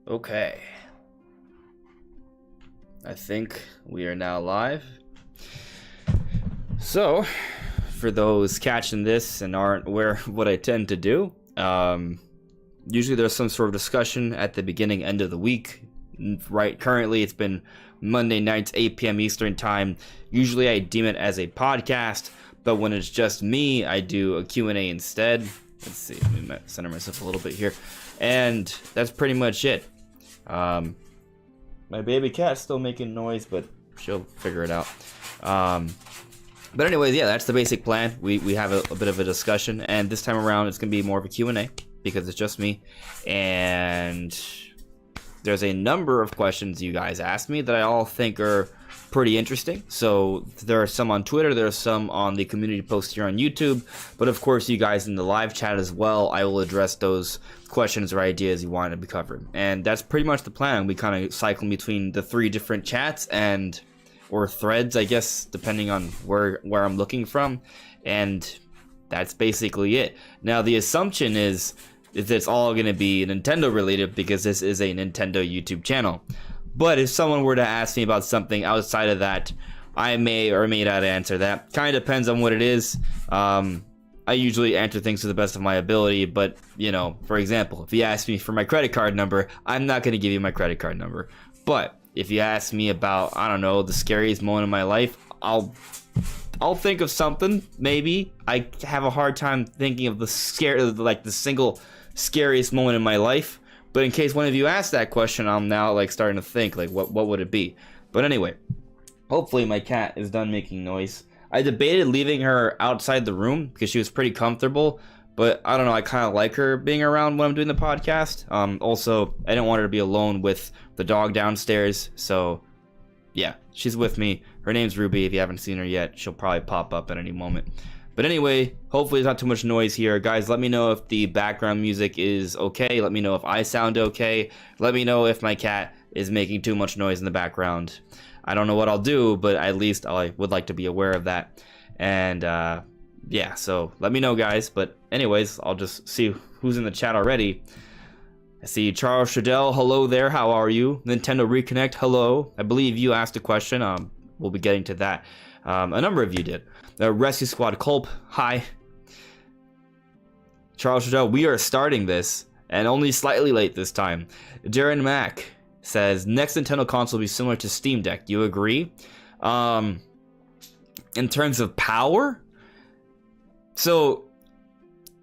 Okay, I think we are now live. So, for those catching this and aren't aware of what I tend to do, usually there's some sort of discussion at the beginning, end of the week. Right, currently it's been Monday nights, 8 p.m. Eastern time. Usually I deem it as a podcast, but when it's just me, I do a Q&A instead. Let's see, let me center myself a little bit here. And that's pretty much it. My baby cat's still making noise, but she'll figure it out. But anyways, yeah, that's the basic plan. We have a bit of a discussion, and this time around it's going to be more of a Q&A because it's just me. And there's a number of questions you guys asked me that I all think are pretty interesting. So there are some on Twitter, there are some on the community post here on YouTube, but of course you guys in the live chat as well. I will address those questions or ideas you want to be covered, and that's pretty much the plan. We kind of cycle between the 3 different chats or threads, I guess, depending on where I'm looking from, and that's basically it. Now the assumption is it's all going to be Nintendo related because this is a Nintendo YouTube channel. But if someone were to ask me about something outside of that, I may or may not answer that. Kind of depends on what it is. I usually answer things to the best of my ability, but, you know, for example, if you ask me for my credit card number, I'm not going to give you my credit card number. But if you ask me about, I don't know, the scariest moment of my life, I'll think of something, maybe. I have a hard time thinking of the single scariest moment in my life. But in case one of you asked that question, I'm now starting to think what would it be? But anyway, hopefully my cat is done making noise. I debated leaving her outside the room because she was pretty comfortable, but I don't know, I kind of like her being around when I'm doing the podcast. Also, I didn't want her to be alone with the dog downstairs, so yeah, she's with me. Her name's Ruby. If you haven't seen her yet, she'll probably pop up at any moment. But anyway, hopefully there's not too much noise here. Guys, let me know if the background music is okay. Let me know if I sound okay. Let me know if my cat is making too much noise in the background. I don't know what I'll do, but at least I would like to be aware of that. And yeah, so let me know, guys. But anyways, I'll just see who's in the chat already. I see Charles Shadell. Hello there. How are you? Nintendo Reconnect. Hello. I believe you asked a question. We'll be getting to that. A number of you did. The Rescue Squad Culp, hi. Charles Shadell, we are starting this, and only slightly late this time. Darren Mack says, next Nintendo console will be similar to Steam Deck. Do you agree? In terms of power? So,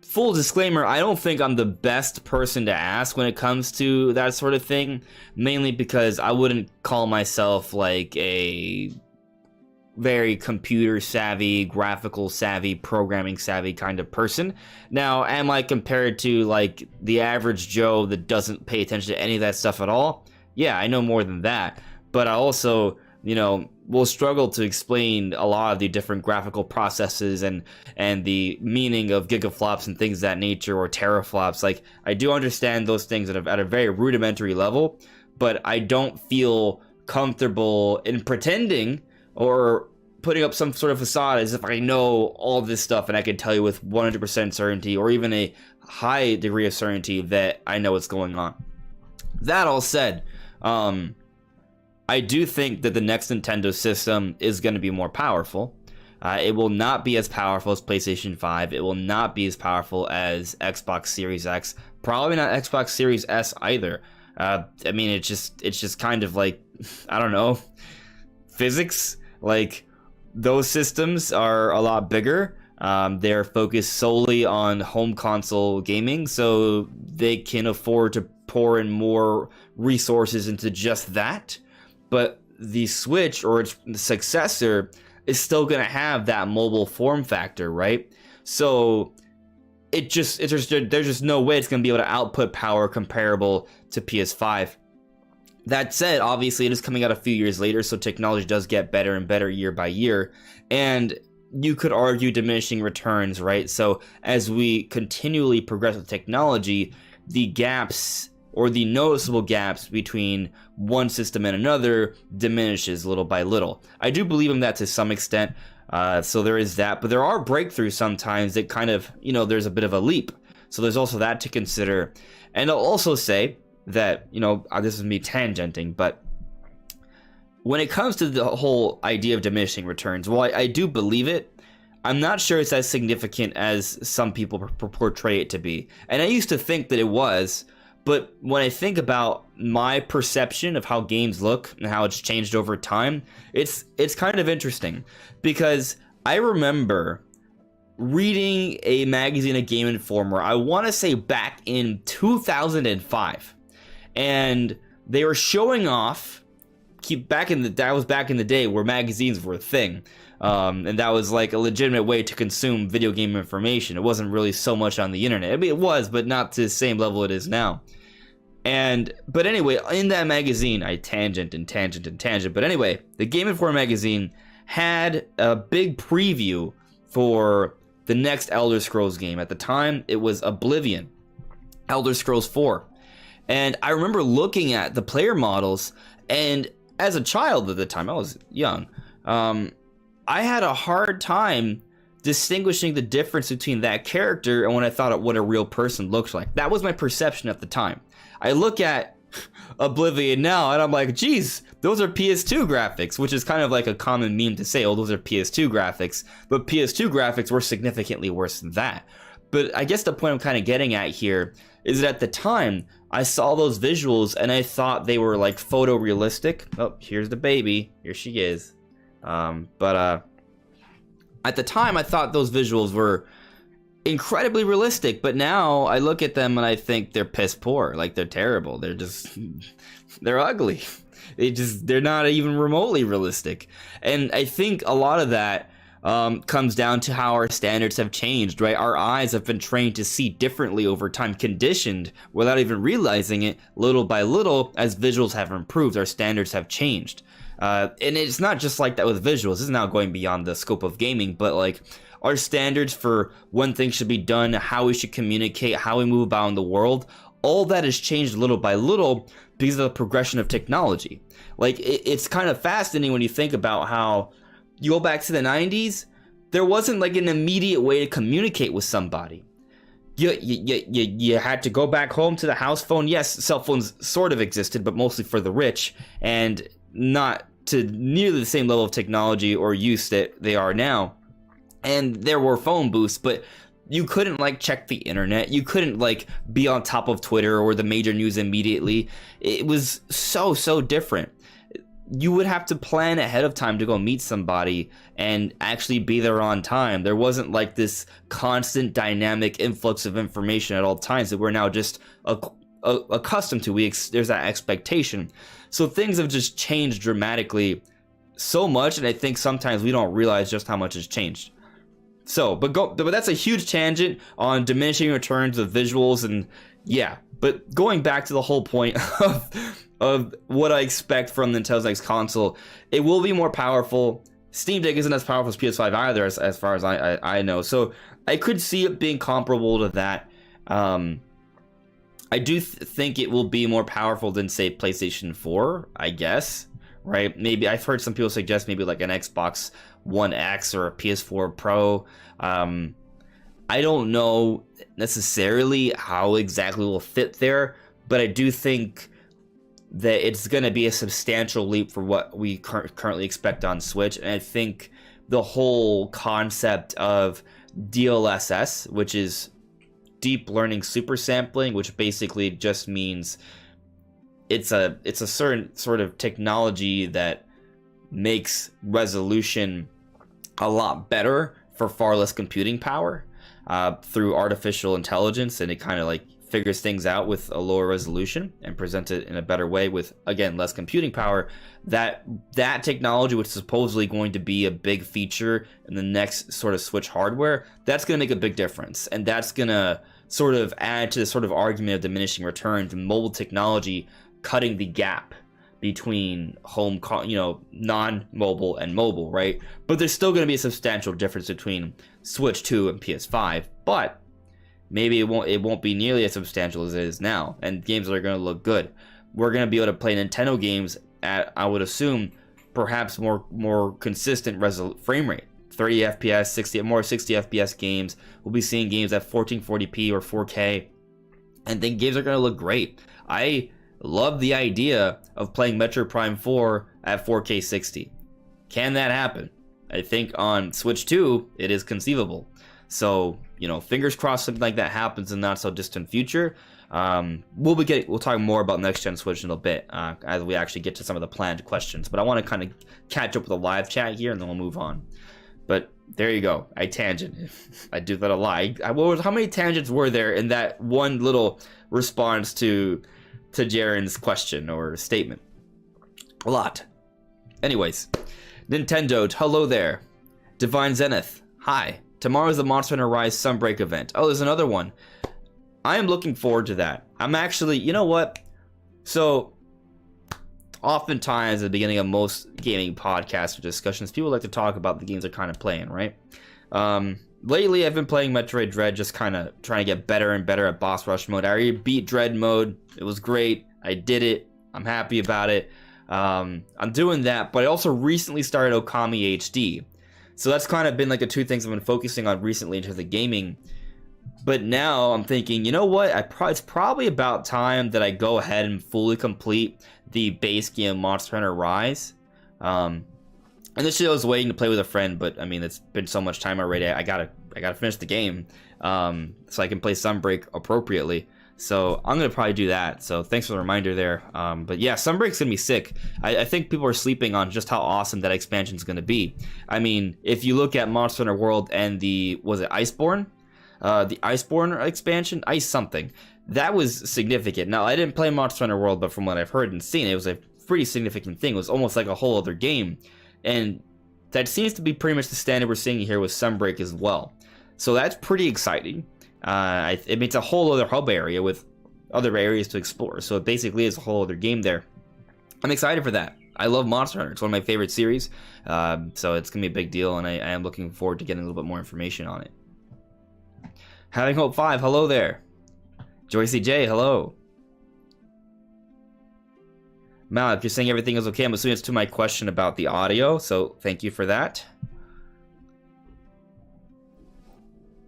full disclaimer, I don't think I'm the best person to ask when it comes to that sort of thing, mainly because I wouldn't call myself a very computer savvy, graphical savvy, programming savvy kind of person. Now, am I compared to the average Joe that doesn't pay attention to any of that stuff at all? Yeah, I know more than that, but I also, will struggle to explain a lot of the different graphical processes and the meaning of gigaflops and things of that nature, or teraflops. I do understand those things at a very rudimentary level, but I don't feel comfortable in pretending or putting up some sort of facade as if I know all this stuff and I can tell you with 100% certainty, or even a high degree of certainty, that I know what's going on. That all said, I do think that the next Nintendo system is going to be more powerful. It will not be as powerful as PlayStation 5. It will not be as powerful as Xbox Series X. Probably not Xbox Series S either. I mean, it's just kind of I don't know, physics. Those systems are a lot bigger. They're focused solely on home console gaming, so they can afford to pour in more resources into just that. But the Switch, or its successor, is still going to have that mobile form factor, right? So there's just no way it's going to be able to output power comparable to PS5. That said, obviously it is coming out a few years later, so technology does get better and better year by year, and you could argue diminishing returns, right? So as we continually progress with technology, the gaps, or the noticeable gaps between one system and another, diminishes little by little. I do believe in that to some extent, so there is that, but there are breakthroughs sometimes that kind of, there's a bit of a leap. So there's also that to consider. And I'll also say, that, this is me tangenting, but when it comes to the whole idea of diminishing returns, while I do believe it, I'm not sure it's as significant as some people portray it to be. And I used to think that it was, but when I think about my perception of how games look and how it's changed over time, it's kind of interesting, because I remember reading a magazine, a Game Informer, I want to say back in 2005, and they were showing off. That was back in the day where magazines were a thing, and that was like a legitimate way to consume video game information. It wasn't really so much on the internet. I mean, it was, but not to the same level it is now. But anyway, in that magazine, I tangent. But anyway, the Game Informer magazine had a big preview for the next Elder Scrolls game. At the time, it was Oblivion, Elder Scrolls 4. And I remember looking at the player models, and as a child at the time, I was young, I had a hard time distinguishing the difference between that character and when I thought of what a real person looked like. That was my perception at the time. I look at Oblivion now and I'm like, geez, those are PS2 graphics, which is kind of like a common meme to say, oh, those are PS2 graphics, but PS2 graphics were significantly worse than that. But I guess the point I'm kind of getting at here is that at the time, I saw those visuals and I thought they were like photorealistic. Oh, here's the baby. Here she is. But at the time, I thought those visuals were incredibly realistic, but now I look at them and I think they're piss poor. Like, they're terrible. They're ugly. They're not even remotely realistic. And I think a lot of that comes down to how our standards have changed, right? Our eyes have been trained to see differently over time, conditioned without even realizing it, little by little. As visuals have improved, our standards have changed. And it's not just like that with visuals. This is now going beyond the scope of gaming, but like our standards for when things should be done, how we should communicate, how we move about in the world, all that has changed little by little because of the progression of technology. Like, it's kind of fascinating when you think about how you go back to the 90s, there wasn't like an immediate way to communicate with somebody. You had to go back home to the house phone. Yes, cell phones sort of existed, but mostly for the rich, and not to nearly the same level of technology or use that they are now. And there were phone booths, but you couldn't like check the internet. You couldn't like be on top of Twitter or the major news immediately. It was so different. You would have to plan ahead of time to go meet somebody and actually be there on time. There wasn't like this constant dynamic influx of information at all times that we're now just accustomed to. There's that expectation. So things have just changed dramatically so much, and I think sometimes we don't realize just how much has changed. So, but that's a huge tangent on diminishing returns of visuals, and yeah. But going back to the whole point of what I expect from Nintendo's next console, it will be more powerful. Steam Deck isn't as powerful as PS5 either, as far as I know. So I could see it being comparable to that. I do think it will be more powerful than, say, PlayStation 4, I guess. Right? Maybe I've heard some people suggest maybe like an Xbox One X or a PS4 Pro. I don't know necessarily how exactly will fit there, but I do think that it's going to be a substantial leap for what we currently expect on Switch. And I think the whole concept of DLSS, which is deep learning super sampling, which basically just means it's a certain sort of technology that makes resolution a lot better for far less computing power through artificial intelligence, and it kind of like figures things out with a lower resolution and presents it in a better way with, again, less computing power. That technology, which is supposedly going to be a big feature in the next sort of Switch hardware, that's going to make a big difference, and that's going to sort of add to the sort of argument of diminishing returns and mobile technology cutting the gap between non-mobile and mobile, right? But there's still going to be a substantial difference between Switch 2 and PS5, but maybe it won't be nearly as substantial as it is now, and games are going to look good. We're going to be able to play Nintendo games at, I would assume, perhaps more consistent frame rate. 30 FPS, 60 FPS games. We'll be seeing games at 1440p or 4K. and think games are going to look great. I love the idea of playing Metroid Prime 4 at 4K 60. Can that happen? I think on Switch 2, it is conceivable. So, you know, fingers crossed something like that happens in not so distant future. We'll talk more about next gen Switch in a bit as we actually get to some of the planned questions. But I want to kind of catch up with the live chat here, and then we'll move on. But there you go. I tangent. I do that a lot. How many tangents were there in that one little response to Jaren's question or statement? A lot. Anyways, Nintendo, hello there. Divine Zenith, hi. Tomorrow's the Monster Hunter Rise Sunbreak event. Oh, there's another one. I am looking forward to that. I'm actually, you know what? So, oftentimes at the beginning of most gaming podcasts or discussions, people like to talk about the games they're kind of playing, right? Lately, I've been playing Metroid Dread, just kind of trying to get better and better at boss rush mode. I already beat Dread mode. It was great. I did it. I'm happy about it. I'm doing that, but I also recently started Okami HD. So that's kind of been like the two things I've been focusing on recently in terms of gaming. But now I'm thinking, you know what? It's probably about time that I go ahead and fully complete the base game Monster Hunter Rise. Initially I was waiting to play with a friend, but I mean, it's been so much time already. I gotta finish the game so I can play Sunbreak appropriately. So I'm gonna probably do that. So thanks for the reminder there. But yeah, Sunbreak's gonna be sick. I think people are sleeping on just how awesome that expansion is gonna be. I mean, if you look at Monster Hunter World and was it Iceborne? The Iceborne expansion, Ice something, that was significant. Now I didn't play Monster Hunter World, but from what I've heard and seen, it was a pretty significant thing. It was almost like a whole other game, and that seems to be pretty much the standard we're seeing here with Sunbreak as well. So that's pretty exciting. It means a whole other hub area with other areas to explore. So it basically is a whole other game there. I'm excited for that. I love Monster Hunter. It's one of my favorite series. So it's going to be a big deal, and I am looking forward to getting a little bit more information on it. Having Hope 5, hello there. Joycey J, hello. Malik, you're saying everything is okay. I'm assuming it's to my question about the audio, so thank you for that.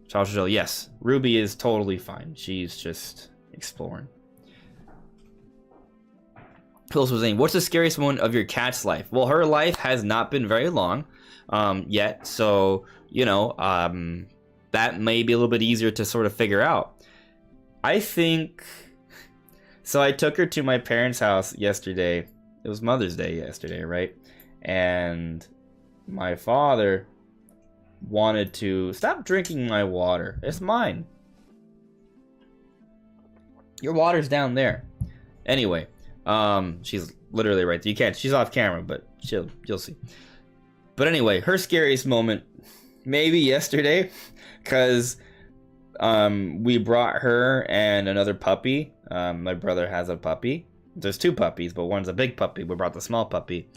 Charles Jill, yes, Ruby is totally fine. She's just exploring. Phyllis was saying, what's the scariest moment of your cat's life? Well, her life has not been very long yet, so, you know, that may be a little bit easier to sort of figure out. I think... So I took her to my parents' house yesterday. It was Mother's Day yesterday, right? And my father wanted to... Stop drinking my water. It's mine. Your water's down there. Anyway, she's literally right there. You can't... She's off camera, but you'll see. But anyway, her scariest moment, maybe yesterday, because we brought her and another puppy. My brother has a puppy. There's two puppies, but one's a big puppy. We brought the small puppy.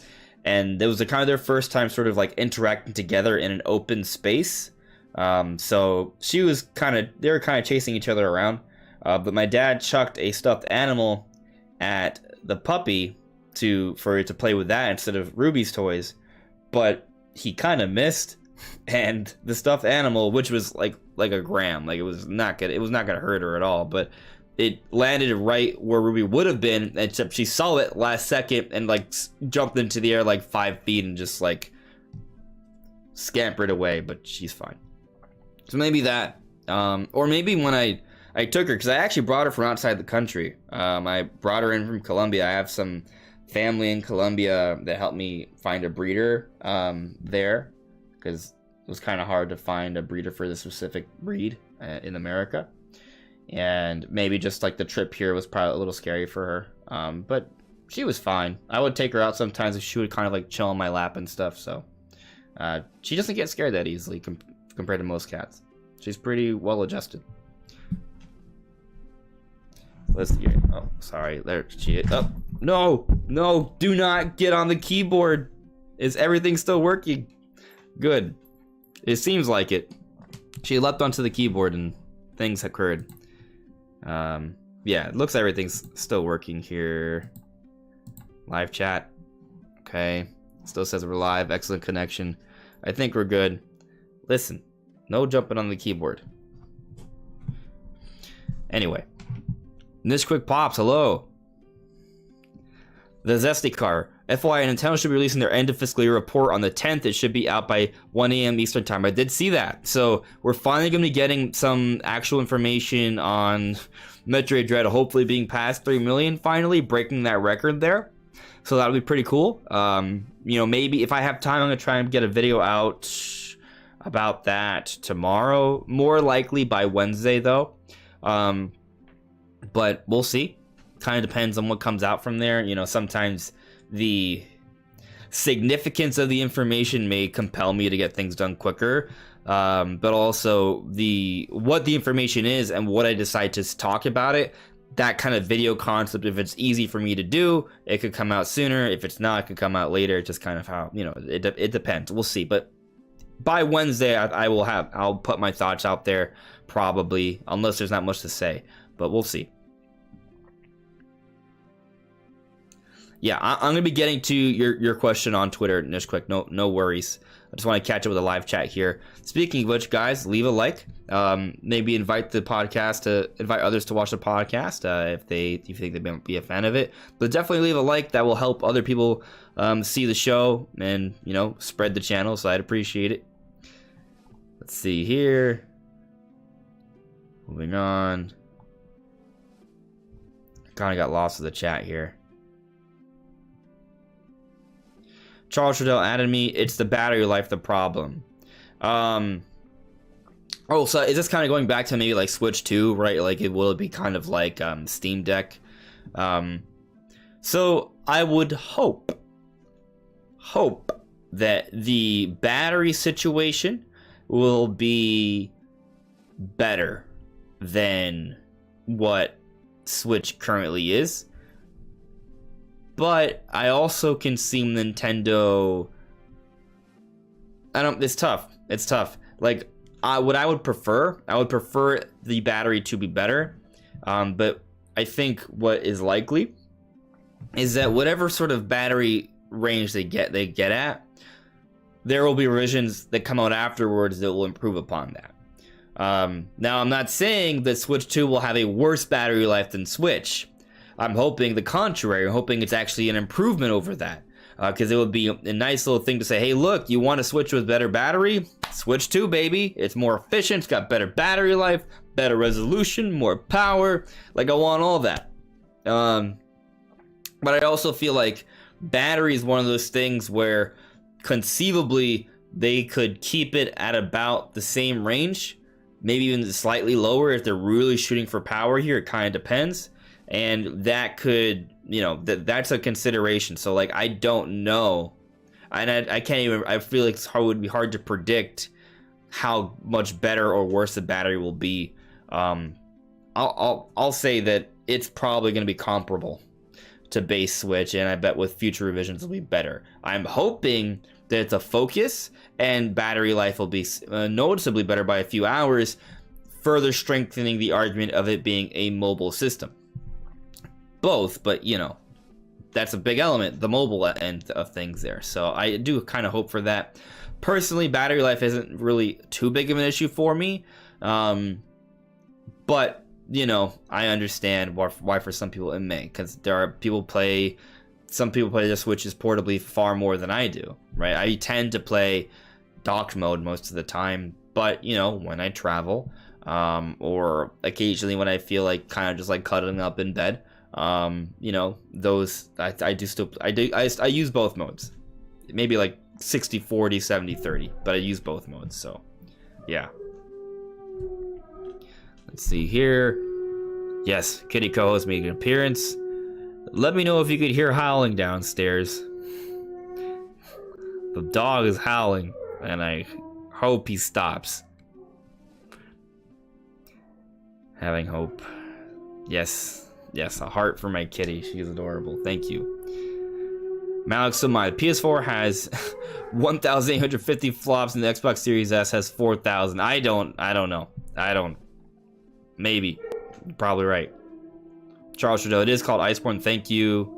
And it was kind of their first time sort of like interacting together in an open space. So she was they were kind of chasing each other around. But my dad chucked a stuffed animal at the puppy for it to play with that instead of Ruby's toys. But he kind of missed. And the stuffed animal, which was like a gram, like it was not gonna hurt her at all, but it landed right where Ruby would have been, except she saw it last second and like jumped into the air like 5 feet and just like scampered away. But she's fine. So maybe that, or maybe when I took her, because I actually brought her from outside the country. I brought her in from Colombia. I have some family in Colombia that helped me find a breeder there, because it was kind of hard to find a breeder for the specific breed in America. And maybe just like the trip here was probably a little scary for her. But she was fine. I would take her out sometimes if she would kind of like chill on my lap and stuff. So she doesn't get scared that easily compared to most cats. She's pretty well adjusted. Let's see. Oh, sorry. There she is. Oh, no, do not get on the keyboard. Is everything still working? Good. It seems like it. She leapt onto the keyboard and things occurred. Yeah, it looks like everything's still working here. Live chat. Okay. Still says we're live. Excellent connection. I think we're good. Listen, no jumping on the keyboard. Anyway, This quick pops, hello. The Zesty car. FYI, Nintendo should be releasing their end of fiscal year report on the 10th. It should be out by 1 a.m. Eastern time. I did see that. So we're finally going to be getting some actual information on Metroid Dread hopefully being past 3 million, finally breaking that record there. So that'll be pretty cool. You know, maybe if I have time, I'm going to try and get a video out about that tomorrow. More likely by Wednesday, though. But we'll see. Kind of depends on what comes out from there. You know, sometimes the significance of the information may compel me to get things done quicker. But also what the information is and what I decide to talk about it, that kind of video concept, if it's easy for me to do, it could come out sooner. If it's not, it could come out later. Just kind of how, you know, it depends. We'll see. But by Wednesday, I'll put my thoughts out there, probably, unless there's not much to say. But we'll see. Yeah, I'm going to be getting to your question on Twitter, Nishquick. No worries. I just want to catch up with a live chat here. Speaking of which, guys, leave a like. Maybe invite others to watch the podcast if you think they might be a fan of it. But definitely leave a like. That will help other people see the show and, you know, spread the channel. So I'd appreciate it. Let's see here. Moving on. Kind of got lost in the chat here. Charles Trudell added me. It's the battery life, the problem. Oh, so is this kind of going back to maybe like Switch 2, right? Like, will it be kind of like Steam Deck? So I would hope that the battery situation will be better than what Switch currently is. But I also can see Nintendo. It's tough. It's tough. Like, what I would prefer the battery to be better. But I think what is likely is that whatever sort of battery range they get at, there will be revisions that come out afterwards that will improve upon that. Now, I'm not saying that Switch 2 will have a worse battery life than Switch. I'm hoping the contrary. I'm hoping it's actually an improvement over that. Because it would be a nice little thing to say, hey, look, you want to switch with better battery? Switch 2, baby. It's more efficient. It's got better battery life, better resolution, more power. Like, I want all that. But I also feel like battery is one of those things where conceivably they could keep it at about the same range. Maybe even slightly lower if they're really shooting for power here. It kind of depends. And that could, you know, that's a consideration. So, like, I don't know. And I can't even, I feel like it would be hard to predict how much better or worse the battery will be. I'll say that it's probably going to be comparable to base Switch, and I bet with future revisions it'll be better. I'm hoping that it's a focus and battery life will be noticeably better by a few hours, further strengthening the argument of it being a mobile system. Both, but you know, that's a big element, the mobile end of things there. So I do kind of hope for that. Personally, battery life isn't really too big of an issue for me, but you know, I understand why for some people it may, because some people play the Switches portably far more than I do, right? I tend to play docked mode most of the time, but you know, when I travel, or occasionally when I feel like kind of just like cuddling up in bed. You know, those I use both modes. Maybe like 60-40, 70-30, but I use both modes, so yeah. Let's see here. Yes, Kitty Co-host making an appearance. Let me know if you could hear howling downstairs. The dog is howling, and I hope he stops. Having hope. Yes, a heart for my kitty. She's adorable. Thank you. Malik Sumai. PS4 has 1,850 flops, and the Xbox Series S has 4,000. I don't know. Maybe. You're probably right. Charles Trudeau. It is called Iceborne. Thank you.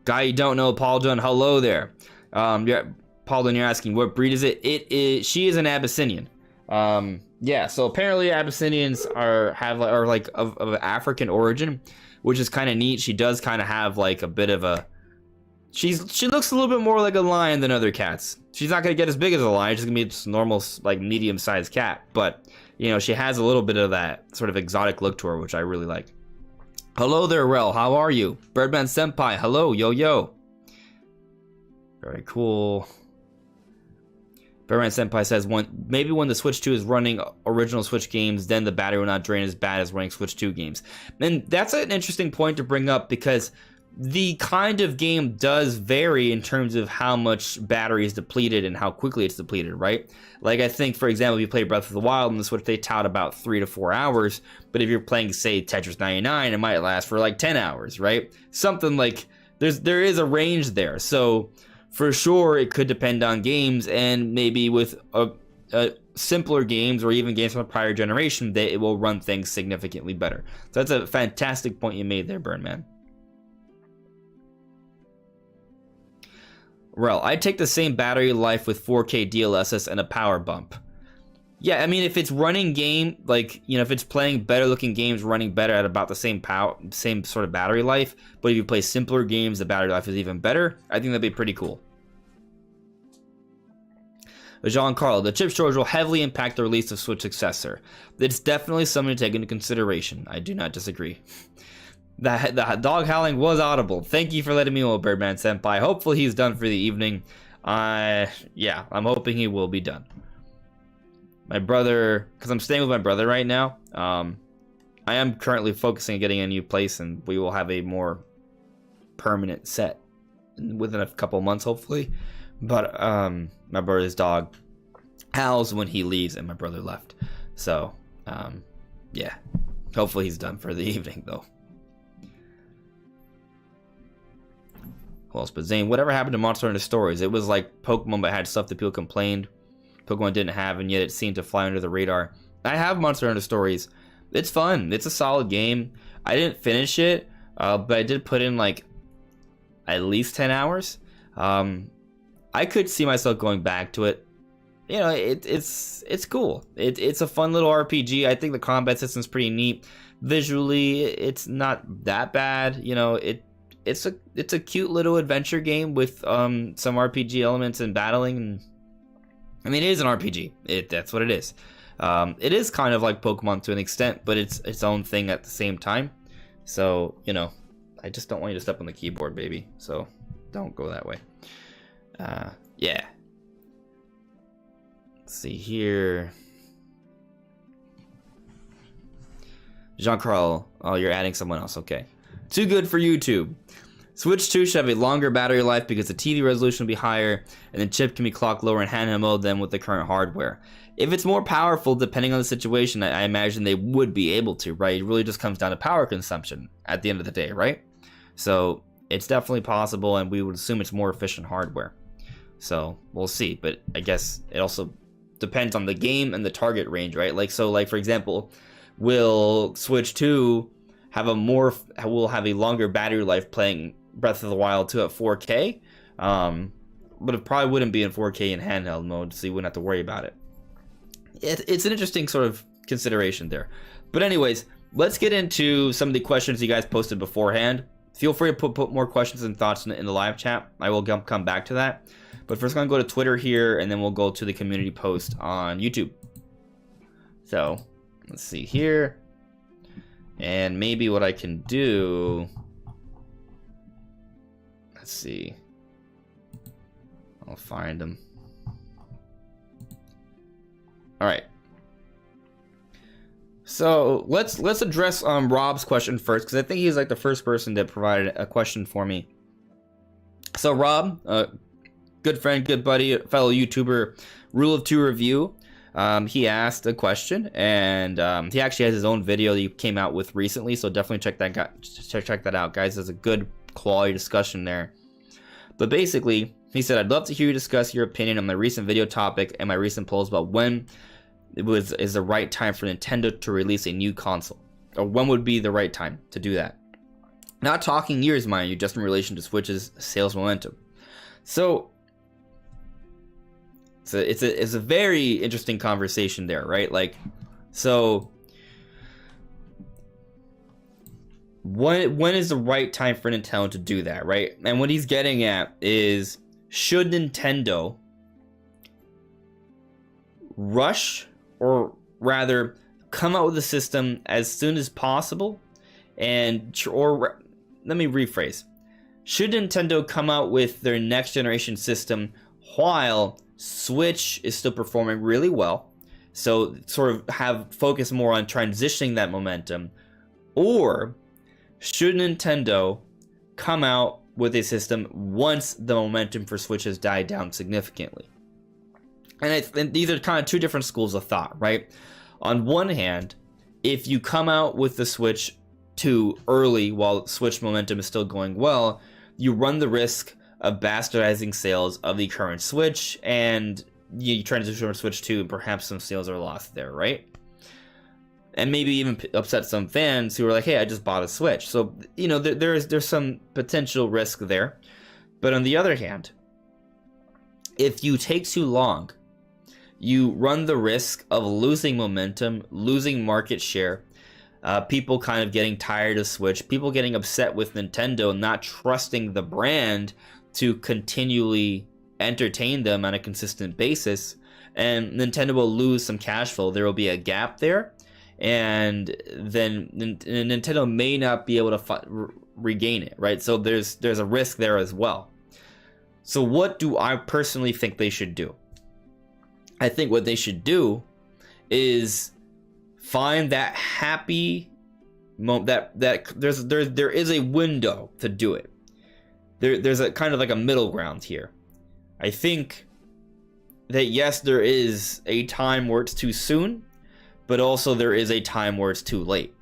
Guy you don't know, Paul Dunn. Hello there. Paul Dunn, you're asking what breed is it? She is an Abyssinian. Yeah, so apparently Abyssinians are like of African origin, which is kind of neat. She does kind of have like a bit of a she looks a little bit more like a lion than other cats. She's not gonna get as big as a lion. She's gonna be just a normal, like, medium-sized cat. But you know, she has a little bit of that sort of exotic look to her, which I really like. Hello there, Rel. How are you? Birdman Senpai. Hello, yo yo. Very cool. Birdman Senpai says, maybe when the Switch 2 is running original Switch games, then the battery will not drain as bad as running Switch 2 games. And that's an interesting point to bring up, because the kind of game does vary in terms of how much battery is depleted and how quickly it's depleted, right? Like, I think, for example, if you play Breath of the Wild on the Switch, they tout about 3 to 4 hours. But if you're playing, say, Tetris 99, it might last for like 10 hours, right? Something like, there is a range there. So for sure, it could depend on games, and maybe with simpler games or even games from a prior generation, it will run things significantly better. So that's a fantastic point you made there, Burnman. Rel, I'd take the same battery life with 4K DLSS and a power bump. Yeah, I mean, if it's running game, like, you know, if it's playing better looking games, running better at about the same sort of battery life, but if you play simpler games, the battery life is even better, I think that'd be pretty cool. Jean-Carl, the chip shortage will heavily impact the release of Switch successor. It's definitely something to take into consideration. I do not disagree. The dog howling was audible. Thank you for letting me know, Birdman Senpai. Hopefully he's done for the evening. Yeah, I'm hoping he will be done. My brother, because I'm staying with my brother right now, I am currently focusing on getting a new place, and we will have a more permanent set within a couple months, hopefully. But my brother's dog howls when he leaves, and my brother left. So, yeah, hopefully he's done for the evening, though. Who else but Zane? Whatever happened to Monster Hunter Stories? It was like Pokemon, but had stuff that people complained Pokemon didn't have, and yet it seemed to fly under the radar. I have Monster Hunter Stories. It's fun. It's a solid game. I didn't finish it, but I did put in like at least 10 hours. I could see myself going back to it. You know, it's cool. It's a fun little RPG. I think the combat system's pretty neat. Visually, it's not that bad. You know, it's a cute little adventure game with some RPG elements and battling. And I mean, it is an RPG. That's what it is. It is kind of like Pokemon to an extent, but it's its own thing at the same time. So, you know, I just don't want you to step on the keyboard, baby. So don't go that way. Yeah. Let's see here. Jean-Carl, oh, you're adding someone else. Okay. Too good for YouTube. Switch 2 should have a longer battery life because the TV resolution will be higher and the chip can be clocked lower in handheld mode than with the current hardware. If it's more powerful, depending on the situation, I imagine they would be able to, right? It really just comes down to power consumption at the end of the day, right? So it's definitely possible, and we would assume it's more efficient hardware. So we'll see, but I guess it also depends on the game and the target range, right? Like, so, like, for example, will Switch 2 will have a longer battery life playing Breath of the Wild 2 at 4K? But it probably wouldn't be in 4K in handheld mode, so you wouldn't have to worry about it. It's an interesting sort of consideration there. But anyways, let's get into some of the questions you guys posted beforehand. Feel free to put more questions and thoughts in the live chat. I will come back to that. But first, I'm going to go to Twitter here, and then we'll go to the community post on YouTube. So, let's see here. And maybe what I can do... Let's see. I'll find them. All right. So let's address Rob's question first, because I think he's like the first person that provided a question for me. So Rob, good friend, good buddy, fellow YouTuber, Rule of Two review. He asked a question, and he actually has his own video that he came out with recently. So definitely check that out, guys. There's a good quality discussion there. But basically, he said, I'd love to hear you discuss your opinion on my recent video topic and my recent polls about when is the right time for Nintendo to release a new console, or when would be the right time to do that. Not talking years, mind you, just in relation to Switch's sales momentum. So it's a very interesting conversation there, right? Like, so when is the right time for Nintendo to do that, right? And what he's getting at is, should Nintendo rush, or rather come out with a system as soon as possible, or let me rephrase, should Nintendo come out with their next generation system while Switch is still performing really well, so sort of have focus more on transitioning that momentum, or should Nintendo come out with a system once the momentum for Switch has died down significantly? And these are kind of two different schools of thought, right? On one hand, if you come out with the Switch too early while Switch momentum is still going well, you run the risk of bastardizing sales of the current Switch, and you transition from Switch 2, and perhaps some sales are lost there, right? And maybe even upset some fans who are like, hey, I just bought a Switch. So, you know, there's some potential risk there. But on the other hand, if you take too long, you run the risk of losing momentum, losing market share, people kind of getting tired of Switch, people getting upset with Nintendo not trusting the brand to continually entertain them on a consistent basis, and Nintendo will lose some cash flow. There will be a gap there, and then Nintendo may not be able to regain it, right? So there's a risk there as well. So what do I personally think they should do? I think what they should do is find that happy moment, that there is a window to do it. There's a kind of like a middle ground here. I think that yes, there is a time where it's too soon, but also there is a time where it's too late.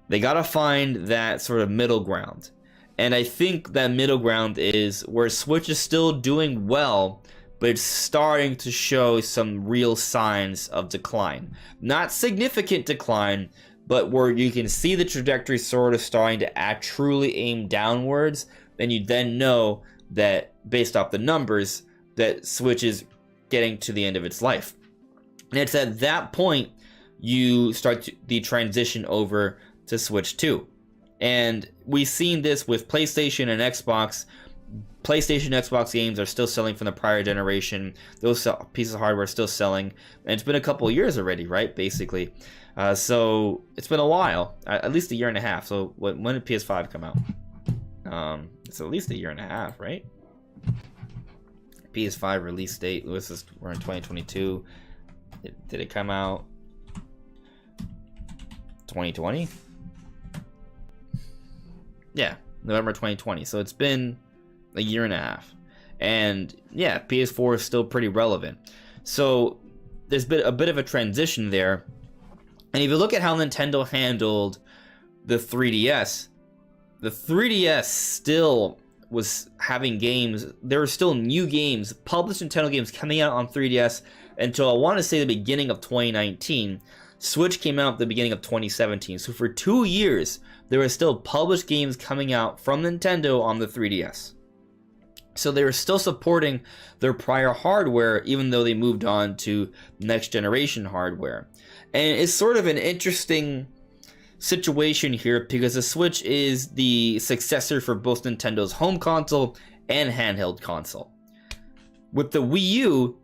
They gotta find that sort of middle ground. And I think that middle ground is where Switch is still doing well, but it's starting to show some real signs of decline. Not significant decline, but where you can see the trajectory sort of starting to truly aim downwards, and you then know that, based off the numbers, that Switch is getting to the end of its life. And it's at that point you start the transition over to Switch 2. And we've seen this with PlayStation and Xbox. PlayStation and Xbox games are still selling from the prior generation. Those pieces of hardware are still selling. And it's been a couple of years already, right? Basically. So it's been a while. At least a year and a half. So when did PS5 come out? It's at least a year and a half, right? PS5 release date. We're in 2022. Did it come out 2020? Yeah, November 2020. So it's been a year and a half. And yeah, PS4 is still pretty relevant. So there's been a bit of a transition there. And if you look at how Nintendo handled the 3DS still was having games. There were still new games, published Nintendo games coming out on 3DS until I want to say the beginning of 2019. Switch came out at the beginning of 2017. So for 2 years, there were still published games coming out from Nintendo on the 3DS. So they were still supporting their prior hardware, even though they moved on to next generation hardware. And it's sort of an interesting situation here because the Switch is the successor for both Nintendo's home console and handheld console. With the Wii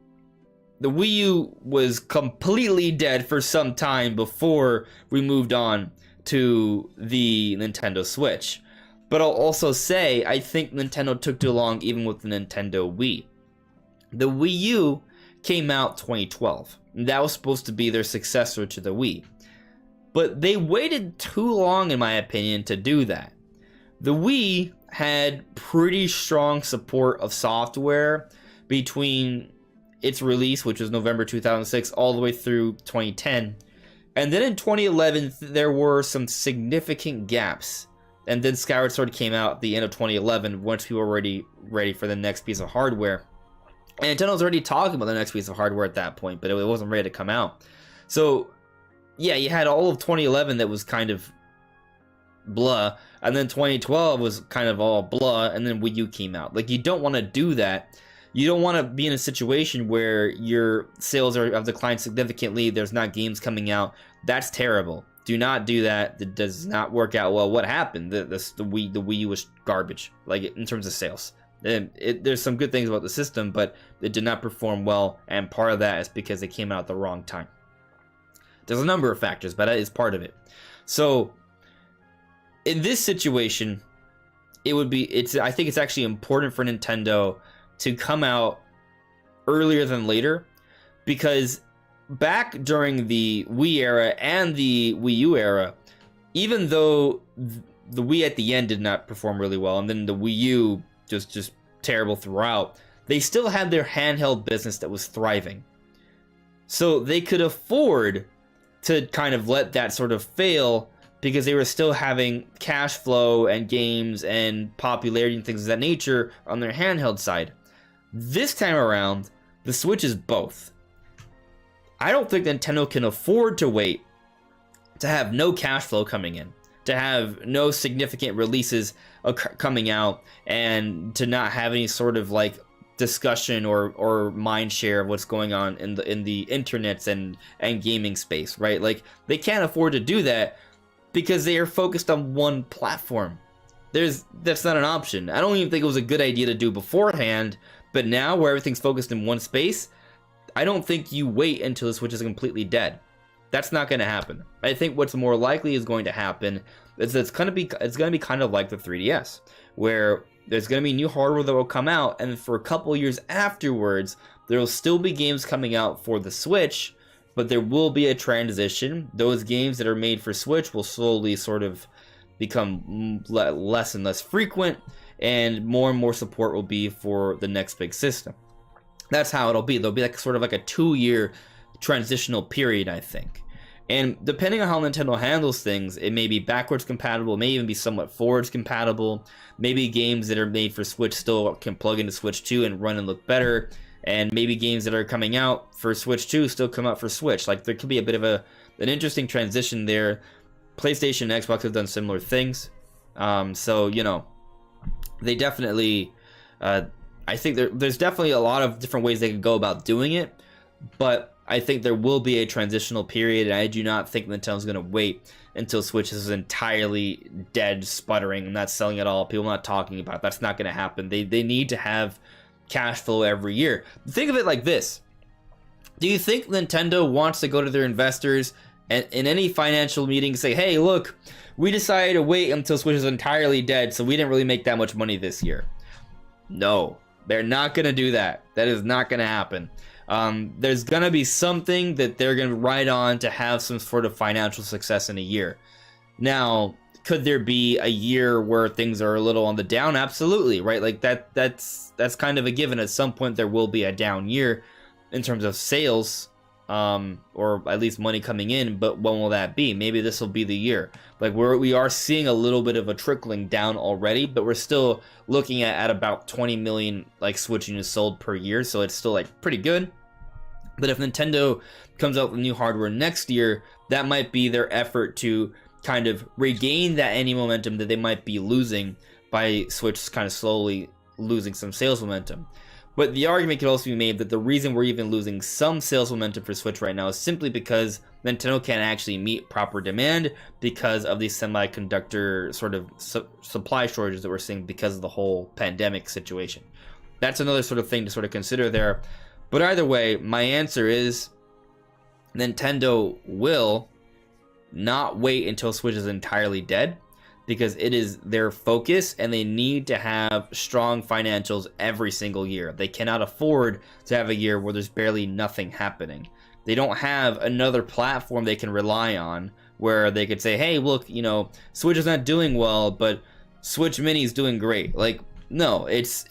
U was completely dead for some time before we moved on to the Nintendo Switch. But I'll also say, I think Nintendo took too long even with the Nintendo Wii. The Wii U came out 2012. That was supposed to be their successor to the Wii. But they waited too long, in my opinion, to do that. The Wii had pretty strong support of software between its release, which was November 2006, all the way through 2010. And then in 2011, there were some significant gaps. And then Skyward Sword came out at the end of 2011, once people were already ready for the next piece of hardware. And Nintendo was already talking about the next piece of hardware at that point, but it wasn't ready to come out. So yeah, you had all of 2011 that was kind of blah, and then 2012 was kind of all blah, and then Wii U came out. Like, you don't want to do that. you don't want to be in a situation where your sales have declined significantly. There's not games coming out. That's terrible. Do not do that. That does not work out well. What happened? The Wii U was garbage, like in terms of sales. There's some good things about the system, but it did not perform well, and part of that is because it came out at the wrong time. There's a number of factors, but that is part of it. So in this situation, I think it's actually important for Nintendo to come out earlier than later, because back during the Wii era and the Wii U era, even though the Wii at the end did not perform really well, and then the Wii U just terrible throughout, they still had their handheld business that was thriving. So they could afford to kind of let that sort of fail, because they were still having cash flow and games and popularity and things of that nature on their handheld side. This time around, the Switch is both. I don't think Nintendo can afford to wait to have no cash flow coming in, to have no significant releases coming out, and to not have any sort of like discussion or mind share of what's going on in the internets and gaming space, right? Like, they can't afford to do that because they are focused on one platform. That's not an option. I don't even think it was a good idea to do beforehand, but now where everything's focused in one space, I don't think you wait until the Switch is completely dead. That's not going to happen. I think what's more likely is going to happen is it's going to be kind of like the 3DS, where there's going to be new hardware that will come out, and for a couple years afterwards, there will still be games coming out for the Switch, but there will be a transition. Those games that are made for Switch will slowly sort of become less and less frequent, and more support will be for the next big system. That's how it'll be. There'll be like sort of like a 2-year transitional period, I think. And depending on how Nintendo handles things, it may be backwards compatible, may even be somewhat forwards compatible. Maybe games that are made for Switch still can plug into Switch 2 and run and look better. And maybe games that are coming out for Switch 2 still come out for Switch. Like, there could be a bit of an interesting transition there. PlayStation and Xbox have done similar things. So, you know, they definitely... I think there's definitely a lot of different ways they could go about doing it. But I think there will be a transitional period, and I do not think Nintendo's going to wait until Switch is entirely dead, sputtering, and not selling at all. People not talking about it. That's not going to happen. They need to have cash flow every year. Think of it like this. Do you think Nintendo wants to go to their investors and in any financial meeting say, hey, look, we decided to wait until Switch is entirely dead, so we didn't really make that much money this year? No, they're not going to do that. That is not going to happen. There's going to be something that they're going to ride on to have some sort of financial success in a year. Now, could there be a year where things are a little on the down? Absolutely, right? Like that's kind of a given. At some point, there will be a down year in terms of sales, or at least money coming in. But when will that be? Maybe this will be the year. Like we are seeing a little bit of a trickling down already, but we're still looking at about 20 million like Switch units sold per year. So it's still like pretty good. But if Nintendo comes out with new hardware next year, that might be their effort to kind of regain that any momentum that they might be losing by Switch kind of slowly losing some sales momentum. But the argument could also be made that the reason we're even losing some sales momentum for Switch right now is simply because Nintendo can't actually meet proper demand because of the semiconductor sort of supply shortages that we're seeing because of the whole pandemic situation. That's another sort of thing to sort of consider there. But either way, my answer is Nintendo will not wait until Switch is entirely dead, because it is their focus and they need to have strong financials every single year. They cannot afford to have a year where there's barely nothing happening. They don't have another platform they can rely on where they could say, hey, look, you know, Switch is not doing well, but Switch Mini is doing great. Like, no, it's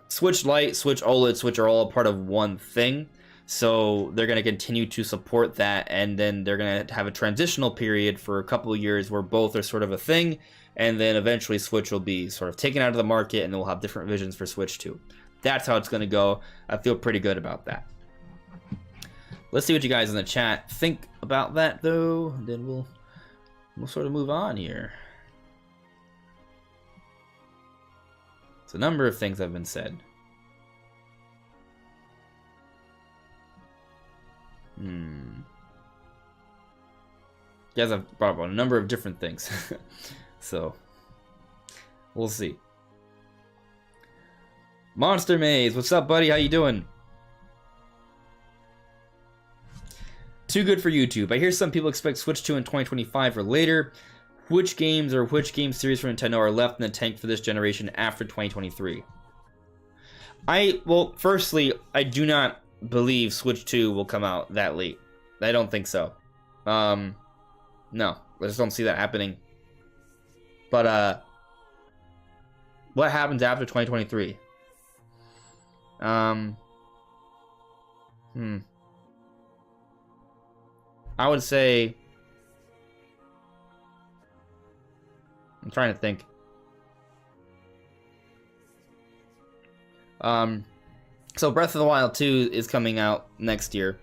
Switch Lite, Switch OLED, Switch are all a part of one thing. So they're going to continue to support that, and then they're going to have a transitional period for a couple of years where both are sort of a thing, and then eventually Switch will be sort of taken out of the market, and we'll have different visions for Switch 2. That's how it's going to go. I feel pretty good about that. Let's see what you guys in the chat think about that, though. Then we'll sort of move on here. It's a number of things have been said. You guys have brought up a number of different things. So, we'll see. Monster Maze, what's up, buddy? How you doing? Too good for YouTube. I hear some people expect Switch 2 in 2025 or later. Which games or which game series for Nintendo are left in the tank for this generation after 2023? Well, firstly, I do not believe Switch 2 will come out that late. I don't think so. No, I just don't see that happening. But, what happens after 2023? I would say... I'm trying to think. So Breath of the Wild 2 is coming out next year.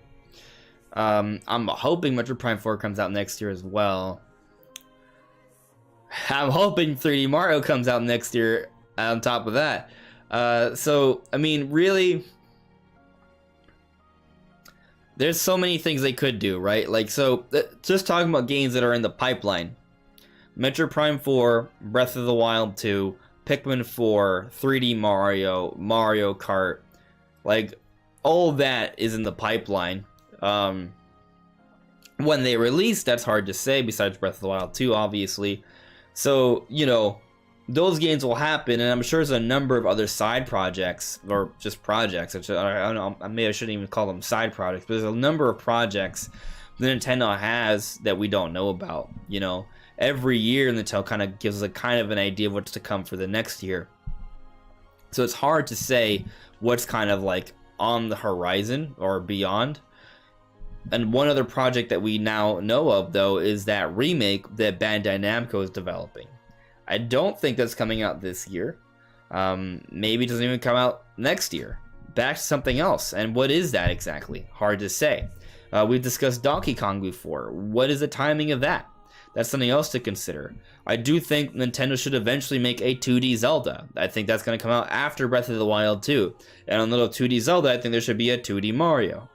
I'm hoping Metroid Prime 4 comes out next year as well. I'm hoping 3D Mario comes out next year on top of that. So, I mean, really... There's so many things they could do, right? Like, so, just talking about games that are in the pipeline. Metroid Prime 4, Breath of the Wild 2, Pikmin 4, 3D Mario, Mario Kart. Like, all that is in the pipeline. When they release, that's hard to say, besides Breath of the Wild 2, obviously. So, you know, those games will happen, and I'm sure there's a number of other side projects, or just projects. Which I don't know, I shouldn't even call them side projects, but there's a number of projects that Nintendo has that we don't know about, you know. Every year, Nintendo kind of gives us a kind of an idea of what's to come for the next year. So it's hard to say what's kind of like on the horizon or beyond. And one other project that we now know of, though, is that remake that Bandai Namco is developing. I don't think that's coming out this year. Maybe it doesn't even come out next year. Back to something else. And what is that exactly? Hard to say. We've discussed Donkey Kong before. What is the timing of that? That's something else to consider. I do think Nintendo should eventually make a 2D Zelda. I think that's going to come out after Breath of the Wild 2. And on little 2D Zelda, I think there should be a 2D Mario.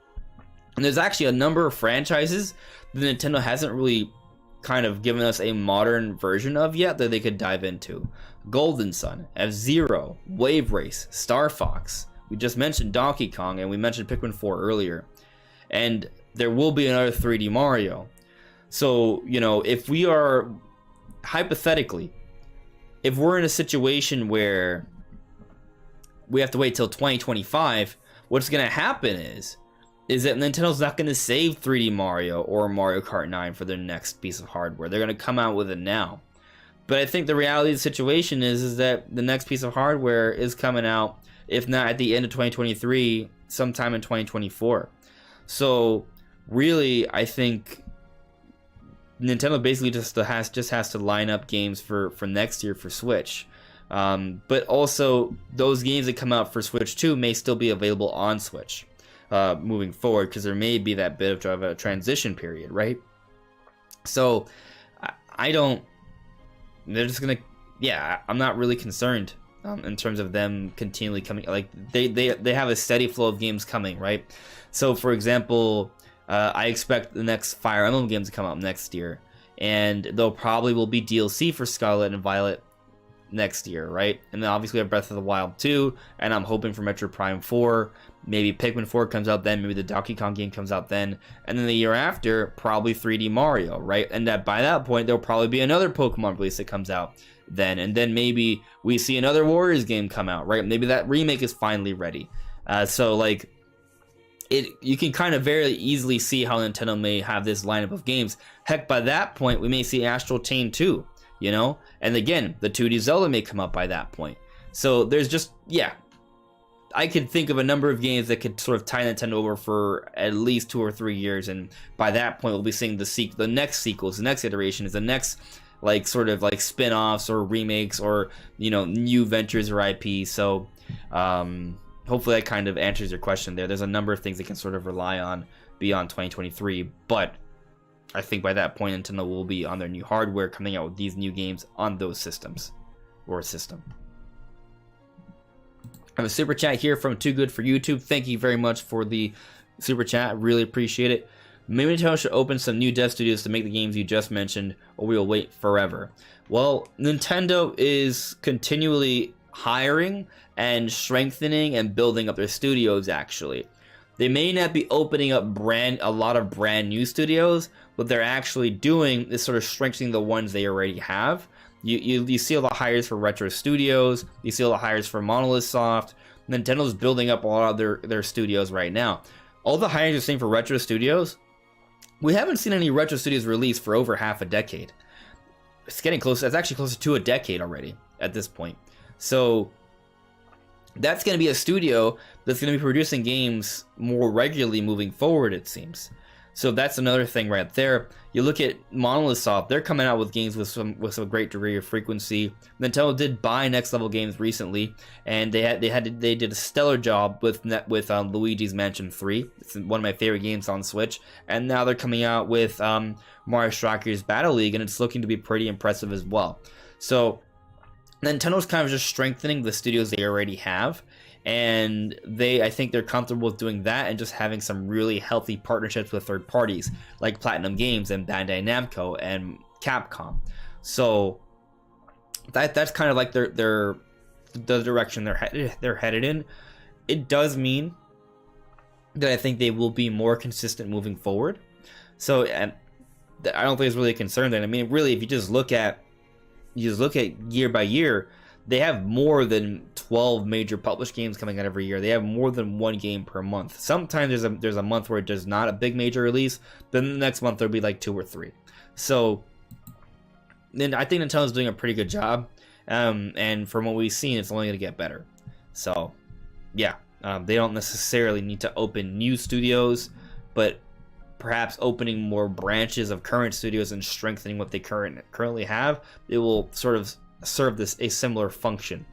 And there's actually a number of franchises that Nintendo hasn't really kind of given us a modern version of yet that they could dive into. Golden Sun, F-Zero, Wave Race, Star Fox. We just mentioned Donkey Kong, and we mentioned Pikmin 4 earlier. And there will be another 3D Mario. So, you know, if we are, hypothetically, if we're in a situation where we have to wait till 2025, what's going to happen is that Nintendo's not going to save 3D Mario or Mario Kart 9 for their next piece of hardware. They're going to come out with it now. But I think the reality of the situation is that the next piece of hardware is coming out, if not at the end of 2023, sometime in 2024. So, really, I think Nintendo basically just has to line up games for next year for Switch. But also, those games that come out for Switch 2 may still be available on Switch moving forward, because there may be that bit of a transition period, right? So, they're just gonna, I'm not really concerned in terms of them continually coming. Like, they have a steady flow of games coming, right? So, for example, I expect the next Fire Emblem games to come out next year, and there probably will be DLC for Scarlet and Violet next year, right? And then obviously we have Breath of the Wild 2, and I'm hoping for Metroid Prime 4. Maybe Pikmin 4 comes out then, maybe the Donkey Kong game comes out then, and then the year after, probably 3D Mario, right? And that by that point, there'll probably be another Pokemon release that comes out then, and then maybe we see another Warriors game come out, right? Maybe that remake is finally ready. So, like, you can kind of very easily see how Nintendo may have this lineup of games. Heck, by that point, we may see Astral Chain 2, you know? And again, the 2D Zelda may come up by that point. So there's just, I could think of a number of games that could sort of tie Nintendo over for at least 2 or 3 years, and by that point, we'll be seeing the next sequels, the next iteration is the next, like, sort of like spin-offs or remakes or, you know, new ventures or IP. So, hopefully that kind of answers your question there. There's a number of things they can sort of rely on beyond 2023, but I think by that point, Nintendo will be on their new hardware, coming out with these new games on those systems, or a system. I have a super chat here from Too Good for YouTube. Thank you very much for the super chat. Really appreciate it. Maybe Nintendo should open some new dev studios to make the games you just mentioned, or we will wait forever. Well, Nintendo is continually hiring and strengthening and building up their studios, actually. They may not be opening up a lot of brand new studios. What they're actually doing is sort of strengthening the ones they already have. You see a lot of hires for Retro Studios. You see a lot of hires for Monolith Soft. Nintendo's building up a lot of their studios right now. All the hires you're seeing for Retro Studios, we haven't seen any Retro Studios released for over half a decade. It's getting close. It's actually closer to a decade already at this point. So that's going to be a studio that's going to be producing games more regularly moving forward, it seems. So that's another thing right there. You look at Monolith Soft; they're coming out with games with some great degree of frequency. Nintendo did buy Next Level Games recently, and they did a stellar job with Luigi's Mansion 3. It's one of my favorite games on Switch, and now they're coming out with Mario Strikers Battle League, and it's looking to be pretty impressive as well. So Nintendo's kind of just strengthening the studios they already have, and I think they're comfortable with doing that and just having some really healthy partnerships with third parties like Platinum Games and Bandai Namco and Capcom. So that's kind of like the direction they're headed in. It does mean that I think they will be more consistent moving forward. So, and I don't think it's really a concern then. I mean, really, if you just look at year by year, they have more than 12 major published games coming out every year. They have more than one game per month. Sometimes there's a month where there's not a big major release, then the next month there'll be like 2 or 3. So then I think Nintendo's doing a pretty good job, and from what we've seen, it's only going to get better. So yeah, they don't necessarily need to open new studios, but perhaps opening more branches of current studios and strengthening what they currently have, it will sort of serve a similar function.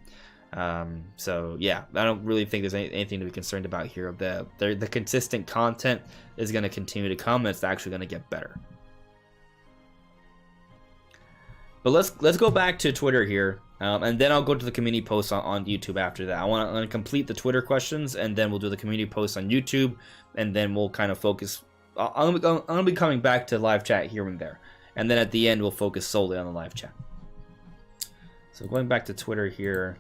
So yeah, I don't really think there's anything to be concerned about here. The consistent content is going to continue to come, and it's actually going to get better. But let's go back to Twitter here, and then I'll go to the community posts on YouTube after that. I want to complete the Twitter questions, and then we'll do the community posts on YouTube, and then we'll kind of focus. I'm going to be coming back to live chat here and there, and then at the end we'll focus solely on the live chat. So going back to Twitter here,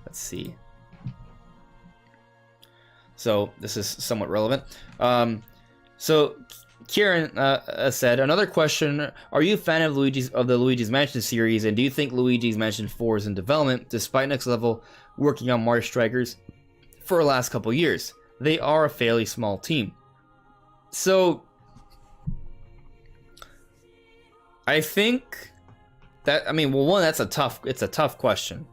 let's see. So this is somewhat relevant. So Kieran said, another question: are you a fan of the Luigi's Mansion series, and do you think Luigi's Mansion 4 is in development despite Next Level working on Mario Strikers for the last couple years? They are a fairly small team. So I think that, I mean, well, one, it's a tough question.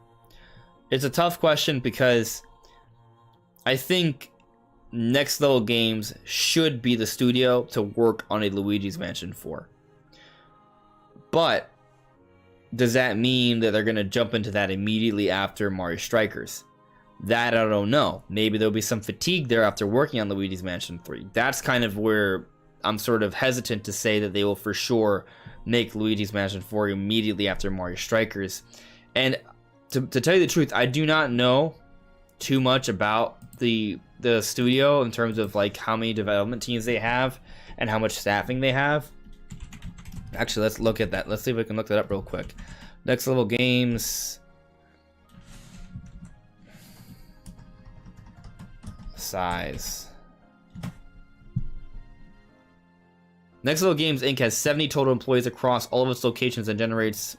It's a tough question because I think Next Level Games should be the studio to work on a Luigi's Mansion 4. But does that mean that they're going to jump into that immediately after Mario Strikers? That I don't know. Maybe there'll be some fatigue there after working on Luigi's Mansion 3. That's kind of where I'm sort of hesitant to say that they will for sure make Luigi's Mansion 4 immediately after Mario Strikers. And to tell you the truth, I do not know too much about the studio in terms of like how many development teams they have and how much staffing they have. Actually, let's look at that. Let's see if we can look that up real quick. Next Level Games size. Next Level Games Inc. has 70 total employees across all of its locations and generates...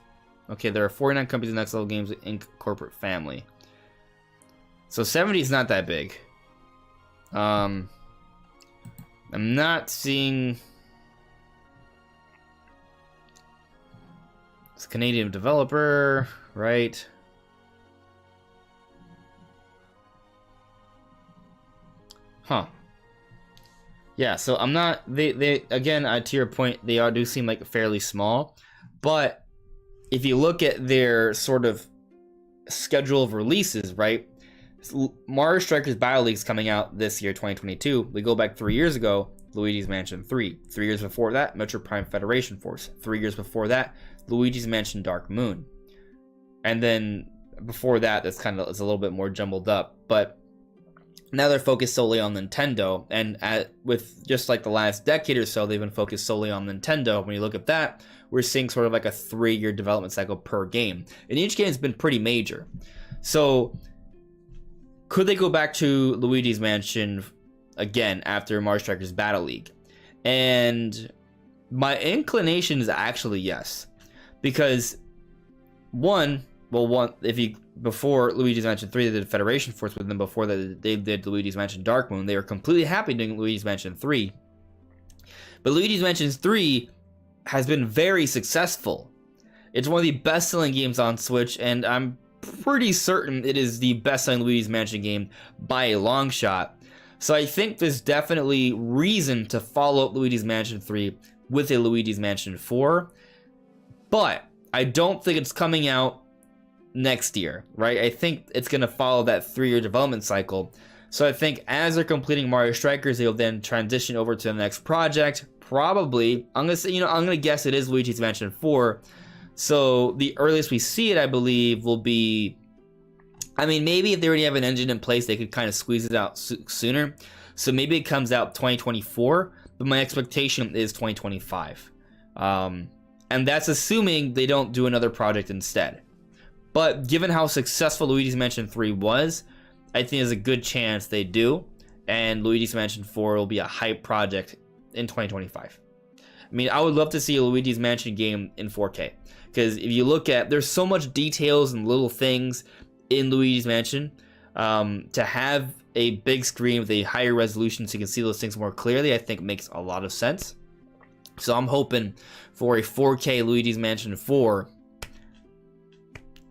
Okay, there are 49 companies in Next Level Games Inc. corporate family. So 70 is not that big. I'm not seeing... It's a Canadian developer, right? Huh. Yeah, so I'm not... They again, to your point, they do seem like fairly small. But if you look at their sort of schedule of releases, right? Mario Strikers Battle League is coming out this year, 2022. We go back 3 years ago, Luigi's Mansion 3. 3 years before that, Metro Prime Federation Force. 3 years before that, Luigi's Mansion Dark Moon. And then before that, it's a little bit more jumbled up. But Now they're focused solely on Nintendo, and with just like the last decade or so, they've been focused solely on Nintendo. When you look at that, we're seeing sort of like a 3-year development cycle per game, and each game has been pretty major. So could they go back to Luigi's Mansion again after Mario Strikers Battle League? And my inclination is actually yes, because before Luigi's Mansion 3, they did Federation Force with them. Before that, they did Luigi's Mansion Dark Moon. They were completely happy doing Luigi's Mansion 3. But Luigi's Mansion 3 has been very successful. It's one of the best-selling games on Switch, and I'm pretty certain it is the best-selling Luigi's Mansion game by a long shot. So I think there's definitely reason to follow up Luigi's Mansion 3 with a Luigi's Mansion 4. But I don't think it's coming out next year, right? I think it's going to follow that 3-year development cycle. So I think as they're completing Mario Strikers, they'll then transition over to the next project. Probably, I'm going to guess it is Luigi's Mansion 4. So the earliest we see it, I believe, will be, I mean, maybe if they already have an engine in place, they could kind of squeeze it out sooner. So maybe it comes out 2024, but my expectation is 2025. And that's assuming they don't do another project instead. But given how successful Luigi's Mansion 3 was, I think there's a good chance they do, and Luigi's Mansion 4 will be a hype project in 2025. I mean, I would love to see a Luigi's Mansion game in 4K, because if you look at, there's so much details and little things in Luigi's Mansion. To have a big screen with a higher resolution so you can see those things more clearly, I think makes a lot of sense. So I'm hoping for a 4K Luigi's Mansion 4,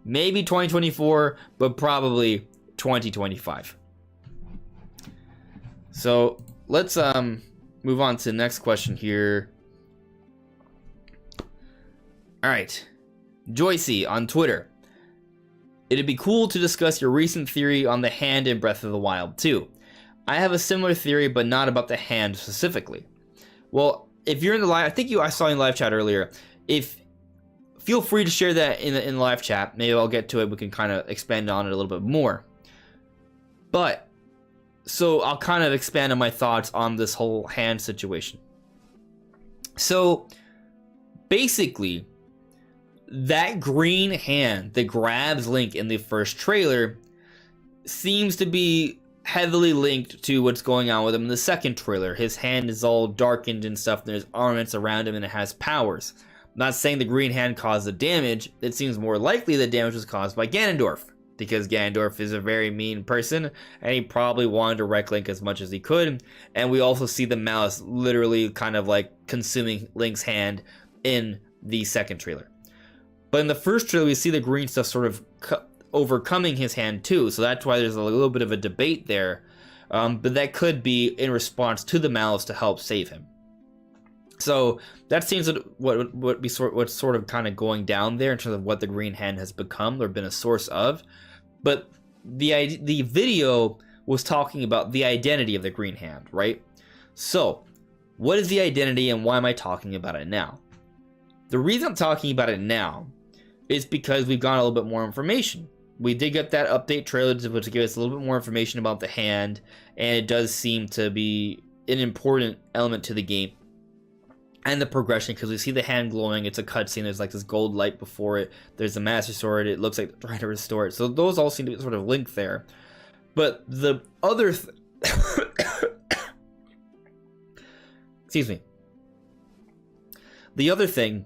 maybe 2024, but probably 2025. So let's move on to the next question here. All right, Joycey on Twitter. It'd be cool to discuss your recent theory on the hand in Breath of the Wild 2. I have a similar theory, but not about the hand specifically. Well, if you're in the live, I saw you in live chat earlier. Feel free to share that in the live chat. Maybe I'll get to it. We can kind of expand on it a little bit more. But so I'll kind of expand on my thoughts on this whole hand situation. So basically, that green hand that grabs Link in the first trailer seems to be heavily linked to what's going on with him in the second trailer. His hand is all darkened and stuff, and there's armaments around him, and it has powers. I'm not saying the green hand caused the damage. It seems more likely the damage was caused by Ganondorf, because Ganondorf is a very mean person, and he probably wanted to wreck Link as much as he could. And we also see the malice literally kind of like consuming Link's hand in the second trailer. But in the first trailer, we see the green stuff sort of overcoming his hand too, so that's why there's a little bit of a debate there. But that could be in response to the malice to help save him. So that seems what's sort of kind of going down there in terms of what the green hand has become or been a source of. But the video was talking about the identity of the green hand, right? So what is the identity, and why am I talking about it now? The reason I'm talking about it now is because we've gotten a little bit more information. We did get that update trailer to give us a little bit more information about the hand, and it does seem to be an important element to the game and the progression, because we see the hand glowing. It's a cutscene. There's like this gold light before it. There's a Master Sword. It looks like they're trying to restore it. So those all seem to be sort of linked there. But the other excuse me. The other thing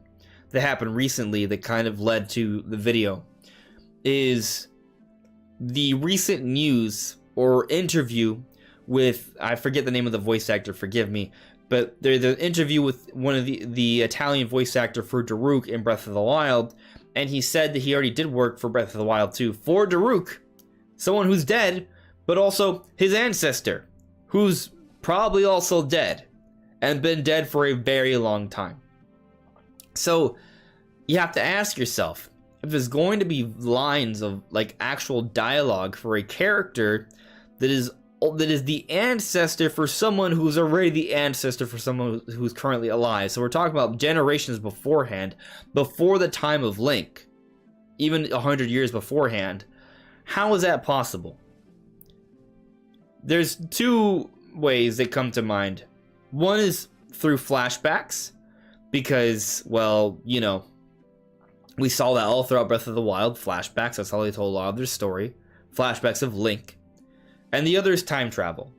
that happened recently that kind of led to the video is the recent news or interview with, I forget the name of the voice actor, forgive me, but there's an interview with one of the Italian voice actor for Daruk in Breath of the Wild, and he said that he already did work for Breath of the Wild 2 for Daruk, someone who's dead, but also his ancestor, who's probably also dead, and been dead for a very long time. So you have to ask yourself, if there's going to be lines of like actual dialogue for a character that is the ancestor for someone who's already the ancestor for someone who's currently alive. So we're talking about generations beforehand, before the time of Link, even 100 years beforehand. How is that possible? there's two ways that come to mind. One is through flashbacks, because, well, you know, we saw that all throughout Breath of the Wild. Flashbacks, that's how they told a lot of their story. Flashbacks of Link. And the other is time travel.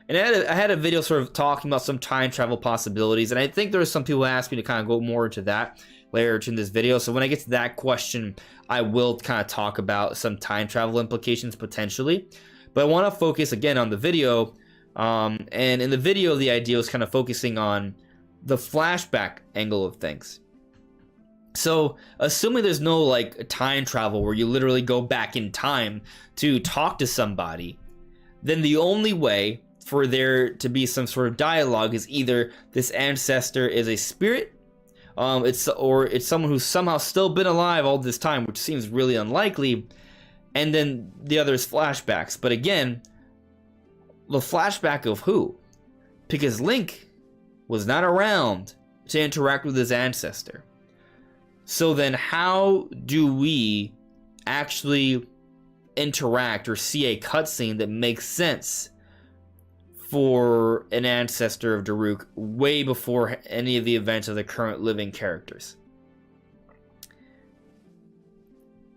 And I had a video sort of talking about some time travel possibilities, and I think there was some people who asked me to kind of go more into that later in this video. So when I get to that question, I will kind of talk about some time travel implications potentially. But I want to focus again on the video. And in the video, the idea is kind of focusing on the flashback angle of things. So assuming there's no like time travel where you literally go back in time to talk to somebody, then the only way for there to be some sort of dialogue is either this ancestor is a spirit, it's someone who's somehow still been alive all this time, which seems really unlikely, and then the other is flashbacks. But again, the flashback of who? Because Link was not around to interact with his ancestor. So then how do we actually interact or see a cutscene that makes sense for an ancestor of Daruk way before any of the events of the current living characters?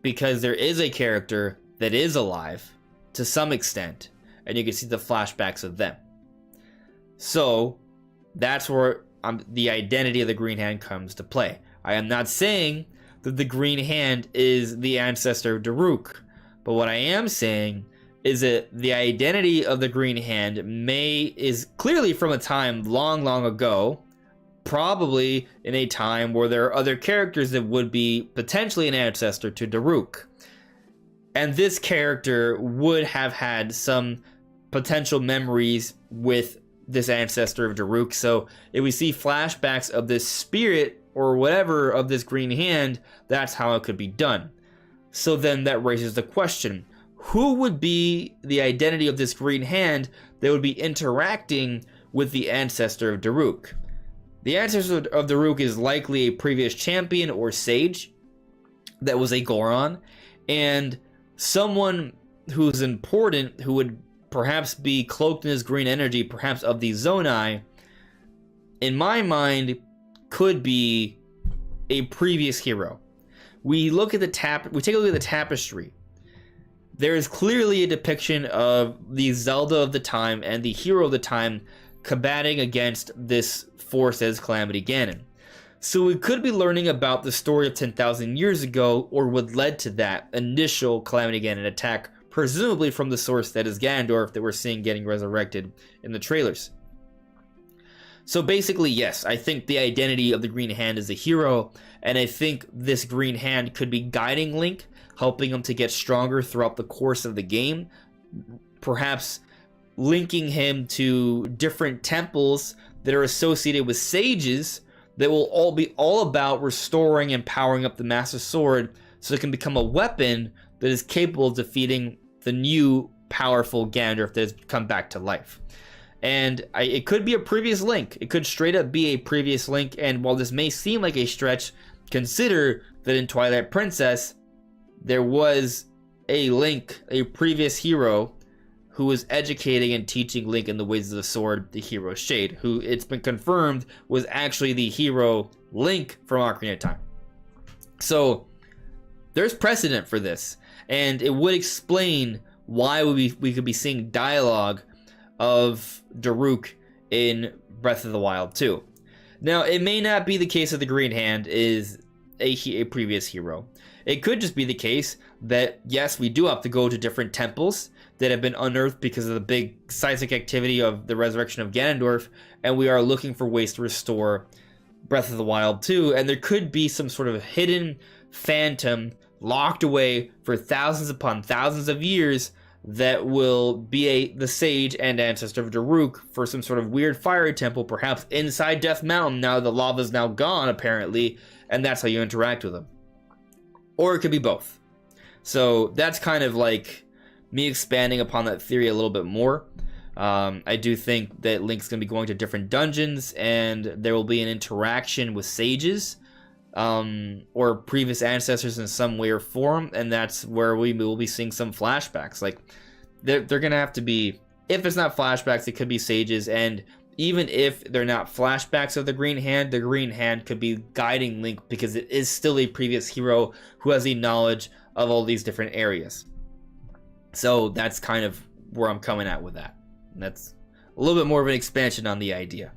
Because there is a character that is alive to some extent, and you can see the flashbacks of them. So that's where the identity of the Green Hand comes to play. I am not saying that the Green Hand is the ancestor of Daruk, but what I am saying is that the identity of the Green Hand is clearly from a time long, long ago, probably in a time where there are other characters that would be potentially an ancestor to Daruk. And this character would have had some potential memories with this ancestor of Daruk. So if we see flashbacks of this spirit or whatever of this Green Hand, that's how it could be done. So then that raises the question, who would be the identity of this Green Hand that would be interacting with the ancestor of Daruk? The ancestor of Daruk is likely a previous champion or sage that was a Goron, and someone who's important, who would perhaps be cloaked in his green energy, perhaps of the Zonai, in my mind, could be a previous hero. We take a look at the tapestry. There is clearly a depiction of the Zelda of the time and the hero of the time combating against this force as Calamity Ganon. So we could be learning about the story of 10,000 years ago, or what led to that initial Calamity Ganon attack, presumably from the source that is Ganondorf that we're seeing getting resurrected in the trailers. So basically, yes, I think the identity of the Green Hand is a hero, and I think this Green Hand could be guiding Link, helping him to get stronger throughout the course of the game, perhaps linking him to different temples that are associated with sages that will all be all about restoring and powering up the Master Sword so it can become a weapon that is capable of defeating the new powerful Ganondorf that has come back to life. And it could be a previous Link. It could straight up be a previous Link, and while this may seem like a stretch, consider that in Twilight Princess, there was a Link, a previous hero, who was educating and teaching Link in the ways of the sword, the hero Shade, who it's been confirmed was actually the hero Link from Ocarina of Time. So there's precedent for this, and it would explain why we could be seeing dialogue of Daruk in Breath of the Wild 2. Now, it may not be the case that the Green Hand is a previous hero. It could just be the case that, yes, we do have to go to different temples that have been unearthed because of the big seismic activity of the resurrection of Ganondorf, and we are looking for ways to restore Breath of the Wild 2, and there could be some sort of hidden phantom locked away for thousands upon thousands of years that will be the sage and ancestor of Daruk for some sort of weird fiery temple, perhaps inside Death Mountain, now the lava's now gone, apparently, and that's how you interact with them. Or it could be both. So that's kind of like me expanding upon that theory a little bit more. I do think that Link's going to be going to different dungeons, and there will be an interaction with sages, or previous ancestors in some way or form, and that's where we will be seeing some flashbacks. Like, they're going to have to be if it's not flashbacks, it could be sages, and even if they're not flashbacks of the Green Hand could be guiding Link because it is still a previous hero who has the knowledge of all these different areas. So that's kind of where I'm coming at with that. And that's a little bit more of an expansion on the idea.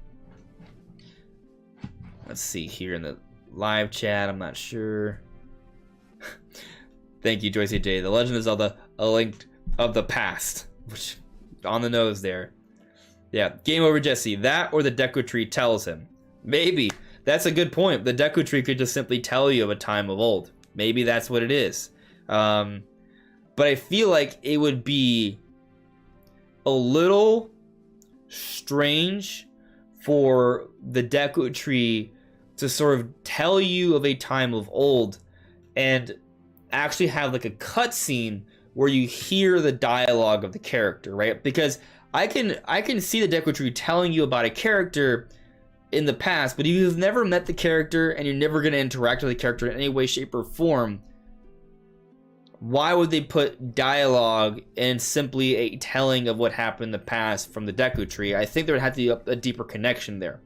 Let's see here in the live chat. I'm not sure. Thank you, Joyce J. The Legend of Zelda: A Link of the Past, which on the nose there. Yeah, game over, Jesse. That or the Deku Tree tells him. Maybe. That's a good point. The Deku Tree could just simply tell you of a time of old. Maybe that's what it is. But I feel like it would be a little strange for the Deku Tree to sort of tell you of a time of old and actually have like a cutscene where you hear the dialogue of the character, right? Because I can see the Deku Tree telling you about a character in the past, but if you've never met the character and you're never going to interact with the character in any way, shape, or form, why would they put dialogue and simply a telling of what happened in the past from the Deku Tree? I think there would have to be a deeper connection there.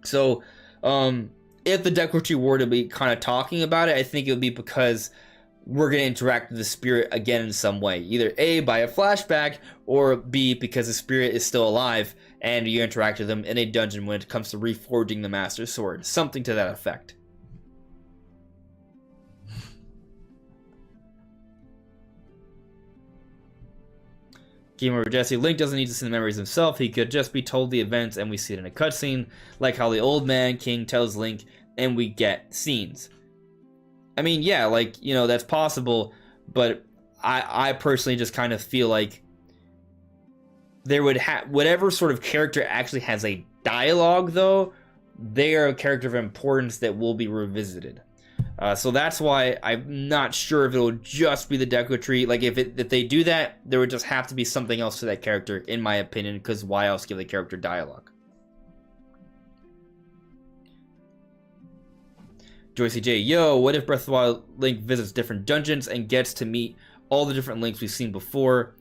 So, if the Deku Tree were to be kind of talking about it, I think it would be because we're going to interact with the spirit again in some way. Either A, by a flashback, or B, because the spirit is still alive and you interact with them in a dungeon when it comes to reforging the Master Sword. Something to that effect. Game over, Jesse. Link doesn't need to see the memories himself. He could just be told the events and we see it in a cutscene, like how the old man king tells Link and we get scenes. I mean, yeah, like, you know, that's possible, but I personally just kind of feel like there would have, whatever sort of character actually has a dialogue, though, they are a character of importance that will be revisited. So that's why I'm not sure if it will just be the Deku Tree. Like, if they do that, there would just have to be something else to that character, in my opinion, because why else give the character dialogue? Joyce J, yo, what if Breath of the Wild Link visits different dungeons and gets to meet all the different Links we've seen before?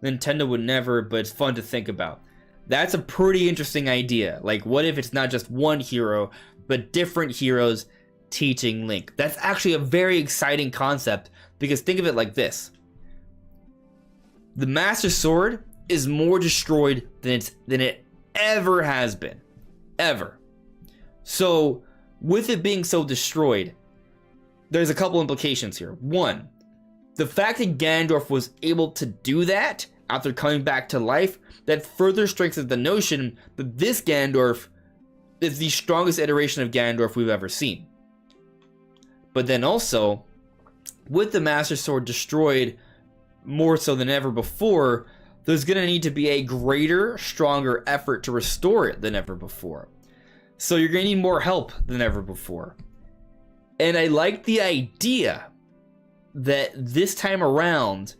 Nintendo would never, but it's fun to think about. That's a pretty interesting idea. Like, what if it's not just one hero, but different heroes teaching Link? That's actually a very exciting concept, because think of it like this. The Master Sword is more destroyed than it ever has been. Ever. So, with it being so destroyed, there's a couple implications here. One, the fact that Ganondorf was able to do that after coming back to life, that further strengthens the notion that this Ganondorf is the strongest iteration of Ganondorf we've ever seen. But then also, with the Master Sword destroyed more so than ever before, there's going to need to be a greater, stronger effort to restore it than ever before. So you're going to need more help than ever before. And I like the idea that this time around,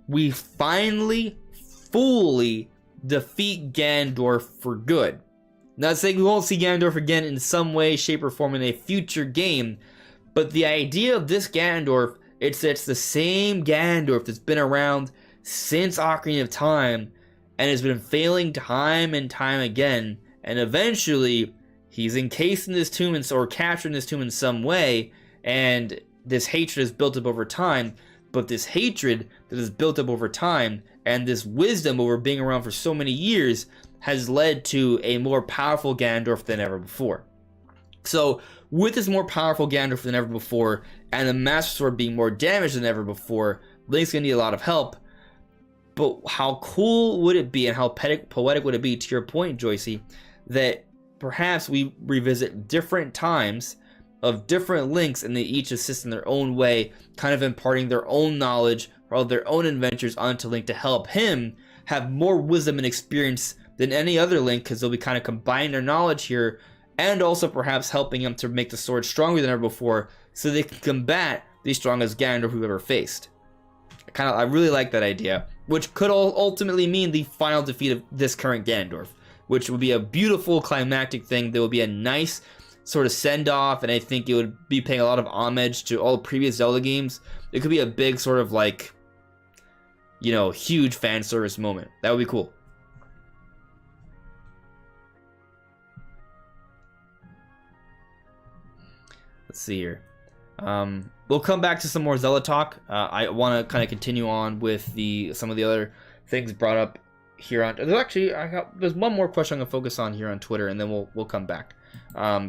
we finally, fully defeat Ganondorf for good. Not saying we won't see Ganondorf again in some way, shape, or form in a future game, but the idea of this Ganondorf, it's the same Ganondorf that's been around since Ocarina of Time and has been failing time and time again, and eventually he's encased in this tomb or captured in this tomb in some way, and this hatred is built up over time. But this hatred that is built up over time and this wisdom over being around for so many years has led to a more powerful Ganondorf than ever before. So with this more powerful Ganondorf than ever before and the Master Sword being more damaged than ever before, Link's gonna need a lot of help. But how cool would it be, and how poetic would it be, to your point, Joycey, that perhaps we revisit different times of different Links and they each assist in their own way, kind of imparting their own knowledge or their own adventures onto Link to help him have more wisdom and experience than any other Link, because they'll be kind of combining their knowledge here, and also perhaps helping him to make the sword stronger than ever before so they can combat the strongest Ganondorf we've ever faced. I really like that idea, which could ultimately mean the final defeat of this current Ganondorf, which would be a beautiful climactic thing. There would be a nice sort of send-off, and I think it would be paying a lot of homage to all the previous Zelda games. It could be a big sort of like, you know, huge fan service moment. That would be cool. Let's see here. We'll come back to some more Zelda talk. I want to kind of continue on with some of the other things brought up here on. There's one more question I'm gonna focus on here on Twitter, and then we'll come back.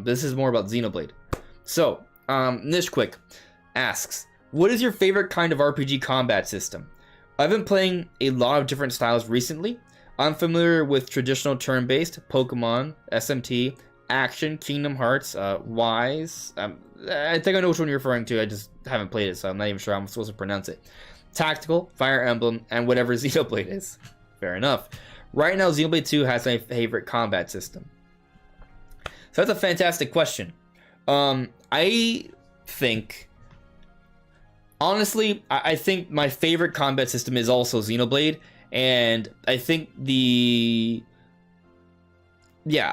This is more about Xenoblade. So, Nishquick asks, what is your favorite kind of RPG combat system? I've been playing a lot of different styles recently. I'm familiar with traditional turn-based, Pokemon, SMT, action, Kingdom Hearts, Wise. I think I know which one you're referring to. I just haven't played it, so I'm not even sure how I'm supposed to pronounce it. Tactical, Fire Emblem, and whatever Xenoblade is. Fair enough. Right now, Xenoblade 2 has my favorite combat system. So that's a fantastic question. I think... Honestly, I think my favorite combat system is also Xenoblade, and I think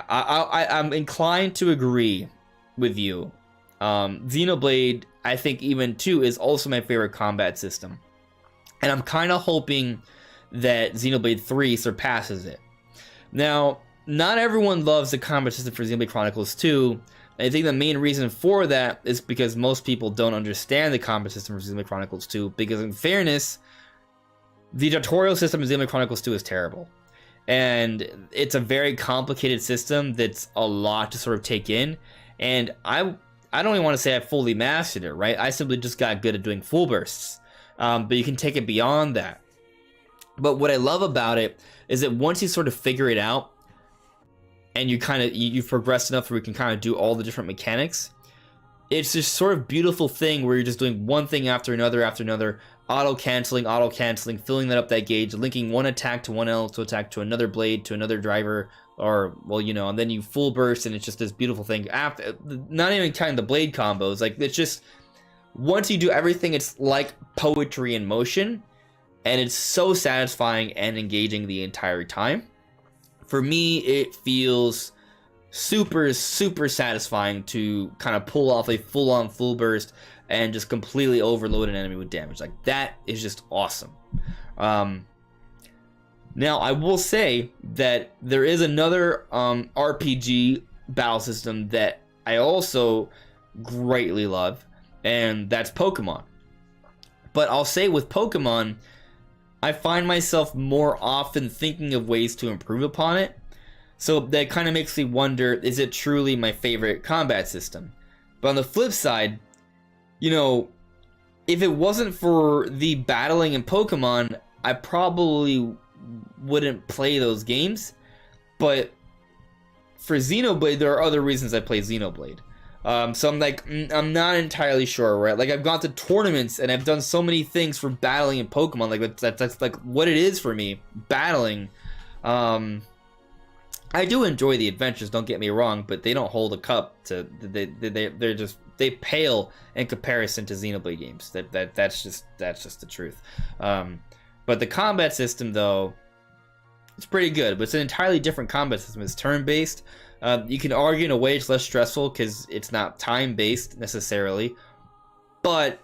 I'm inclined to agree with you. Xenoblade, I think even 2 is also my favorite combat system, and I'm kind of hoping that Xenoblade 3 surpasses it. Now, not everyone loves the combat system for Xenoblade Chronicles 2. I think the main reason for that is because most people don't understand the combat system for Xenoblade Chronicles 2, because in fairness, the tutorial system in Xenoblade Chronicles 2 is terrible. And it's a very complicated system that's a lot to sort of take in. And I don't even want to say I fully mastered it, right? I simply just got good at doing full bursts. But you can take it beyond that. But what I love about it is that once you sort of figure it out, and you've progressed enough where you can kind of do all the different mechanics, it's this sort of beautiful thing where you're just doing one thing after another, auto-canceling, filling that gauge, linking one attack to one else to attack to another blade, to another driver, or, well, and then you full burst, and it's just this beautiful thing. After, not even counting the blade combos, like, it's just, once you do everything, it's like poetry in motion, and it's so satisfying and engaging the entire time. For me, it feels super, super satisfying to kind of pull off a full-on full burst and just completely overload an enemy with damage. Like, that is just awesome. Now, I will say that there is another RPG battle system that I also greatly love, and that's Pokemon. But I'll say with Pokemon, I find myself more often thinking of ways to improve upon it. So that kind of makes me wonder, is it truly my favorite combat system? But on the flip side, if it wasn't for the battling in Pokemon, I probably wouldn't play those games. But for Xenoblade, there are other reasons I play Xenoblade. So I'm not entirely sure, right? Like, I've gone to tournaments and I've done so many things for battling in Pokemon. Like, that's like what it is for me, battling. I do enjoy the adventures, don't get me wrong, but they don't hold a cup to they pale in comparison to Xenoblade games. That's just the truth. But the combat system, though, it's pretty good, but it's an entirely different combat system. It's turn-based. You can argue in a way it's less stressful because it's not time-based necessarily. But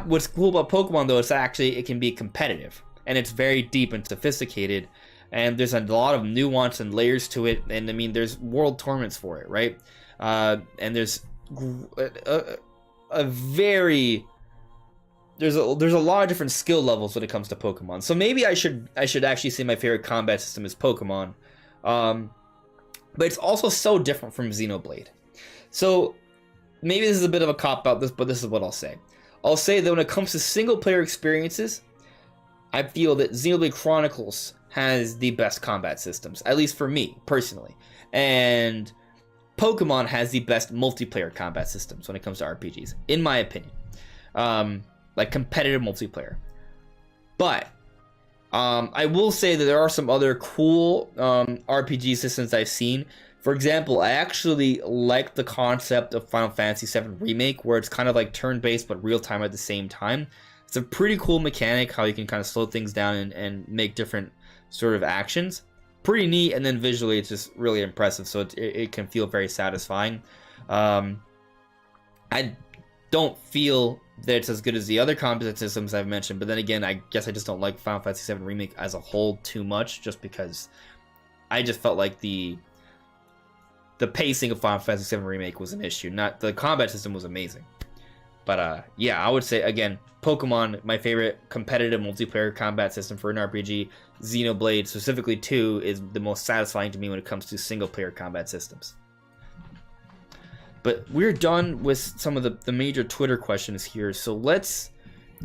what's cool about Pokemon, though, is actually it can be competitive. And it's very deep and sophisticated. And there's a lot of nuance and layers to it. And, I mean, there's world tournaments for it, right? And there's there's a lot of different skill levels when it comes to Pokemon. So maybe I should actually say my favorite combat system is Pokemon. But it's also so different from Xenoblade. So maybe this is a bit of a cop-out, but this is what I'll say. I'll say that when it comes to single-player experiences, I feel that Xenoblade Chronicles has the best combat systems, at least for me, personally. And Pokemon has the best multiplayer combat systems when it comes to RPGs, in my opinion. Like competitive multiplayer. But I will say that there are some other cool RPG systems I've seen. For example, I actually like the concept of Final Fantasy VII Remake, where it's kind of like turn-based but real-time at the same time. It's a pretty cool mechanic, how you can kind of slow things down and make different sort of actions. Pretty neat, and then visually it's just really impressive, so it can feel very satisfying. I don't feel that it's as good as the other combat systems I've mentioned, but then again, I guess I just don't like Final Fantasy VII Remake as a whole too much, just because I just felt like the the pacing of Final Fantasy VII Remake was an issue. Not the combat system was amazing. But yeah, I would say again, Pokemon, my favorite competitive multiplayer combat system for an RPG. Xenoblade, specifically 2, is the most satisfying to me when it comes to single player combat systems. But we're done with some of the major Twitter questions here, so let's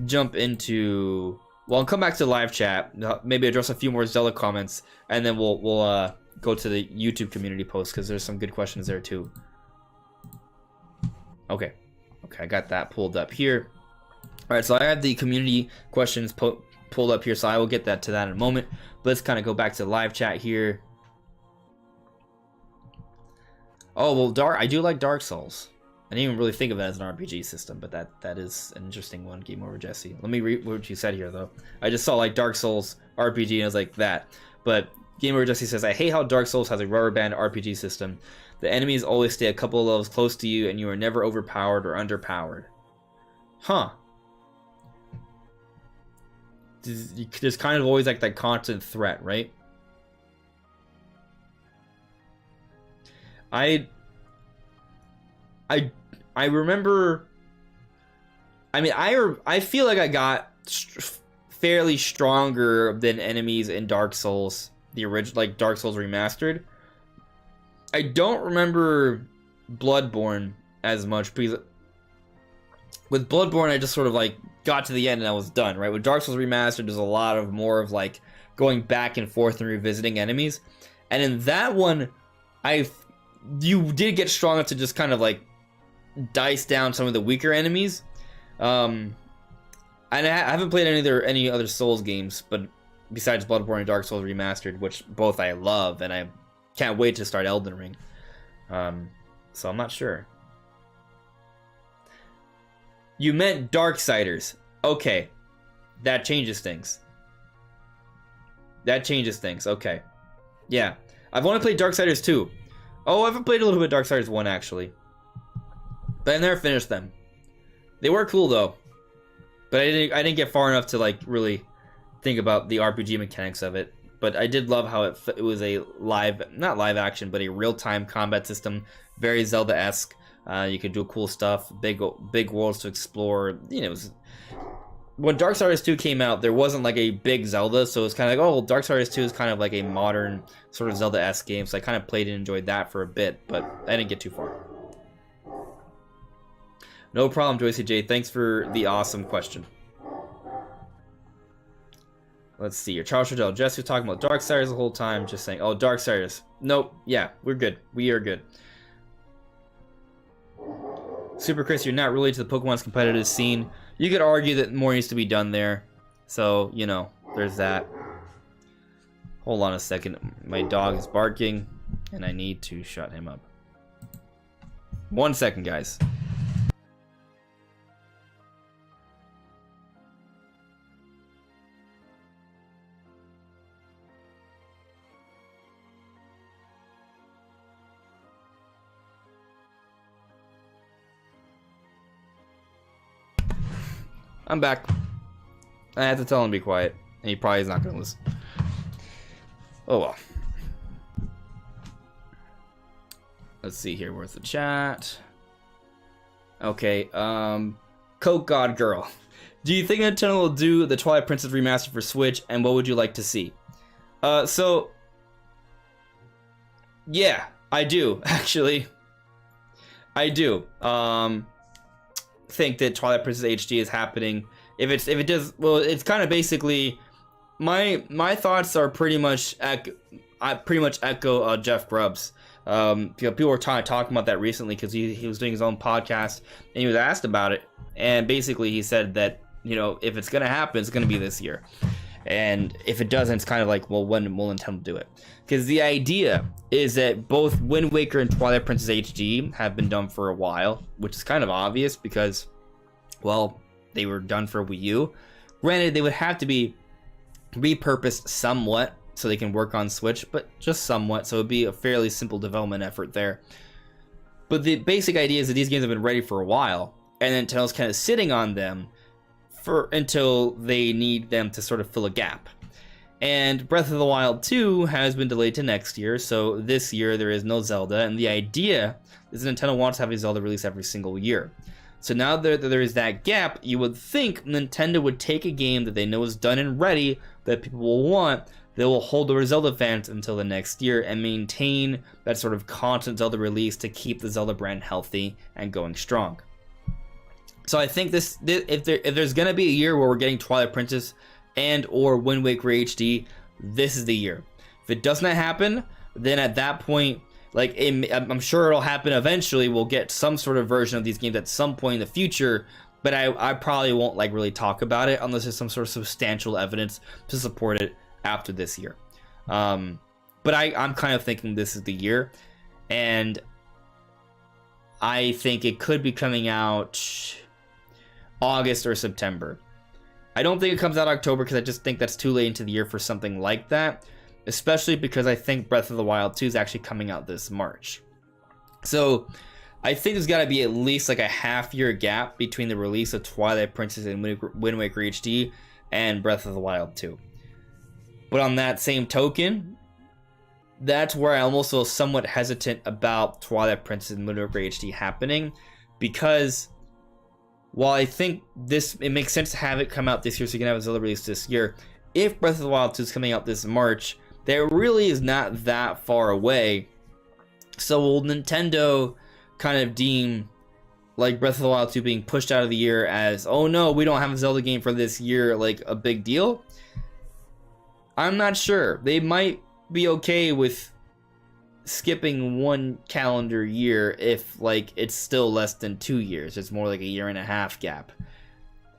jump into... Well, I'll come back to the live chat, maybe address a few more Zelda comments, and then we'll go to the YouTube community post, because there's some good questions there too. Okay, I got that pulled up here. Alright, so I have the community questions pulled up here, so I will get to that in a moment. But let's kind of go back to the live chat here. Oh, well, I do like Dark Souls. I didn't even really think of it as an RPG system, but that is an interesting one. Game Over Jesse. Let me read what you said here, though. I just saw like Dark Souls RPG, and I was like that. But Game Over Jesse says, I hate how Dark Souls has a rubber band RPG system. The enemies always stay a couple of levels close to you, and you are never overpowered or underpowered. Huh. There's kind of always like that constant threat, right? I remember. I mean, I feel like I got fairly stronger than enemies in Dark Souls, the original, like Dark Souls Remastered. I don't remember Bloodborne as much, because with Bloodborne I just sort of like got to the end and I was done, right? With Dark Souls Remastered, there's a lot of more of like going back and forth and revisiting enemies, and in that one, you did get strong enough to just kind of like dice down some of the weaker enemies. And I haven't played any other Souls games, but besides Bloodborne and Dark Souls Remastered, which both I love, and I can't wait to start Elden Ring. So I'm not sure. You meant Darksiders. Okay. That changes things. Okay. Yeah. I've only played Darksiders 2. Oh, I've played a little bit of Darksiders 1, actually. But I never finished them. They were cool, though. But I didn't get far enough to, like, really think about the RPG mechanics of it. But I did love how it was a not live action, but a real-time combat system. Very Zelda-esque. You could do cool stuff. Big worlds to explore. You know, it was... When Darksiders 2 came out, there wasn't like a big Zelda, so it's kind of like, oh, well, Darksiders 2 is kind of like a modern sort of Zelda-esque game, so I kind of played and enjoyed that for a bit, but I didn't get too far. No problem, Joycey J. Thanks for the awesome question. Let's see here. Charles Trudell. Jess was talking about Darksiders the whole time, just saying, oh, Darksiders. Nope. Yeah, we're good. We are good. Super Chris, you're not really to the Pokemon's competitive scene. You could argue that more needs to be done there. So, you know, there's that. Hold on a second. My dog is barking, and I need to shut him up. 1 second, guys. I'm back. I have to tell him to be quiet, and he probably is not going to listen. Oh well. Let's see here. Where's the chat? Okay. Coke God Girl. Do you think Nintendo will do the Twilight Princess remaster for Switch, and what would you like to see? So yeah, I do actually. I do. Think that Twilight Princess HD is happening. If it does, well, it's kind of basically my thoughts are pretty much echo Jeff Grubb's. People were talking about that recently because he was doing his own podcast and he was asked about it, and basically he said that, you know, if it's gonna happen, it's gonna be this year, and if it doesn't, it's kind of like, well, when will Nintendo do it? Because the idea is that both Wind Waker and Twilight Princess HD have been done for a while, which is kind of obvious because, well, they were done for Wii U. Granted, they would have to be repurposed somewhat so they can work on Switch, but just somewhat, so it would be a fairly simple development effort there. But the basic idea is that these games have been ready for a while, and Nintendo's kind of sitting on them until they need them to sort of fill a gap. And Breath of the Wild 2 has been delayed to next year, so this year there is no Zelda, and the idea is Nintendo wants to have a Zelda release every single year. So now that there is that gap, you would think Nintendo would take a game that they know is done and ready, that people will want, they will hold over Zelda fans until the next year and maintain that sort of constant Zelda release to keep the Zelda brand healthy and going strong. So I think if there's going to be a year where we're getting Twilight Princess and or Wind Waker HD, this is the year. If it does not happen, then at that point, like I'm sure it'll happen eventually. We'll get some sort of version of these games at some point in the future, but I probably won't like really talk about it unless there's some sort of substantial evidence to support it after this year. But I'm kind of thinking this is the year, and I think it could be coming out August or September. I don't think it comes out October because I just think that's too late into the year for something like that, especially because I think Breath of the Wild 2 is actually coming out this March. So I think there's got to be at least like a half-year gap between the release of Twilight Princess and Wind Waker HD and Breath of the Wild 2. But on that same token, that's where I almost feel somewhat hesitant about Twilight Princess and Wind Waker HD happening, because while I think it makes sense to have it come out this year so you can have a Zelda release this year, if Breath of the Wild 2 is coming out this March, that really is not that far away. So will Nintendo kind of deem like Breath of the Wild 2 being pushed out of the year as, oh no, we don't have a Zelda game for this year, like a big deal? I'm not sure. They might be okay with skipping one calendar year if like it's still less than 2 years. It's more like a year and a half gap.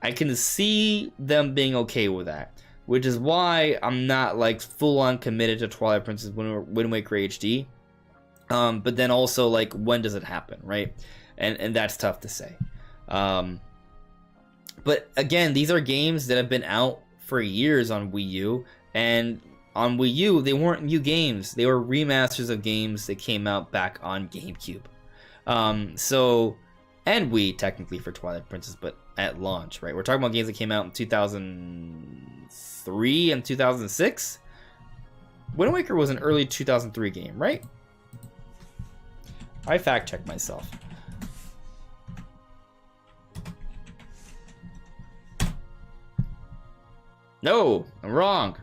I can see them being okay with that, which is why I'm not like full on committed to Twilight Princess Wind Waker HD. But then also like, when does it happen, right? And that's tough to say. But again, these are games that have been out for years on Wii U, and on Wii U, they weren't new games. They were remasters of games that came out back on GameCube. And Wii, technically, for Twilight Princess, but at launch, right? We're talking about games that came out in 2003 and 2006. Wind Waker was an early 2003 game, right? I fact-checked myself. No, I'm wrong.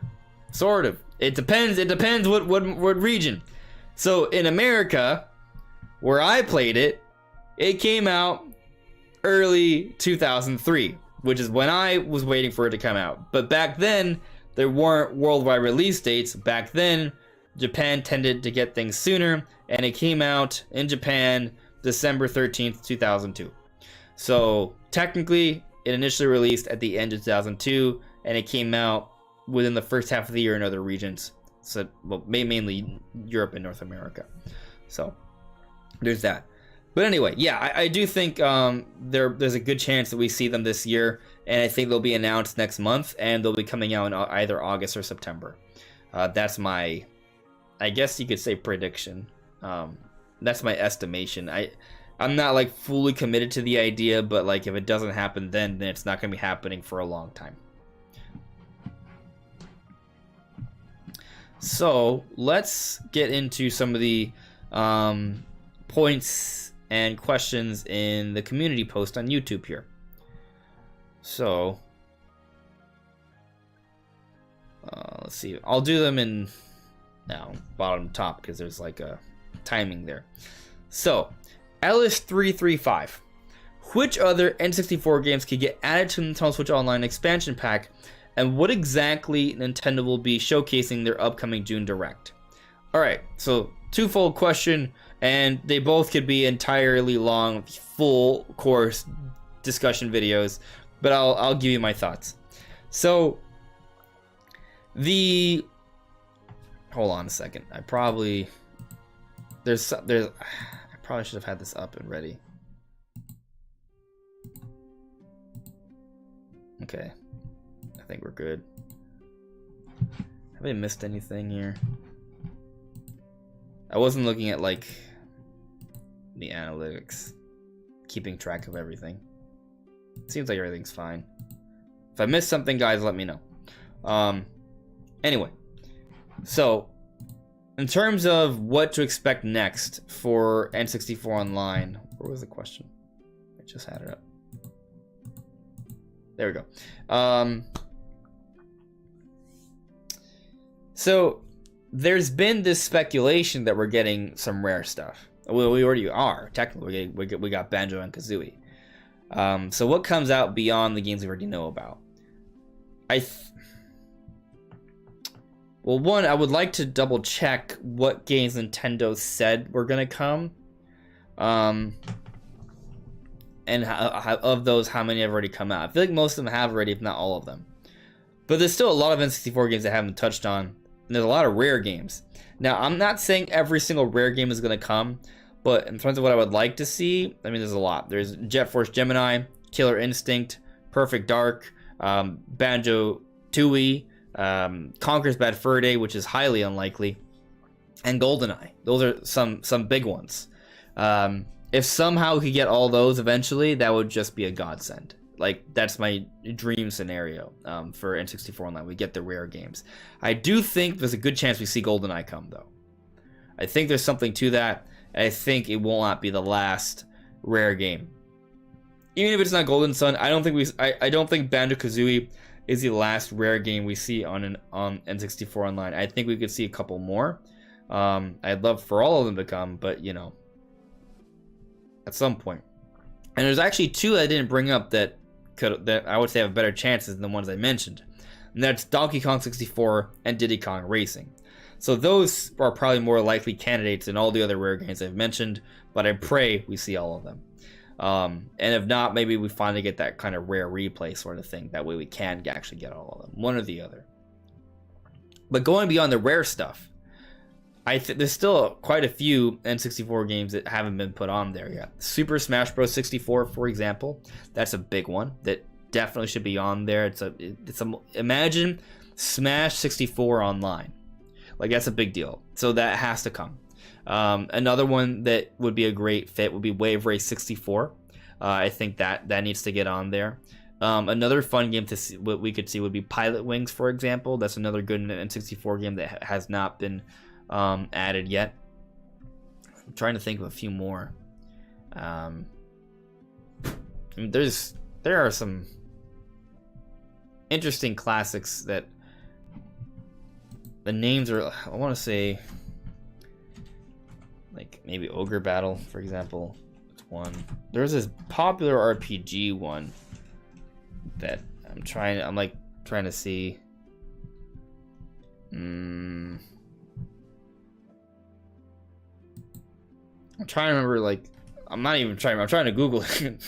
Sort of. It depends what region. So in America, where I played it, it came out early 2003, which is when I was waiting for it to come out. But back then, there weren't worldwide release dates. Back then, Japan tended to get things sooner, and it came out in Japan December 13th, 2002. So technically, it initially released at the end of 2002, and it came out within the first half of the year in other regions. So, well, mainly Europe and North America. So there's that. But anyway, yeah, I do think there's a good chance that we see them this year, and I think they'll be announced next month, and they'll be coming out in either August or September. That's my, I guess you could say, prediction. That's my estimation. I'm not like fully committed to the idea, but like if it doesn't happen then it's not going to be happening for a long time. So let's get into some of the points and questions in the community post on YouTube here. So let's see. I'll do them in now bottom top because there's like a timing there. So Ellis335, which other N64 games could get added to Nintendo Switch Online expansion pack, and what exactly Nintendo will be showcasing their upcoming June Direct? Alright, so twofold question, and they both could be entirely long, full course discussion videos, but I'll give you my thoughts. So, hold on a second. I probably should have had this up and ready. Okay. I think we're good. Have I missed anything here? I wasn't looking at like the analytics, keeping track of everything. Seems like everything's fine. If I missed something, guys, let me know. Anyway, so in terms of what to expect next for N64 Online, where was the question? I just had it up. There we go. So there's been this speculation that we're getting some rare stuff. Well, we already are. Technically, we got Banjo and Kazooie. So what comes out beyond the games we already know about? Well, one, I would like to double check what games Nintendo said were gonna come, and of those, how many have already come out. I feel like most of them have already, if not all of them. But there's still a lot of N64 games that haven't touched on, and there's a lot of rare games. Now, I'm not saying every single rare game is gonna come, but in terms of what I would like to see, I mean, there's a lot. There's Jet Force Gemini, Killer Instinct, Perfect Dark, Banjo-Tooie, Conker's Bad Fur Day, which is highly unlikely, and GoldenEye. Those are some big ones. If somehow we could get all those eventually, that would just be a godsend. Like, that's my dream scenario for N64 Online. We get the rare games. I do think there's a good chance we see GoldenEye come, though. I think there's something to that. I think it will not be the last rare game. Even if it's not Golden Sun, I don't think Banjo-Kazooie is the last rare game we see on N64 Online. I think we could see a couple more. I'd love for all of them to come, but you know, at some point. And there's actually two I didn't bring up that I would say have better chances than the ones I mentioned. And that's Donkey Kong 64 and Diddy Kong Racing. So those are probably more likely candidates than all the other rare games I've mentioned, but I pray we see all of them. And if not, maybe we finally get that kind of rare replay sort of thing. That way we can actually get all of them, one or the other. But going beyond the rare stuff, there's still quite a few N64 games that haven't been put on there yet. Super Smash Bros. 64, for example, that's a big one that definitely should be on there. Imagine Smash 64 Online. Like, that's a big deal. So that has to come. Another one that would be a great fit would be Wave Race 64. I think that needs to get on there. Another fun game to see, what we could see would be Pilot Wings, for example. That's another good N64 game that has not been added yet. I'm trying to think of a few more. I mean, there are some interesting classics that the names are, I want to say, like maybe Ogre Battle, for example. It's one. There's this popular RPG one that I'm trying to see. I'm trying to remember, like, I'm trying to Google it.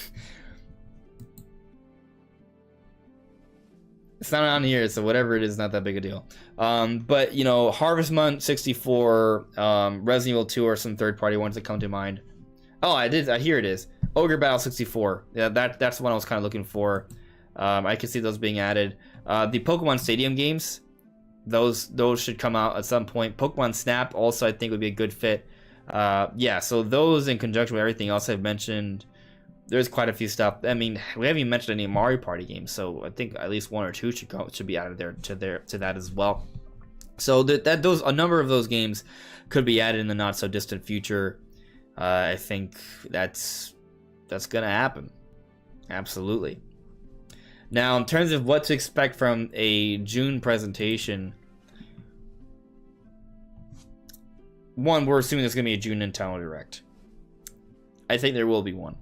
It's not on here, so whatever it is, not that big a deal. But, you know, Harvest Moon 64, Resident Evil 2 are some third-party ones that come to mind. Oh, here it is. Ogre Battle 64. Yeah, that's the one I was kind of looking for. I can see those being added. The Pokemon Stadium games, those should come out at some point. Pokemon Snap also, I think, would be a good fit. Yeah, so those in conjunction with everything else I've mentioned, there's quite a few stuff. I mean, we haven't even mentioned any Mario Party games, so I think at least one or two should be added to that as well. So a number of those games could be added in the not so distant future. I think that's gonna happen. Absolutely. Now, in terms of what to expect from a June presentation, one, we're assuming there's gonna be a June Nintendo Direct. I think there will be one.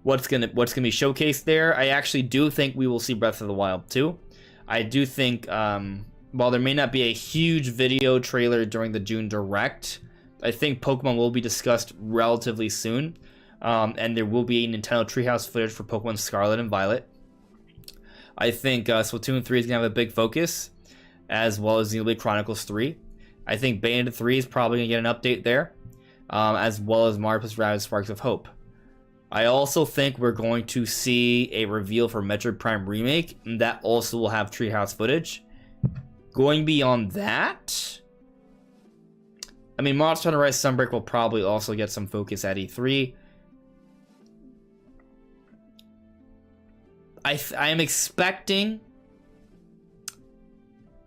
What's gonna be showcased there? I actually do think we will see Breath of the Wild 2. I do think, while there may not be a huge video trailer during the June Direct, I think Pokemon will be discussed relatively soon. And there will be Nintendo Treehouse footage for Pokemon Scarlet and Violet. I think Splatoon 3 is going to have a big focus, as well as Xenoblade Chronicles 3. I think Bayonetta 3 is probably going to get an update there, as well as Mario + Rabbids Sparks of Hope. I also think we're going to see a reveal for Metroid Prime Remake, and that also will have Treehouse footage. Going beyond that, I mean, Monster Hunter Rise Sunbreak will probably also get some focus at E3. I am expecting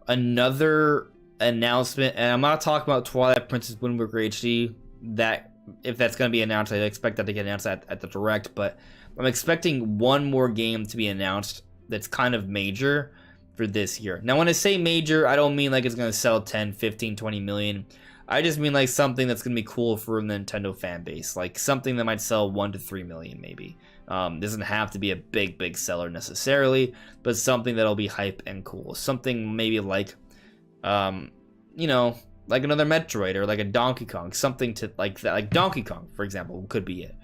another announcement, and I'm not talking about Twilight Princess Wind Waker HD. That if that's going to be announced, I expect that to get announced at the Direct. But I'm expecting one more game to be announced that's kind of major for this year. Now, when I say major, I don't mean like it's going to sell 10, 15, 20 million. I just mean like something that's going to be cool for the Nintendo fan base, like something that might sell 1 to 3 million maybe. Doesn't have to be a big seller necessarily, but something that'll be hype and cool. Something maybe like, you know, like another Metroid or like a Donkey Kong, something to like that, like Donkey Kong, for example, could be it.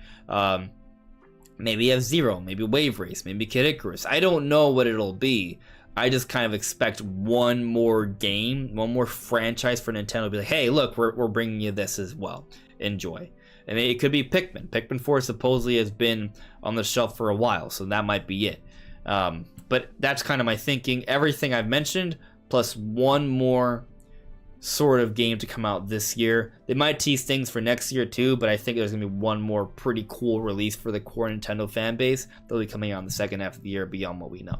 Maybe F-Zero, maybe Wave Race, maybe Kid Icarus. I don't know what it'll be. I just kind of expect one more game, one more franchise for Nintendo to be like, hey, look, we're bringing you this as well. Enjoy. I mean, it could be Pikmin. Pikmin 4 supposedly has been on the shelf for a while, so that might be it. But that's kind of my thinking. Everything I've mentioned, plus one more sort of game to come out this year. They might tease things for next year too, but I think there's going to be one more pretty cool release for the core Nintendo fan base that'll be coming out in the second half of the year beyond what we know.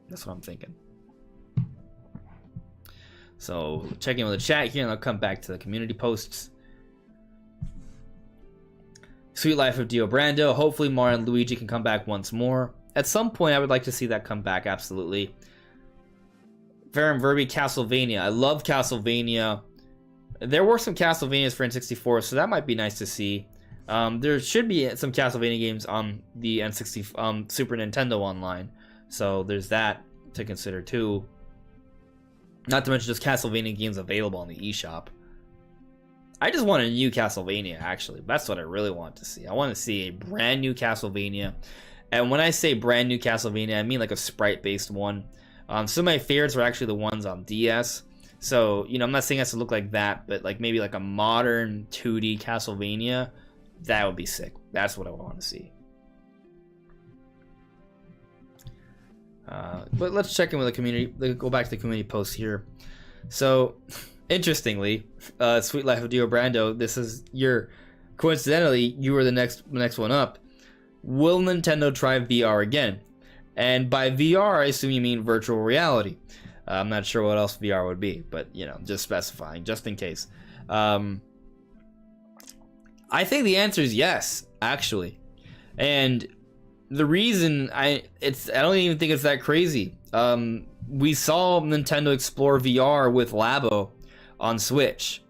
That's what I'm thinking. So, checking with the chat here, and I'll come back to the community posts. Sweet Life of Dio Brando. Hopefully Mario and Luigi can come back once more. At some point, I would like to see that come back, absolutely. Farron Verby, Castlevania. I love Castlevania. There were some Castlevanias for N64, so that might be nice to see. There should be some Castlevania games on the N64, Super Nintendo Online. So there's that to consider too. Not to mention just Castlevania games available on the eShop. I just want a new Castlevania, actually. That's what I really want to see. I want to see a brand new Castlevania. And when I say brand new Castlevania, I mean like a sprite-based one. Some of my favorites are actually the ones on DS. So, you know, I'm not saying it has to look like that, but like maybe like a modern 2D Castlevania. That would be sick. That's what I want to see. But let's check in with the community. Let's go back to the community post here. So, interestingly, Sweet Life of Dio Brando, this is your, coincidentally, you were the next one up. Will Nintendo try VR again? And by VR, I assume you mean virtual reality. I'm not sure what else VR would be, but, you know, just specifying, just in case. I think the answer is yes, actually. And the reason I don't even think it's that crazy. We saw Nintendo explore VR with Labo on Switch.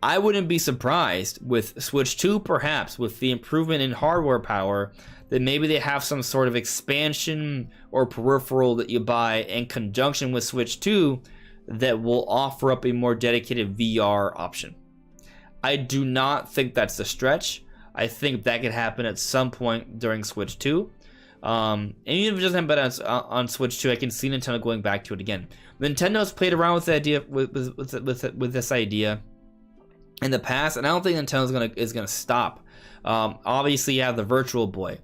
I wouldn't be surprised with Switch 2, perhaps, with the improvement in hardware power, that maybe they have some sort of expansion or peripheral that you buy in conjunction with Switch 2 that will offer up a more dedicated VR option. I do not think that's a stretch. I think that could happen at some point during Switch 2. And even if it doesn't happen on Switch 2, I can see Nintendo going back to it again. Nintendo's played around with the idea with this idea in the past, and I don't think Nintendo is gonna stop. Obviously, you have the Virtual Boy,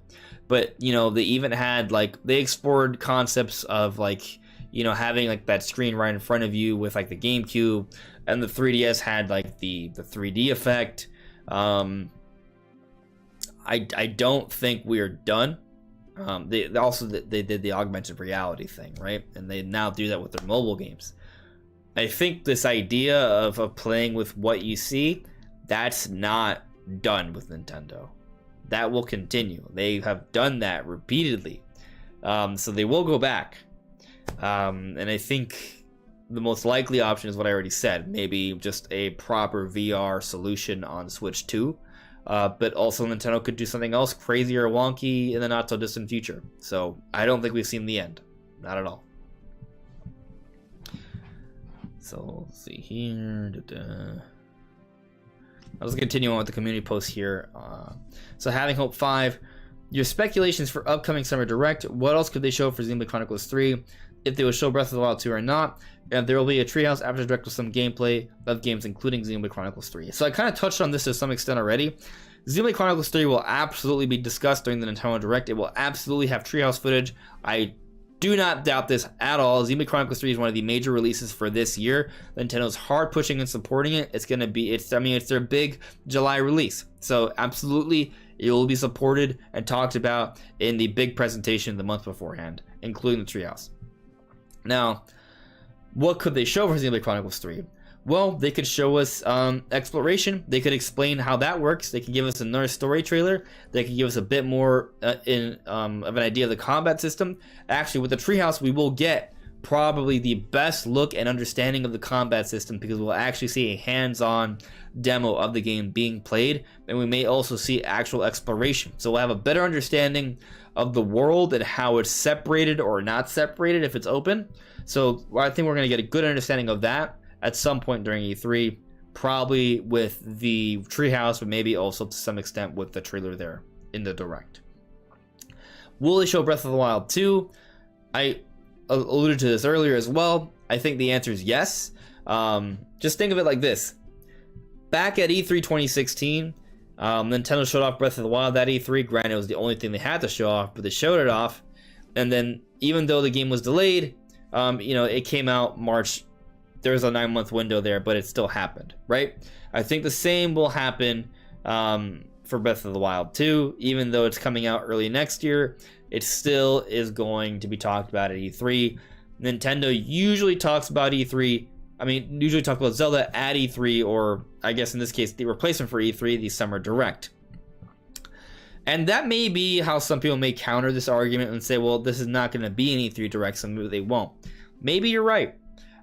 but you know they even had they explored concepts of having that screen right in front of you with the GameCube, and the 3DS had the 3D effect. I don't think we're done. They did the augmented reality thing, right? And they now do that with their mobile games. I think this idea of playing with what you see, that's not done with Nintendo. That will continue. They have done that repeatedly. So they will go back. And I think the most likely option is what I already said. Maybe just a proper VR solution on Switch 2. But also Nintendo could do something else crazy or wonky in the not so distant future. So I don't think we've seen the end. Not at all. So let's see here. I'll just continue on with the community post here. So Having Hope 5, your speculations for upcoming Summer Direct. What else could they show for Xenoblade Chronicles 3? If they will show Breath of the Wild 2 or not. And there will be a Treehouse After Direct with some gameplay of games, including Xenoblade Chronicles 3. So I kind of touched on this to some extent already. Xenoblade Chronicles 3 will absolutely be discussed during the Nintendo Direct. It will absolutely have Treehouse footage. I do not doubt this at all. Xenoblade Chronicles 3 is one of the major releases for this year. Nintendo's hard pushing and supporting it. It's their big July release. So absolutely, it will be supported and talked about in the big presentation the month beforehand, including the Treehouse. Now, What could they show for Xenoblade Chronicles 3? Well, they could show us exploration. They could explain how that works. They could give us another story trailer. They could give us a bit more of an idea of the combat system. Actually, with the Treehouse, we will get probably the best look and understanding of the combat system, because we'll actually see a hands-on demo of the game being played, and we may also see actual exploration. So we'll have a better understanding of the world and how it's separated or not separated if it's open. So I think we're going to get a good understanding of that at some point during E3, probably with the Treehouse, but maybe also to some extent with the trailer there in the Direct. Will they show Breath of the Wild 2? I alluded to this earlier as well. I think the answer is yes. Just think of it like this. Back at E3 2016, Nintendo showed off Breath of the Wild at E3. Granted, it was the only thing they had to show off, but they showed it off. And then, even though the game was delayed, it came out March. There was a 9-month window there, but it still happened, right? I think the same will happen for Breath of the Wild 2. Even though it's coming out early next year, it still is going to be talked about at E3. Nintendo usually talks about E3. Usually talk about Zelda at E3, or I guess in this case, the replacement for E3, the Summer Direct. And that may be how some people may counter this argument and say, well, this is not going to be an E3 Direct, so maybe they won't. Maybe you're right.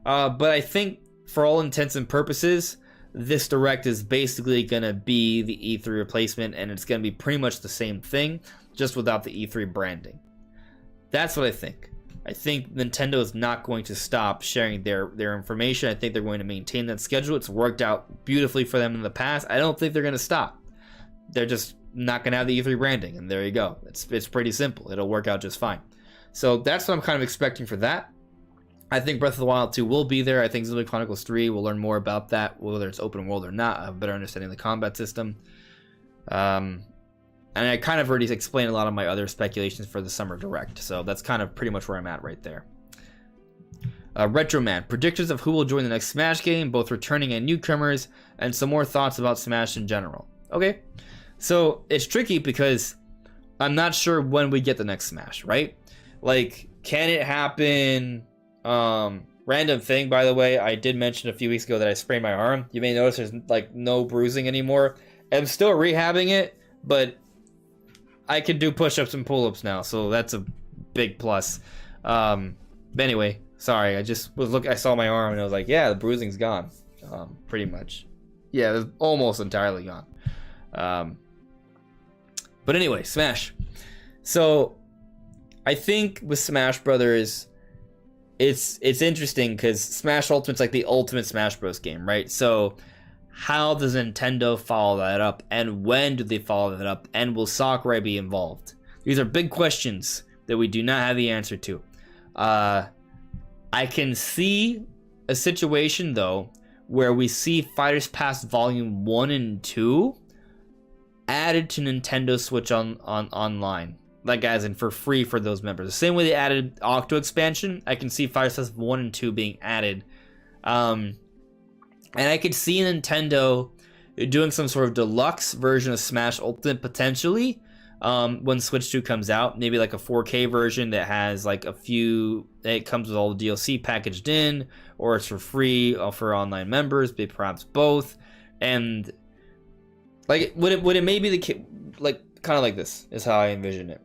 But I think for all intents and purposes, this Direct is basically going to be the E3 replacement, and it's going to be pretty much the same thing, just without the E3 branding. That's what I think. I think Nintendo is not going to stop sharing their information. I think they're going to maintain that schedule. It's worked out beautifully for them in the past. I don't think they're going to stop. They're just not going to have the E3 branding, and there you go. It's pretty simple. It'll work out just fine. So that's what I'm kind of expecting for that. I think Breath of the Wild 2 will be there. I think Xenoblade Chronicles 3, we'll learn more about that, whether it's open world or not. I have a better understanding of the combat system. And I kind of already explained a lot of my other speculations for the Summer Direct, so that's kind of pretty much where I'm at right there. Retro Man, predictions of who will join the next Smash game, both returning and newcomers, and some more thoughts about Smash in general. Okay, so it's tricky because I'm not sure when we get the next Smash, right? Like, can it happen? Random thing, by the way, I did mention a few weeks ago that I sprained my arm. You may notice there's like no bruising anymore. I'm still rehabbing it, but I can do push-ups and pull-ups now, so that's a big plus. But anyway, sorry, I saw my arm and I was like, yeah, the bruising's gone. Pretty much. Yeah, it's almost entirely gone. But anyway, Smash. So I think with Smash Brothers, it's interesting because Smash Ultimate's like the ultimate Smash Bros. Game, right? So how does Nintendo follow that up, and when do they follow that up, and will Sakurai be involved? These are big questions that we do not have the answer to. I can see a situation, though, where we see Fighters Pass Volume 1 and 2 added to Nintendo Switch Online. Like, as in for free for those members. The same way they added Octo Expansion, I can see Fighters Pass 1 and 2 being added. And I could see Nintendo doing some sort of deluxe version of Smash Ultimate potentially when Switch 2 comes out. Maybe like a 4K version that has like it comes with all the DLC packaged in, or it's for free for online members, maybe perhaps both. And like, would it maybe like kind of like this is how I envision it.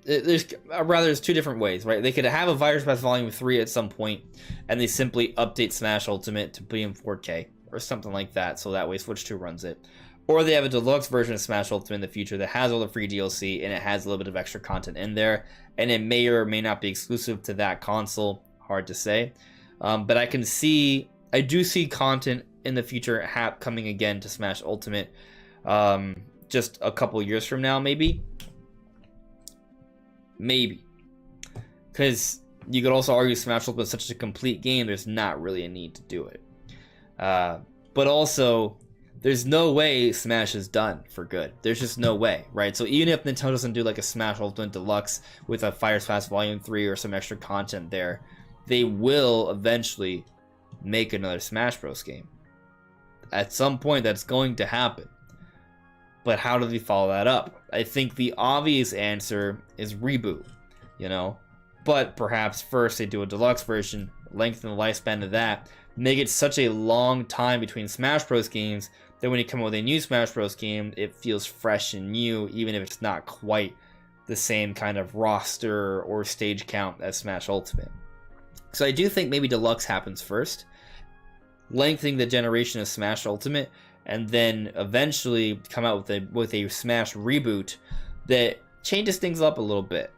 There's two different ways, right? They could have a Fighters Pass Volume 3 at some point, and they simply update Smash Ultimate to be in 4K or something like that, so that way Switch 2 runs it. Or they have a deluxe version of Smash Ultimate in the future that has all the free DLC and it has a little bit of extra content in there, and it may or may not be exclusive to that console. Hard to say, but I do see content in the future coming again to Smash Ultimate, just a couple years from now, maybe. Because you could also argue Smash Ultimate is such a complete game, there's not really a need to do it. But also, there's no way Smash is done for good. There's just no way, right? So even if Nintendo doesn't do like a Smash Ultimate Deluxe with a Fighters Pass Volume 3 or some extra content there, they will eventually make another Smash Bros. Game. At some point, that's going to happen. But how do they follow that up? I think the obvious answer is reboot. But perhaps first they do a deluxe version, lengthen the lifespan of that, make it such a long time between Smash Bros. Games that when you come up with a new Smash Bros. Game, it feels fresh and new, even if it's not quite the same kind of roster or stage count as Smash Ultimate. So I do think maybe Deluxe happens first, lengthening the generation of Smash Ultimate, and then eventually come out with a Smash reboot that changes things up a little bit.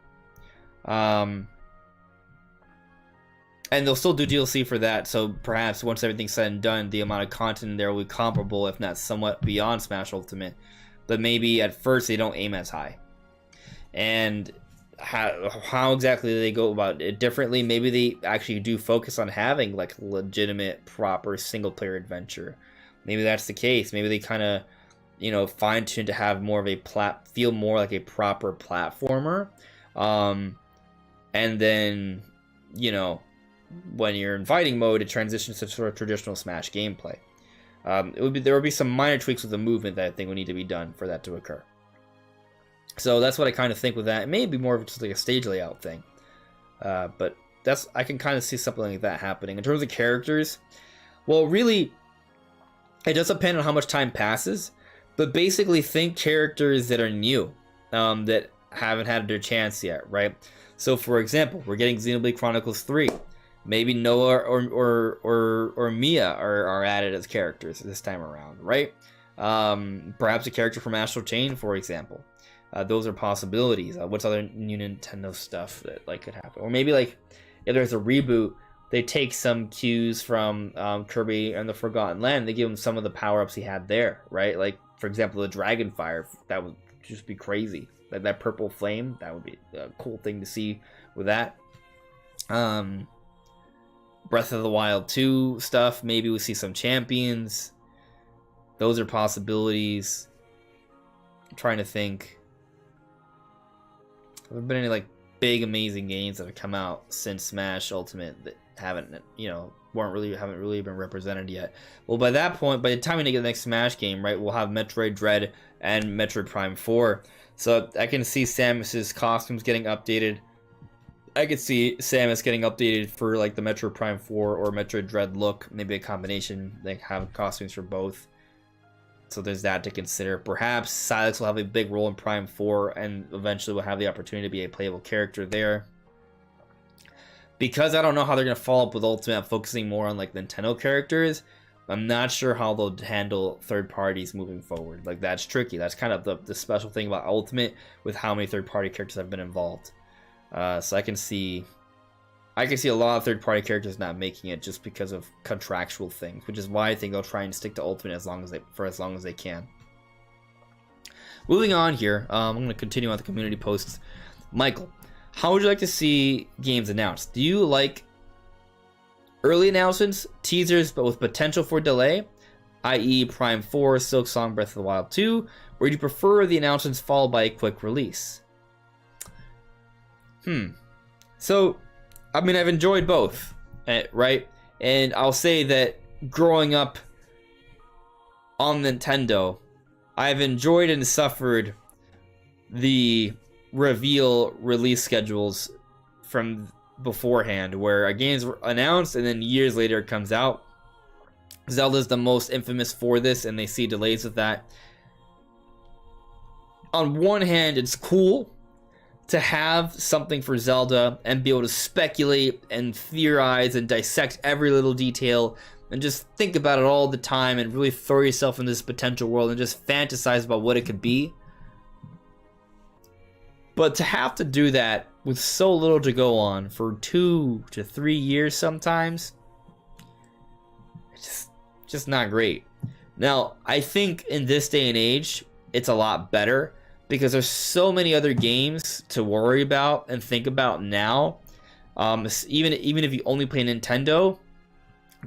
And they'll still do DLC for that, so perhaps once everything's said and done, the amount of content there will be comparable, if not somewhat beyond Smash Ultimate. But maybe at first they don't aim as high. And how exactly do they go about it differently? Maybe they actually do focus on having like legitimate, proper single-player adventure. Maybe that's the case. Maybe they kind of, fine-tune to have more of a feel more like a proper platformer. And then, when you're in fighting mode, it transitions to sort of traditional Smash gameplay. There would be some minor tweaks with the movement that I think would need to be done for that to occur. So that's what I kind of think with that. It may be more of just like a stage layout thing, but I can kind of see something like that happening. In terms of characters, well, really, it does depend on how much time passes. But basically, think characters that are new, that haven't had their chance yet, right? So, for example, we're getting Xenoblade Chronicles 3. Maybe Noah or Mia are added as characters this time around, right? Perhaps a character from Astral Chain, for example. Those are possibilities. What's other new Nintendo stuff that could happen? Or maybe if there's a reboot, they take some cues from Kirby and the Forgotten Land. They give him some of the power-ups he had there, right? Like, for example, the Dragon Fire. That would just be crazy. That purple flame, that would be a cool thing to see with that. Breath of the Wild 2 stuff, maybe we see some champions. Those are possibilities. I'm trying to think. Have there been any big amazing games that have come out since Smash Ultimate that haven't really been represented yet? Well, by that point, by the time we get the next Smash game, right, we'll have Metroid Dread and Metroid Prime 4. So I can see Samus's costumes getting updated. I could see Samus getting updated for the Metroid Prime 4 or Metroid Dread look. Maybe a combination. They have costumes for both. So there's that to consider. Perhaps Silex will have a big role in Prime 4 and eventually will have the opportunity to be a playable character there. Because I don't know how they're going to follow up with Ultimate, focusing more on Nintendo characters, I'm not sure how they'll handle third parties moving forward. That's tricky. That's kind of the special thing about Ultimate with how many third party characters have been involved. So I can see a lot of third party characters not making it just because of contractual things, which is why I think they'll try and stick to Ultimate as long as they can. Moving on here, I'm going to continue on the community posts. Michael, how would you like to see games announced? Do you like early announcements, teasers, but with potential for delay, i.e. Prime 4, Silksong, Breath of the Wild 2, or do you prefer the announcements followed by a quick release? So, I mean, I've enjoyed both, right? And I'll say that growing up on Nintendo, I've enjoyed and suffered the reveal release schedules from beforehand, where a game's announced and then years later it comes out. Zelda's the most infamous for this, and they see delays with that. On one hand, it's cool to have something for Zelda and be able to speculate and theorize and dissect every little detail and just think about it all the time and really throw yourself in this potential world and just fantasize about what it could be. But to have to do that with so little to go on for 2 to 3 years sometimes, it's just not great. Now, I think in this day and age, it's a lot better because there's so many other games to worry about and think about now. Even if you only play Nintendo,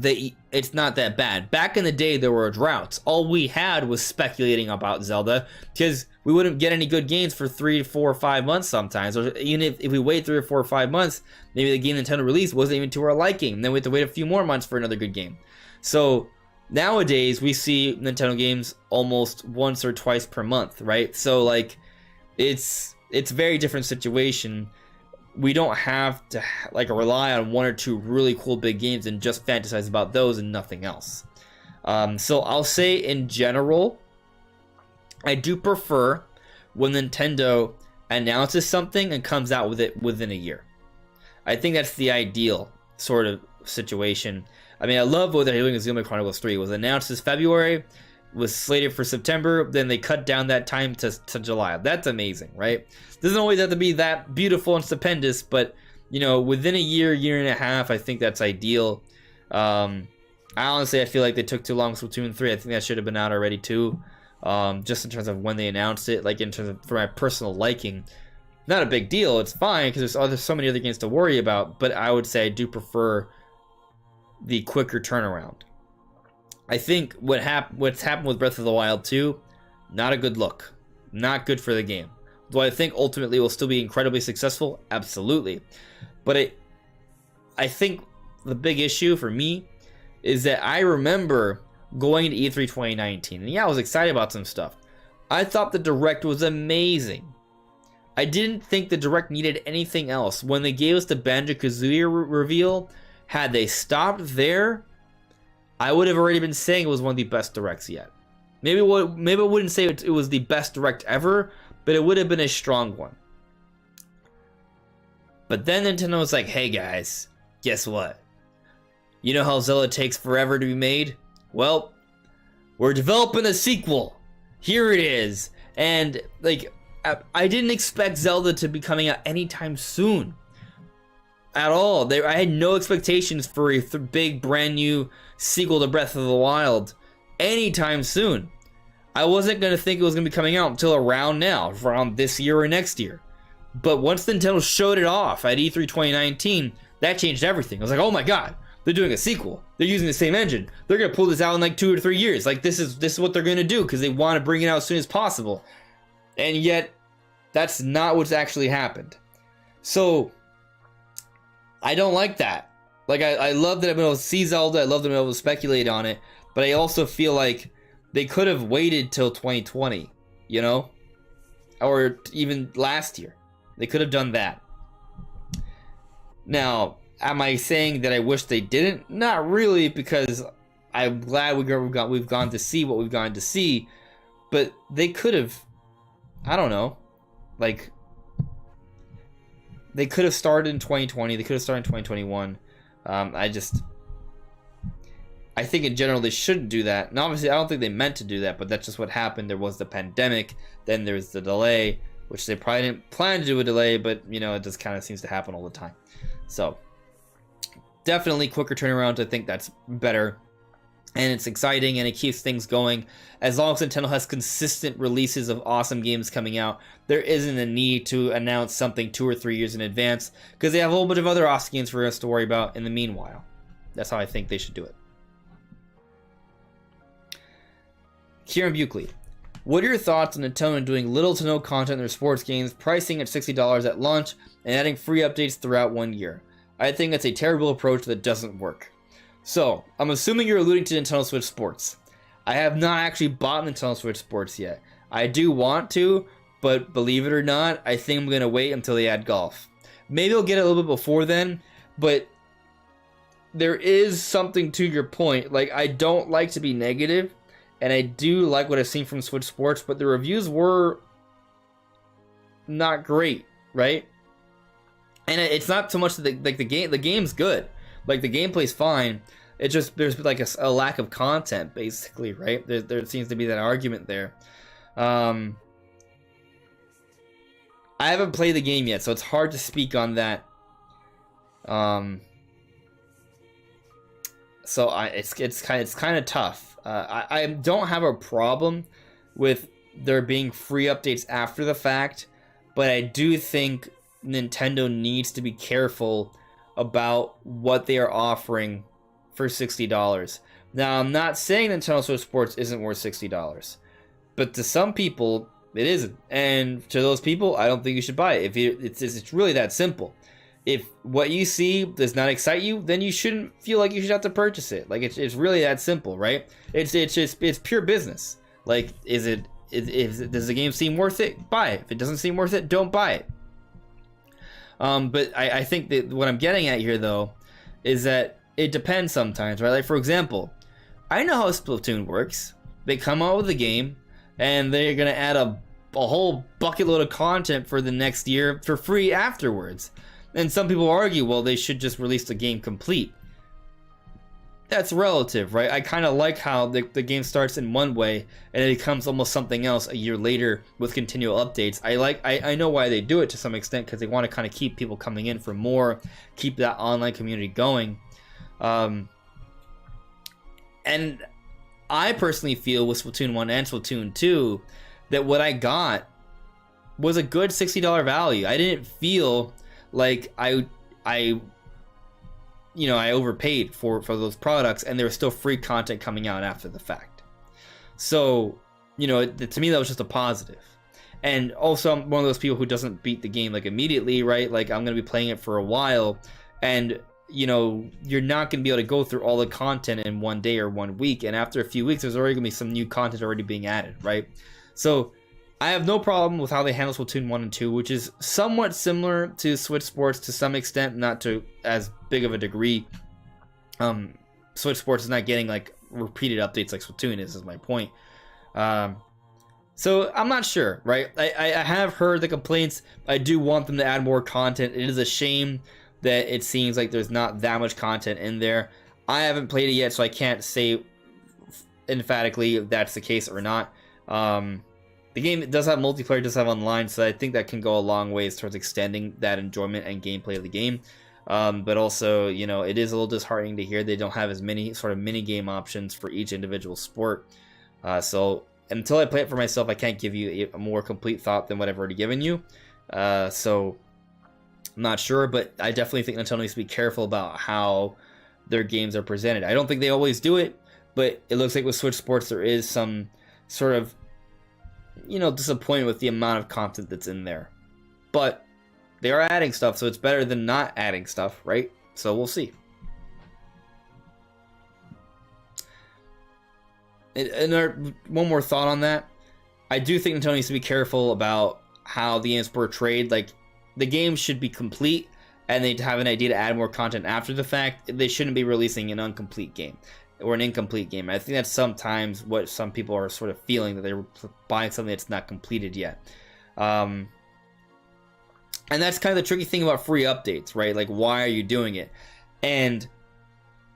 it's not that bad. Back in the day, there were droughts. All we had was speculating about Zelda because we wouldn't get any good games for 3, 4, 5 months sometimes. Or even if we wait 3 or 4 or 5 months, maybe the game Nintendo released wasn't even to our liking. And then we have to wait a few more months for another good game. So nowadays, we see Nintendo games almost once or twice per month, right? So it's a very different situation. we don't have to like rely on one or two really cool big games and just fantasize about those and nothing else. So I'll say in general, I do prefer when Nintendo announces something and comes out with it within a year. I think that's the ideal sort of situation. I mean, I love what they're doing with Xenoblade Chronicles 3. It was announced this February, was slated for September, then they cut down that time to July. That's amazing, right? Doesn't always have to be that beautiful and stupendous, but, you know, within a year, year and a half, I think that's ideal. I feel like they took too long with Splatoon 3. I think that should have been out already too. Just in terms of when they announced it, like in terms of for my personal liking, not a big deal. It's fine because there's so many other games to worry about. But I would say I do prefer the quicker turnaround. I think what's happened with Breath of the Wild 2, not a good look, not good for the game. Do I think ultimately it will still be incredibly successful? Absolutely, but I think the big issue for me is that I remember going to E3 2019, and yeah, I was excited about some stuff. I thought the Direct was amazing. I didn't think the Direct needed anything else. When they gave us the Banjo-Kazooie reveal, had they stopped there, I would have already been saying it was one of the best Directs yet. Maybe I wouldn't say it was the best Direct ever, but it would have been a strong one. But then Nintendo was like, hey guys, guess what? You know how Zelda takes forever to be made? Well, we're developing a sequel. Here it is. And like, I didn't expect Zelda to be coming out anytime soon. At all. I had no expectations for a big brand new sequel to Breath of the Wild anytime soon. I wasn't going to think it was going to be coming out until around now, around this year or next year. But once Nintendo showed it off at E3 2019, that changed everything. I was like, oh my god, they're doing a sequel. They're using the same engine. They're going to pull this out in like 2 or 3 years. Like this is what they're going to do because they want to bring it out as soon as possible. And yet, that's not what's actually happened. So, I don't like that. Like, I love that I've been able to see Zelda. I love that I've been able to speculate on it. But I also feel like they could have waited till 2020, you know? Or even last year. They could have done that. Now, am I saying that I wish they didn't? Not really, because I'm glad we've gone to see what we've gone to see. But they could have, I don't know, like, they could have started in 2020. They could have started in 2021. I think in general they shouldn't do that. And obviously I don't think they meant to do that, but that's just what happened. There was the pandemic, then there's the delay, which they probably didn't plan to do a delay, but you know, it just kind of seems to happen all the time. So definitely quicker turnaround. I think that's better. And it's exciting and it keeps things going. As long as Nintendo has consistent releases of awesome games coming out, there isn't a need to announce something 2 or 3 years in advance because they have a whole bunch of other awesome games for us to worry about in the meanwhile. That's how I think they should do it. Kieran Buckley. What are your thoughts on Nintendo doing little to no content in their sports games, pricing at $60 at launch, and adding free updates throughout 1 year? I think that's a terrible approach that doesn't work. So, I'm assuming you're alluding to Nintendo Switch Sports. I have not actually bought Nintendo Switch Sports yet. I do want to, but believe it or not, I think I'm going to wait until they add golf. Maybe I'll get it a little bit before then, but there is something to your point. Like, I don't like to be negative, and I do like what I've seen from Switch Sports, but the reviews were not great, right? And it's not so much that the game's good. Like, the gameplay's fine. It's just, there's like a lack of content, basically, right? There seems to be that argument there. I haven't played the game yet, so it's hard to speak on that. So it's kind of tough. I don't have a problem with there being free updates after the fact, but I do think Nintendo needs to be careful about what they are offering for $60. Now, I'm not saying Nintendo Switch Sports isn't worth $60, but to some people, it isn't. And to those people, I don't think you should buy it. It's really that simple. If what you see does not excite you, then you shouldn't feel like you should have to purchase it. Like, it's really that simple, right? It's pure business. Like, does the game seem worth it? Buy it. If it doesn't seem worth it, don't buy it. But I think that what I'm getting at here, though, is that it depends sometimes, right? Like, for example, I know how Splatoon works. They come out with a game, and they're going to add a whole bucket load of content for the next year for free afterwards. And some people argue, well, they should just release the game complete. That's relative, right? I kind of like how the game starts in one way and it becomes almost something else a year later with continual updates. I know why they do it to some extent, because they want to kind of keep people coming in for more, keep that online community going. And I personally feel with Splatoon 1 and Splatoon 2 that what I got was a good $60 value. I didn't feel like I overpaid for those products, and there was still free content coming out after the fact. So, to me, that was just a positive. And also, I'm one of those people who doesn't beat the game like immediately, right? Like, I'm going to be playing it for a while, and you're not going to be able to go through all the content in one day or 1 week, and after a few weeks, there's already going to be some new content already being added, right? So I have no problem with how they handle Splatoon 1 and 2, which is somewhat similar to Switch Sports to some extent, not to as big of a degree. Switch Sports is not getting like repeated updates like Splatoon is my point. So I'm not sure, right? I have heard the complaints. I do want them to add more content. It is a shame that it seems like there's not that much content in there. I haven't played it yet, so I can't say emphatically if that's the case or not. The game does have multiplayer, does have online, so I think that can go a long ways towards extending that enjoyment and gameplay of the game. But also, it is a little disheartening to hear they don't have as many sort of mini game options for each individual sport. So until I play it for myself, I can't give you a more complete thought than what I've already given you. So I'm not sure, but I definitely think Nintendo needs to be careful about how their games are presented. I don't think they always do it, but it looks like with Switch Sports there is some sort of disappointed with the amount of content that's in there. But they are adding stuff, so it's better than not adding stuff, right? So we'll see. And one more thought on that. I do think Nintendo needs to be careful about how the games portrayed. Like, the game should be complete, and they have an idea to add more content after the fact. They shouldn't be releasing an incomplete game or an incomplete game. I think that's sometimes what some people are sort of feeling, that they're buying something that's not completed yet. And that's kind of the tricky thing about free updates, right? Like, why are you doing it? And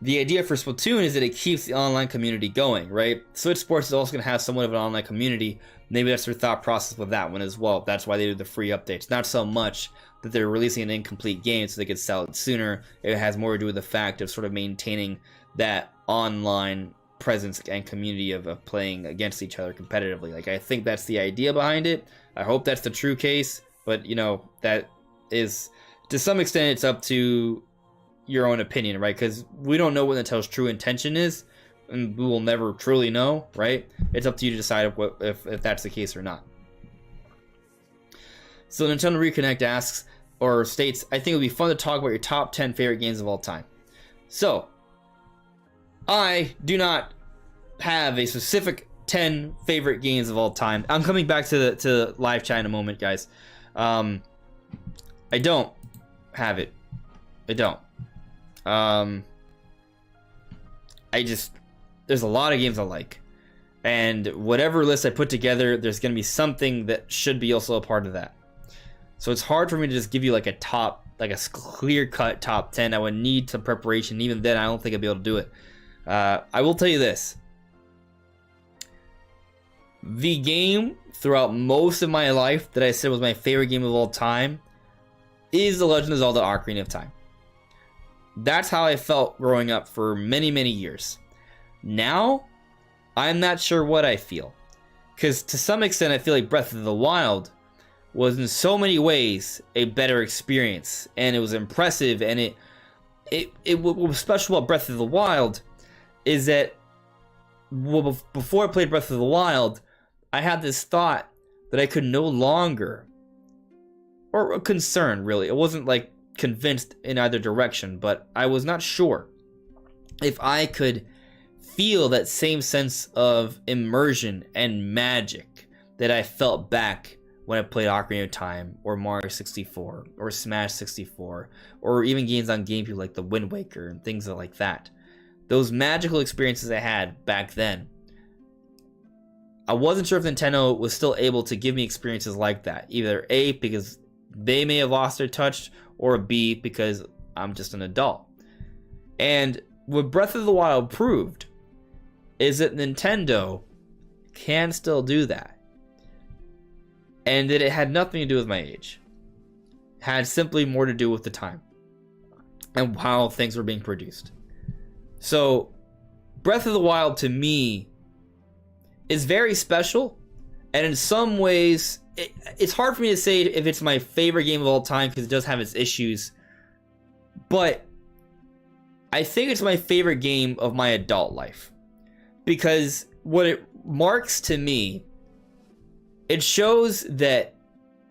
the idea for Splatoon is that it keeps the online community going, right? Switch Sports is also going to have somewhat of an online community. Maybe that's their thought process with that one as well. That's why they do the free updates. Not so much that they're releasing an incomplete game so they could sell it sooner. It has more to do with the fact of sort of maintaining that online presence and community of playing against each other competitively. Like, I think that's the idea behind it. I hope that's the true case, but that is, to some extent, it's up to your own opinion, right? Because we don't know what Nintendo's true intention is, and we will never truly know, right? It's up to you to decide if that's the case or not. So Nintendo Reconnect asks, or states, I think it would be fun to talk about your top 10 favorite games of all time. So I do not have a specific 10 favorite games of all time. I'm coming back to the live chat in a moment, guys. I don't have it. I don't. There's a lot of games I like. And whatever list I put together, there's going to be something that should be also a part of that. So it's hard for me to just give you like a clear-cut top 10. I would need some preparation. Even then, I don't think I'd be able to do it. I will tell you this. The game throughout most of my life that I said was my favorite game of all time is The Legend of Zelda: Ocarina of Time. That's how I felt growing up for many, many years. Now, I'm not sure what I feel. Because to some extent, I feel like Breath of the Wild was in so many ways a better experience. And it was impressive. And what was special about Breath of the Wild is that before I played Breath of the Wild, I had this thought that I could no longer, or a concern really, it wasn't like convinced in either direction, but I was not sure if I could feel that same sense of immersion and magic that I felt back when I played Ocarina of Time or Mario 64 or Smash 64 or even games on GameCube like the Wind Waker and things like that. Those magical experiences I had back then. I wasn't sure if Nintendo was still able to give me experiences like that. Either A, because they may have lost their touch, or B, because I'm just an adult. And what Breath of the Wild proved is that Nintendo can still do that. And that it had nothing to do with my age. It had simply more to do with the time and how things were being produced. So, Breath of the Wild to me is very special. And in some ways, it's hard for me to say if it's my favorite game of all time because it does have its issues. But I think it's my favorite game of my adult life. Because what it marks to me, it shows that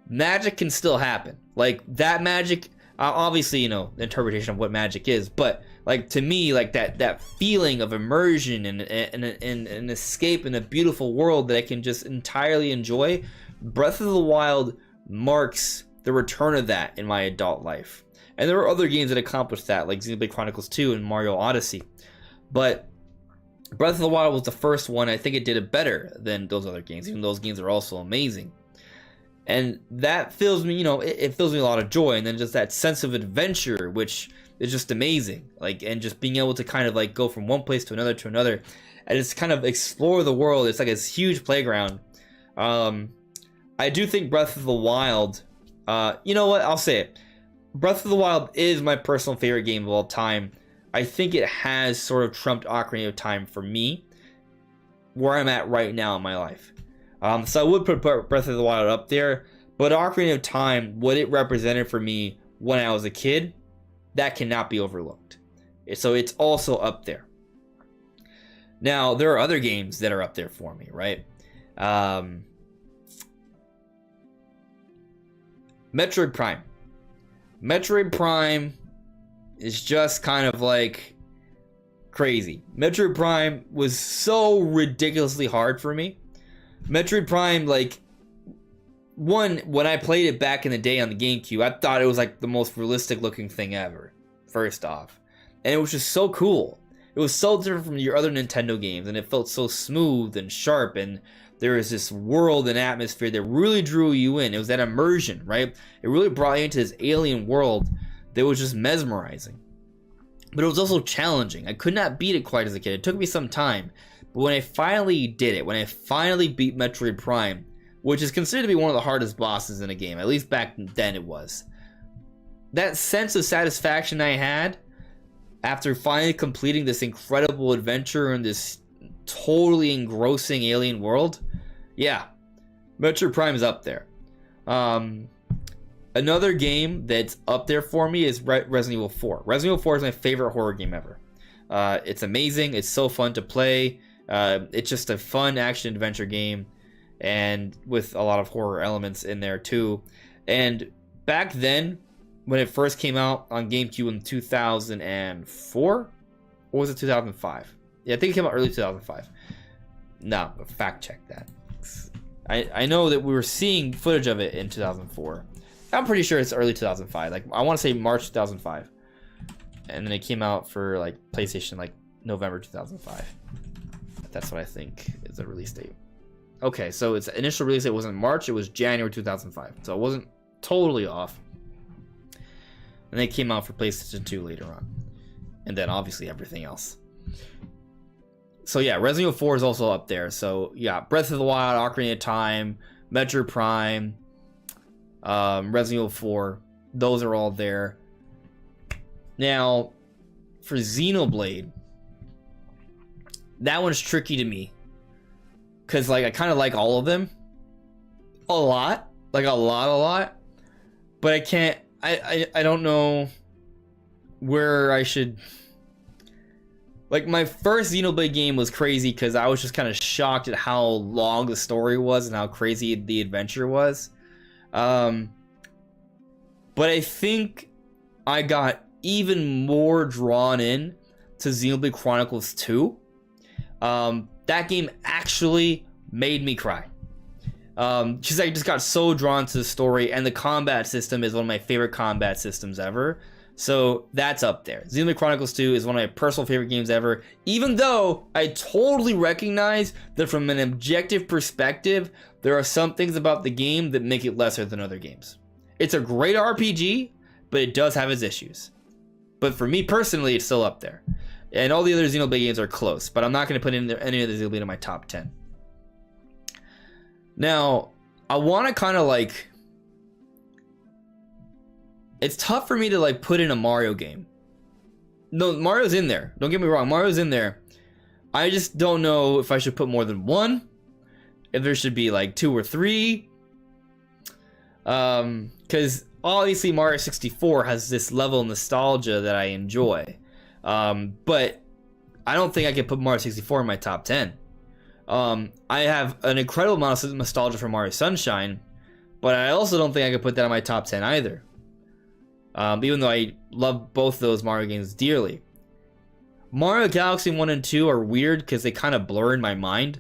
magic can still happen. Like, that magic, obviously, you know, the interpretation of what magic is, but, like, to me, like, that feeling of immersion and an escape in a beautiful world that I can just entirely enjoy, Breath of the Wild marks the return of that in my adult life. And there are other games that accomplished that, like Xenoblade Chronicles 2 and Mario Odyssey. But Breath of the Wild was the first one. I think it did it better than those other games, even though those games are also amazing. And that fills me, you know, it fills me a lot of joy. And then just that sense of adventure, which is just amazing. Like, and just being able to kind of like go from one place to another and just kind of explore the world. It's like this huge playground. I do think Breath of the Wild, you know what, I'll say it. Breath of the Wild is my personal favorite game of all time. I think it has sort of trumped Ocarina of Time for me, where I'm at right now in my life. So I would put Breath of the Wild up there, but Ocarina of Time, what it represented for me when I was a kid, that cannot be overlooked. So it's also up there. Now, there are other games that are up there for me, right? Metroid Prime. Metroid Prime is just kind of like crazy. Metroid Prime was so ridiculously hard for me. Metroid Prime, like, when I played it back in the day on the GameCube, I thought it was like the most realistic looking thing ever, first off. And it was just so cool. It was so different from your other Nintendo games, and it felt so smooth and sharp, and there was this world and atmosphere that really drew you in. It was that immersion, right? It really brought you into this alien world that was just mesmerizing. But it was also challenging. I could not beat it quite as a kid. It took me some time. But when I finally did it, when I finally beat Metroid Prime, which is considered to be one of the hardest bosses in a game, at least back then it was, that sense of satisfaction I had after finally completing this incredible adventure in this totally engrossing alien world, yeah, Metroid Prime is up there. Another game that's up there for me is Resident Evil 4. Resident Evil 4 is my favorite horror game ever. It's amazing. It's so fun to play. It's just a fun action-adventure game, and with a lot of horror elements in there too. And back then, when it first came out on GameCube in 2004, or was it 2005? Yeah, I think it came out early 2005. No, fact check that. I know that we were seeing footage of it in 2004. I'm pretty sure it's early 2005. Like, I want to say March 2005. And then it came out for like PlayStation like November 2005. That's what I think is the release date. Okay, so its initial release date wasn't March, it was January 2005. So it wasn't totally off. And they came out for PlayStation 2 later on. And then obviously everything else. So yeah, Resident Evil 4 is also up there. So yeah, Breath of the Wild, Ocarina of Time, Metroid Prime, Resident Evil 4, those are all there. Now, for Xenoblade, that one's tricky to me. Because like I kind of like all of them. A lot. Like a lot. But I can't, I don't know where I should... Like, my first Xenoblade game was crazy because I was just kind of shocked at how long the story was and how crazy the adventure was. But I think I got even more drawn in to Xenoblade Chronicles 2. That game actually made me cry. Because I just got so drawn to the story, and the combat system is one of my favorite combat systems ever. So that's up there. Xenoblade Chronicles 2 is one of my personal favorite games ever, even though I totally recognize that from an objective perspective, there are some things about the game that make it lesser than other games. It's a great RPG, but it does have its issues. But for me personally, it's still up there. And all the other Xenoblade games are close, but I'm not going to put in any of the Xenoblade in my top 10. Now, I want to kind of like... It's tough for me to like put in a Mario game. No, Mario's in there. Don't get me wrong, Mario's in there. I just don't know if I should put more than one. If there should be like 2 or 3. Because obviously Mario 64 has this level of nostalgia that I enjoy. But I don't think I can put Mario 64 in my top 10. I have an incredible amount of nostalgia for Mario Sunshine, but I also don't think I could put that in my top 10 either. Even though I love both those Mario games dearly. Mario Galaxy 1 and 2 are weird because they kind of blur in my mind.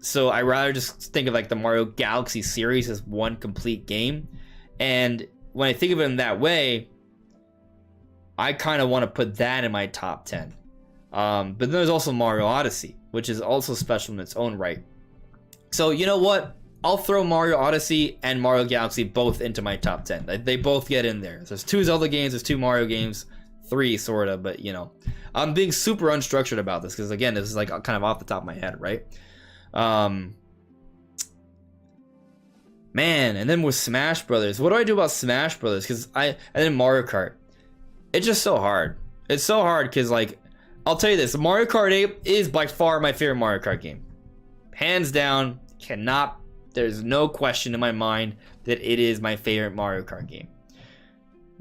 So I rather just think of like the Mario Galaxy series as one complete game. And when I think of it in that way, I kind of want to put that in my top 10. But then there's also Mario Odyssey, which is also special in its own right. So you know what? I'll throw Mario Odyssey and Mario Galaxy both into my top 10. They both get in there. There's 2 Zelda games, there's 2 Mario games, 3 sort of, but you know. I'm being super unstructured about this because again, this is like kind of off the top of my head, right? Man, and then with Smash Brothers, what do I do about Smash Brothers? And then Mario Kart. It's just so hard. It's so hard because like, I'll tell you this, Mario Kart 8 is by far my favorite Mario Kart game. Hands down, there's no question in my mind that it is my favorite Mario Kart game.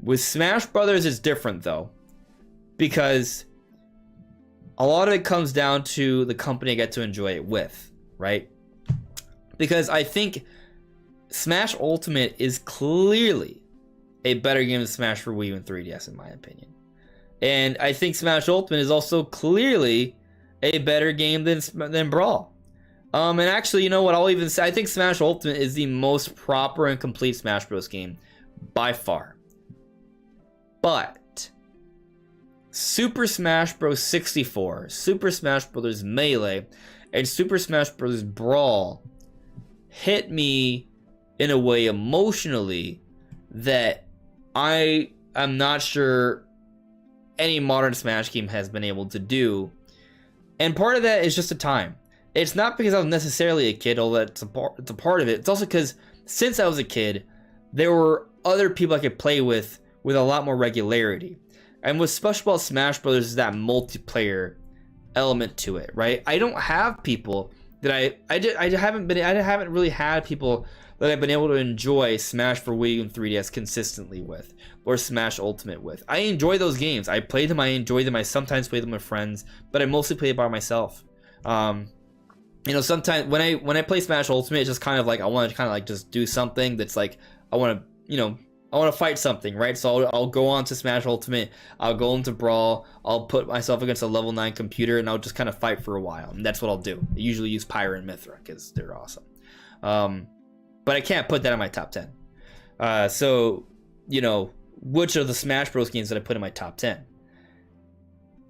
With Smash Brothers, it's different though, because a lot of it comes down to the company I get to enjoy it with, right? Because I think Smash Ultimate is clearly a better game than Smash for Wii U and 3DS in my opinion. And I think Smash Ultimate is also clearly a better game than Brawl. And actually, you know what, I'll even say, I think Smash Ultimate is the most proper and complete Smash Bros. Game by far. But Super Smash Bros. 64, Super Smash Bros. Melee, and Super Smash Bros. Brawl hit me in a way emotionally that I am not sure any modern Smash game has been able to do. And part of that is just the time. It's not because I was necessarily a kid, although it's a part of it. It's also because since I was a kid, there were other people I could play with a lot more regularity. And what's special about Smash Brothers is that multiplayer element to it, right? I don't have people that I haven't really had people that I've been able to enjoy Smash for Wii U and 3DS consistently with, or Smash Ultimate with. I enjoy those games. I play them, I enjoy them, I sometimes play them with friends, but I mostly play it by myself. You know, sometimes when I play Smash Ultimate, it's just kind of like I want to kind of like just do something that's like I want to fight something, right? So I'll go on to Smash Ultimate, I'll go into Brawl, I'll put myself against a level 9 computer, and I'll just kind of fight for a while, and that's what I'll do. I usually use Pyra and Mithra because they're awesome. But I can't put that in my top 10. So, you know, which of the Smash Bros. Games that I put in my top 10?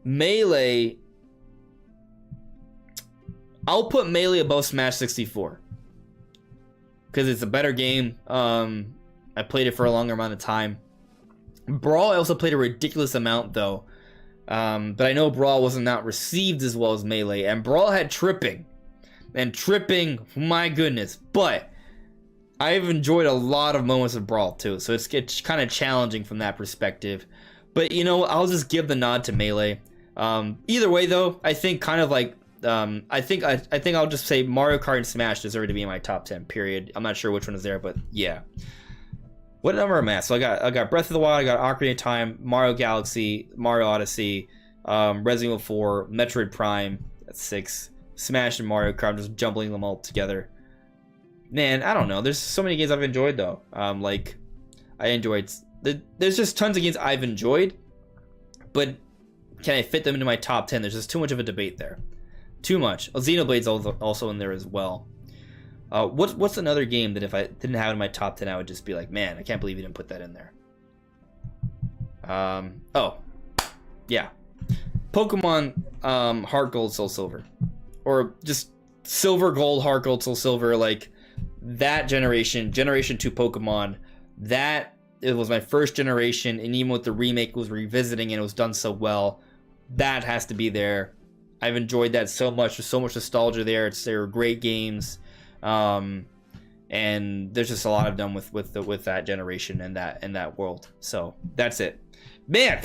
Melee. I'll put Melee above Smash 64 because it's a better game. I played it for a longer amount of time. Brawl, I also played a ridiculous amount though, but I know Brawl wasn't not received as well as Melee, and Brawl had tripping, and tripping, my goodness. But I've enjoyed a lot of moments of Brawl too, so it's kind of challenging from that perspective. But you know, I'll just give the nod to Melee. Either way though, I think kind of like. I think I'll just say Mario Kart and Smash deserve to be in my top 10. Period. I'm not sure which one is there, but yeah. What number am I at? So I got Breath of the Wild, I got Ocarina of Time, Mario Galaxy, Mario Odyssey, Resident Evil 4, Metroid Prime. That's 6. Smash and Mario Kart. I'm just jumbling them all together. Man, I don't know. There's so many games I've enjoyed though. Like I enjoyed. There's just tons of games I've enjoyed, but can I fit them into my top 10? There's just too much of a debate there. Too much. Xenoblade's also in there as well. What's another game that if I didn't have it in my top 10, I would just be like, man, I can't believe you didn't put that in there. Oh, yeah, Pokemon Heart Gold Soul Silver, or just Silver Gold Heart Gold Soul Silver, like that generation 2 Pokemon. That it was my first generation, and even with the remake was revisiting and it was done so well, that has to be there. I've enjoyed that so much. There's so much nostalgia there. They're great games, and there's just a lot of them with that generation and that world. So that's it, man.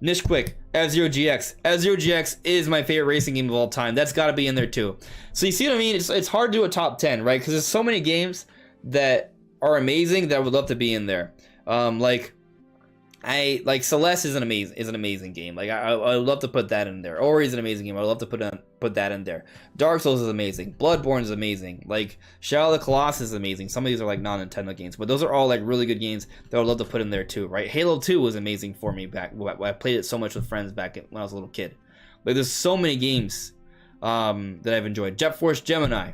Niche Quick, F-Zero GX. F-Zero GX is my favorite racing game of all time. That's got to be in there too. So you see what I mean? It's hard to do a top 10, right? Because there's so many games that are amazing that I would love to be in there. Like Celeste is an amazing game. Like I would love to put that in there. Ori is an amazing game. I would love to put that in there. Dark Souls is amazing. Bloodborne is amazing. Like Shadow of the Colossus is amazing. Some of these are like non-Nintendo games, but those are all like really good games that I would love to put in there too, right? Halo 2 was amazing for me back. I played it so much with friends back when I was a little kid. Like there's so many games that I've enjoyed. Jet Force Gemini,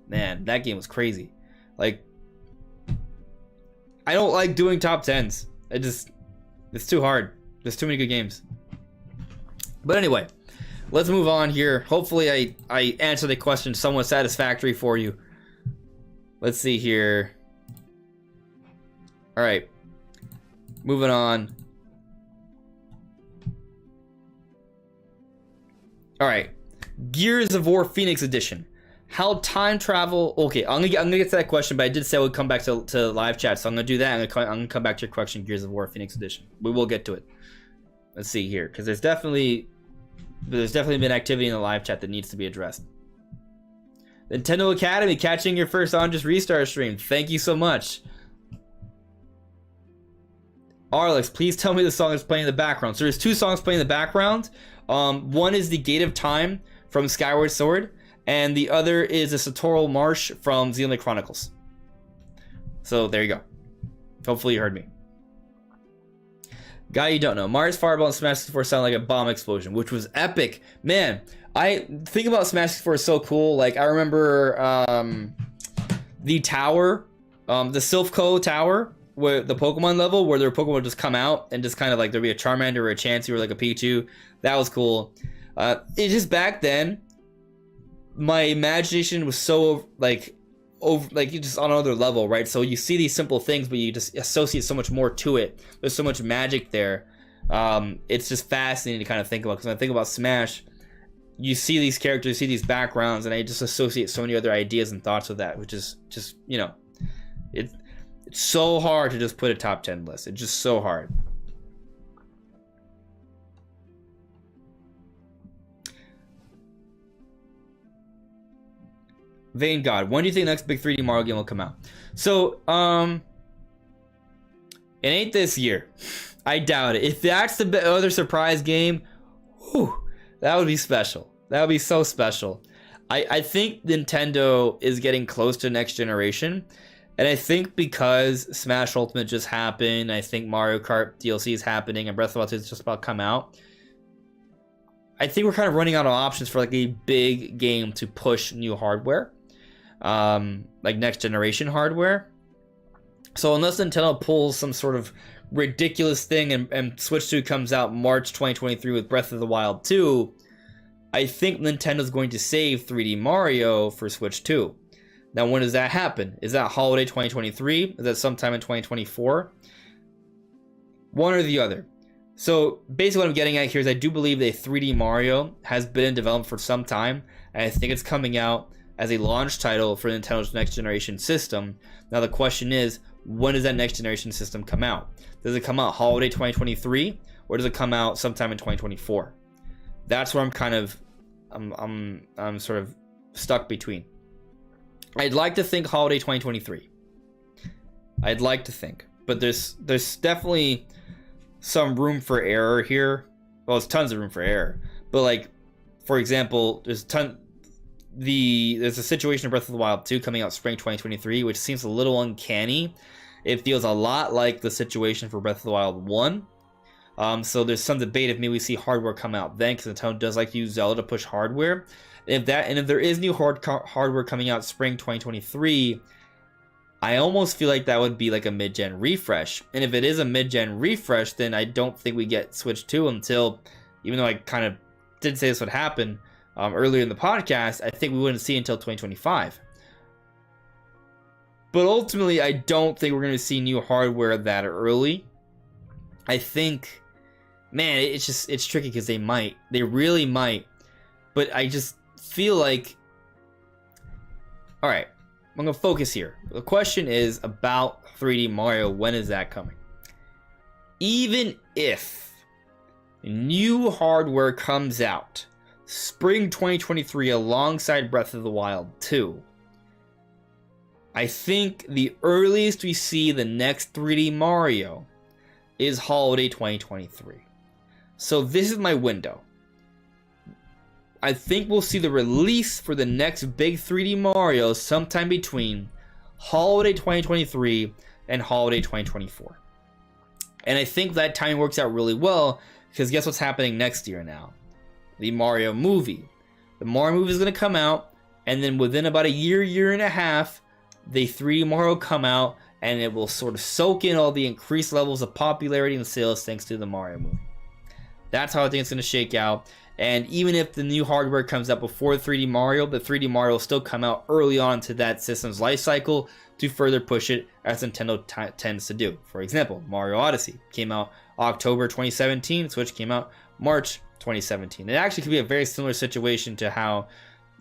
man, that game was crazy. Like I don't like doing top 10s. It's too hard. There's too many good games. But anyway, let's move on here. Hopefully I answered the question somewhat satisfactory for you. Let's see here. All right. Moving on. All right. Gears of War Phoenix Edition. How time travel... Okay, I'm gonna get to that question, but I did say I would come back to live chat, so I'm gonna do that. I'm gonna come back to your question, Gears of War Phoenix Edition. We will get to it. Let's see here, because there's definitely been activity in the live chat that needs to be addressed. Nintendo Academy, catching your first on Just Restart stream. Thank you so much. Arlex, please tell me the song is playing in the background. So there's 2 songs playing in the background. One is the Gate of Time from Skyward Sword, and the other is a Satoral Marsh from Xenoblade Chronicles. So there you go. Hopefully you heard me. Guy you don't know. Mario's Fireball and Smash 64 sound like a bomb explosion, which was epic. Man, I think about Smash 64 is so cool. Like I remember the tower, the Silphco Tower, where the Pokemon level, where their Pokemon would just come out and just kind of like there'd be a Charmander or a Chansey or like a Pichu. That was cool. It just back then, my imagination was so like you just on another level, right? So you see these simple things, but you just associate so much more to it. There's so much magic there. It's just fascinating to kind of think about, because when I think about Smash, you see these characters, you see these backgrounds, and I just associate so many other ideas and thoughts with that, which is just, you know, it's so hard to just put a top 10 list. It's just so hard. Vain God, when do you think the next big 3D Mario game will come out? So, it ain't this year. I doubt it. If that's the other surprise game, whew, that would be special. That would be so special. I think Nintendo is getting close to next generation. And I think because Smash Ultimate just happened, I think Mario Kart DLC is happening, and Breath of the Wild 2 is just about to come out. I think we're kind of running out of options for like a big game to push new hardware. Like next generation hardware. So unless Nintendo pulls some sort of ridiculous thing and Switch 2 comes out March 2023 with Breath of the Wild 2, I think Nintendo's going to save 3D Mario for Switch 2. Now when does that happen? Is that holiday 2023? Is that sometime in 2024? One or the other. So basically what I'm getting at here is I do believe that 3D Mario has been in development for some time, and I think it's coming out as a launch title for Nintendo's next generation system. Now the question is, when does that next generation system come out? Does it come out holiday 2023, or does it come out sometime in 2024? That's where I'm kind of, I'm sort of stuck between. I'd like to think holiday 2023. I'd like to think, but there's definitely some room for error here. Well, there's tons of room for error, but like, for example, there's a situation in Breath of the Wild 2 coming out spring 2023, which seems a little uncanny. It feels a lot like the situation for Breath of the Wild 1. So there's some debate if maybe we see hardware come out then, because Nintendo does like to use Zelda to push hardware. If there is new hardware coming out spring 2023, I almost feel like that would be like a mid-gen refresh. And if it is a mid-gen refresh, then I don't think we get Switch 2 until, even though I kind of did say this would happen earlier in the podcast, I think we wouldn't see it until 2025. But ultimately, I don't think we're going to see new hardware that early. I think, man, it's tricky because they really might. But I just feel like, all right, I'm going to focus here. The question is about 3D Mario. When is that coming? Even if new hardware comes out spring 2023 alongside Breath of the Wild 2, I think the earliest we see the next 3D Mario is holiday 2023. So this is my window. I think we'll see the release for the next big 3D Mario sometime between holiday 2023 and holiday 2024. And I think that timing works out really well, because guess what's happening next year now? The Mario movie. The Mario movie is going to come out, and then within about a year and a half, the 3D Mario come out, and it will sort of soak in all the increased levels of popularity and sales thanks to the Mario movie. That's how I think it's going to shake out. And even if the new hardware comes out before 3D Mario, the 3D Mario will still come out early on to that system's life cycle to further push it, as Nintendo tends to do. For example, Mario Odyssey came out October 2017, Switch came out March 2017. It actually could be a very similar situation to how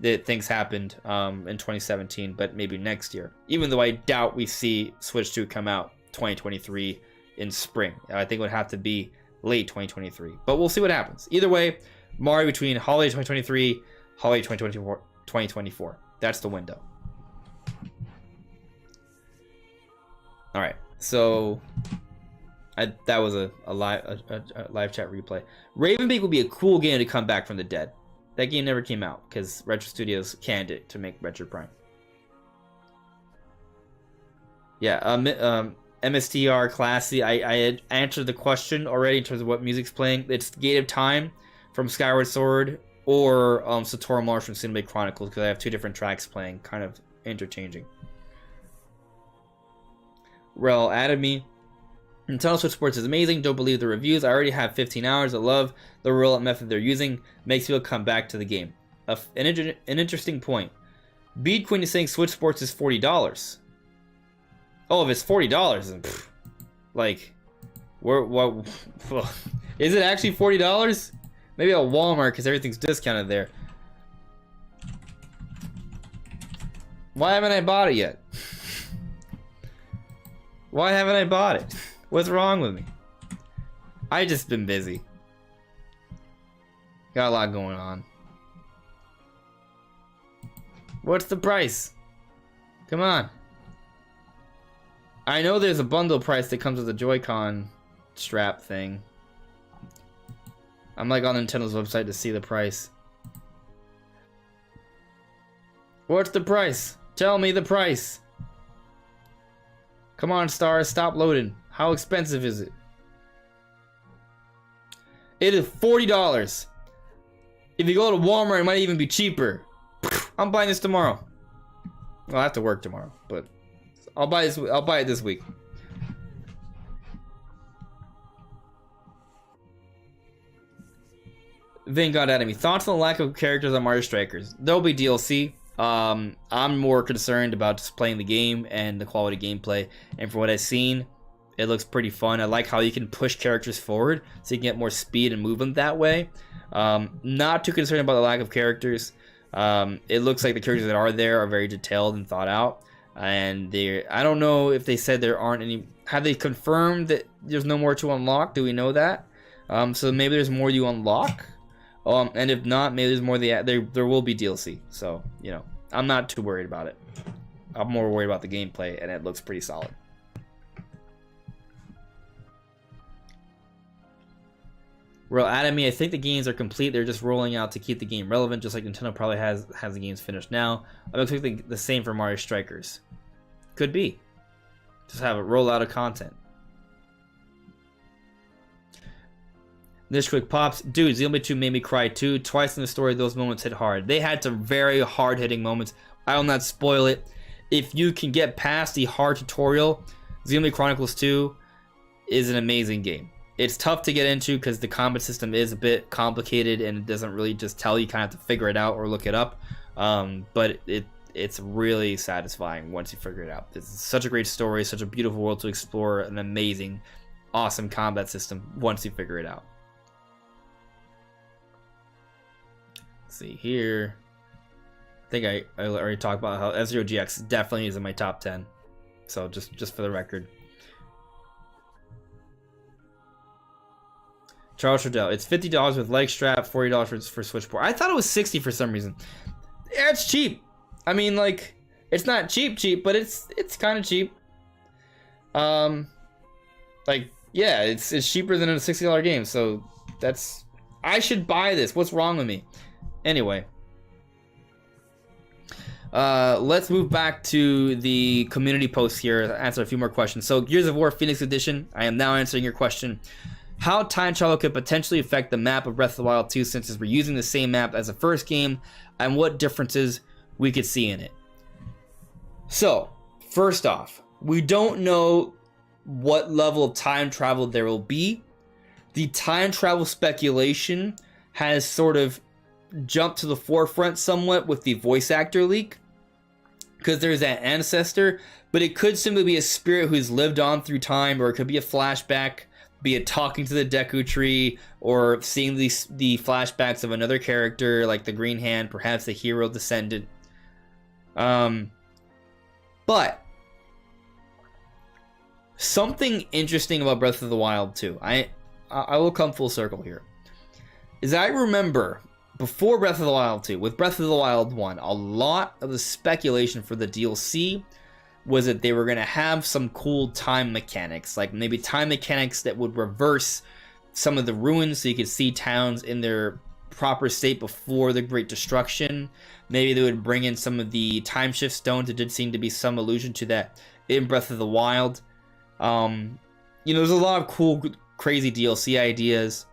things happened in 2017, but maybe next year. Even though I doubt we see Switch 2 come out 2023 in spring. I think it would have to be late 2023. But we'll see what happens. Either way, Mario between holiday 2023, holiday 2024. That's the window. All right, so that was a live chat replay. Ravenbeak would be a cool game to come back from the dead. That game never came out because Retro Studios canned it to make Retro Prime. Yeah, MSTR Classy. I had answered the question already in terms of what music's playing. It's Gate of Time from Skyward Sword or Satoru Marsh from Xenoblade Chronicles, because I have two different tracks playing, kind of interchanging. Rel added me. Nintendo Switch Sports is amazing. Don't believe the reviews. I already have 15 hours. I love the rollout method they're using. Makes people come back to the game. An interesting point. Beat Queen is saying Switch Sports is $40. Oh, if it's $40, then like, what? Is it actually $40? Maybe at Walmart, because everything's discounted there. Why haven't I bought it yet? Why haven't I bought it? What's wrong with me? I just been busy. Got a lot going on. What's the price? Come on. I know there's a bundle price that comes with a Joy-Con strap thing. I'm like on Nintendo's website to see the price. What's the price? Tell me the price. Come on, stars, stop loading. How expensive is it? It is $40. If you go to Walmart, it might even be cheaper. I'm buying this tomorrow. Well, I have to work tomorrow, but I'll buy this. I'll buy it this week. Vin got at me. Thoughts on the lack of characters on Mario Strikers? There'll be DLC. I'm more concerned about just playing the game and the quality gameplay. And from what I've seen, it looks pretty fun. I like how you can push characters forward so you can get more speed and movement that way. Not too concerned about the lack of characters. It looks like the characters that are there are very detailed and thought out. And I don't know if they said there aren't any. Have they confirmed that there's no more to unlock? Do we know that? So maybe there's more you unlock. And if not, maybe there's more. There will be DLC. So, you know, I'm not too worried about it. I'm more worried about the gameplay, and it looks pretty solid. Real at me. I think the games are complete. They're just rolling out to keep the game relevant, just like Nintendo probably has the games finished now. I'm expecting the same for Mario Strikers. Could be. Just have a rollout of content. This quick pops, dude. Xenoblade 2 made me cry too. Twice in the story, those moments hit hard. They had some very hard-hitting moments. I will not spoil it. If you can get past the hard tutorial, Xenoblade Chronicles 2 is an amazing game. It's tough to get into because the combat system is a bit complicated and it doesn't really just tell you. You kind of have to figure it out or look it up. But it's really satisfying once you figure it out. It's such a great story, such a beautiful world to explore, an amazing, awesome combat system once you figure it out. Let's see here. I think I already talked about how F-Zero GX definitely is in my top 10. So just for the record. Charles Trudell, it's $50 with leg strap, $40 for switchboard. I thought it was $60 for some reason. Yeah, it's cheap. I mean, like, it's not cheap, but it's kind of cheap. Like, yeah, it's cheaper than a $60 game. So that's, I should buy this. What's wrong with me? Anyway. Let's move back to the community post here, answer a few more questions. So, Gears of War Phoenix Edition, I am now answering your question. How time travel could potentially affect the map of Breath of the Wild 2 since we're using the same map as the first game, and what differences we could see in it. So, first off, we don't know what level of time travel there will be. The time travel speculation has sort of jumped to the forefront somewhat with the voice actor leak, because there's that ancestor, but it could simply be a spirit who's lived on through time, or it could be a flashback, be it talking to the Deku Tree, or seeing the flashbacks of another character like the Green Hand, perhaps the hero descendant. But something interesting about Breath of the Wild 2, I will come full circle here, is I remember before Breath of the Wild 2, with Breath of the Wild 1, a lot of the speculation for the DLC was that they were going to have some cool time mechanics, like maybe time mechanics that would reverse some of the ruins so you could see towns in their proper state before the Great Destruction. Maybe they would bring in some of the time shift stones. There did seem to be some allusion to that in Breath of the Wild. There's a lot of cool, crazy DLC ideas.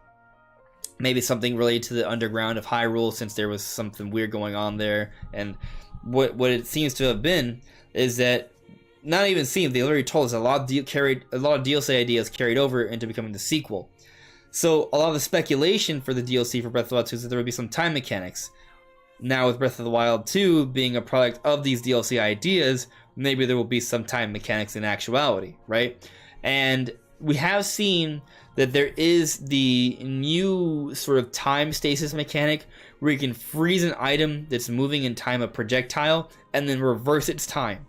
Maybe something related to the underground of Hyrule, since there was something weird going on there. And what it seems to have been is that, not even seems, they already told us a lot of DLC ideas carried over into becoming the sequel. So a lot of the speculation for the DLC for Breath of the Wild 2 is that there would be some time mechanics. Now with Breath of the Wild 2 being a product of these DLC ideas, maybe there will be some time mechanics in actuality, right? And we have seen that there is the new sort of time stasis mechanic where you can freeze an item that's moving in time, a projectile, and then reverse its time.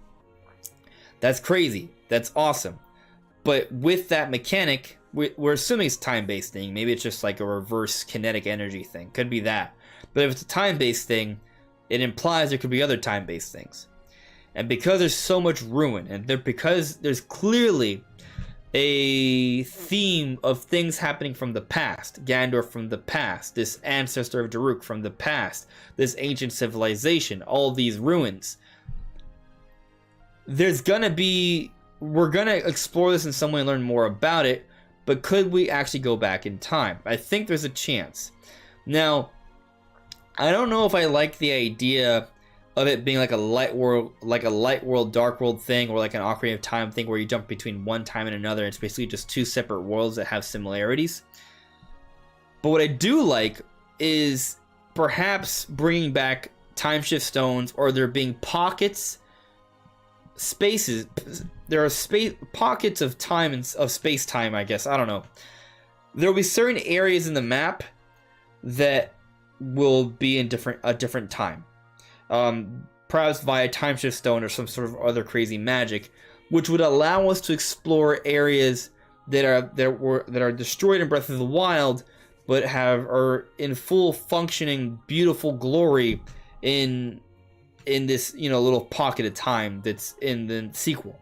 That's crazy. That's awesome. But with that mechanic, we're assuming it's a time-based thing. Maybe it's just like a reverse kinetic energy thing. Could be that. But if it's a time-based thing, it implies there could be other time-based things. And because there's so much ruin, and because there's clearly a theme of things happening from the past, Ganondorf from the past, this ancestor of Daruk from the past, this ancient civilization, all these ruins, we're gonna explore this in some way and learn more about it, but could we actually go back in time? I think there's a chance. Now, I don't know if I like the idea of it being like a light world, dark world thing, or like an Ocarina of Time thing where you jump between one time and another. It's basically just two separate worlds that have similarities. But what I do like is perhaps bringing back time shift stones, or there being spaces. There are pockets of time and of space time, I guess. I don't know. There will be certain areas in the map that will be in a different time. Perhaps via time shift stone or some sort of other crazy magic, which would allow us to explore areas that are destroyed in Breath of the Wild, but are in full functioning, beautiful glory in this little pocket of time that's in the sequel.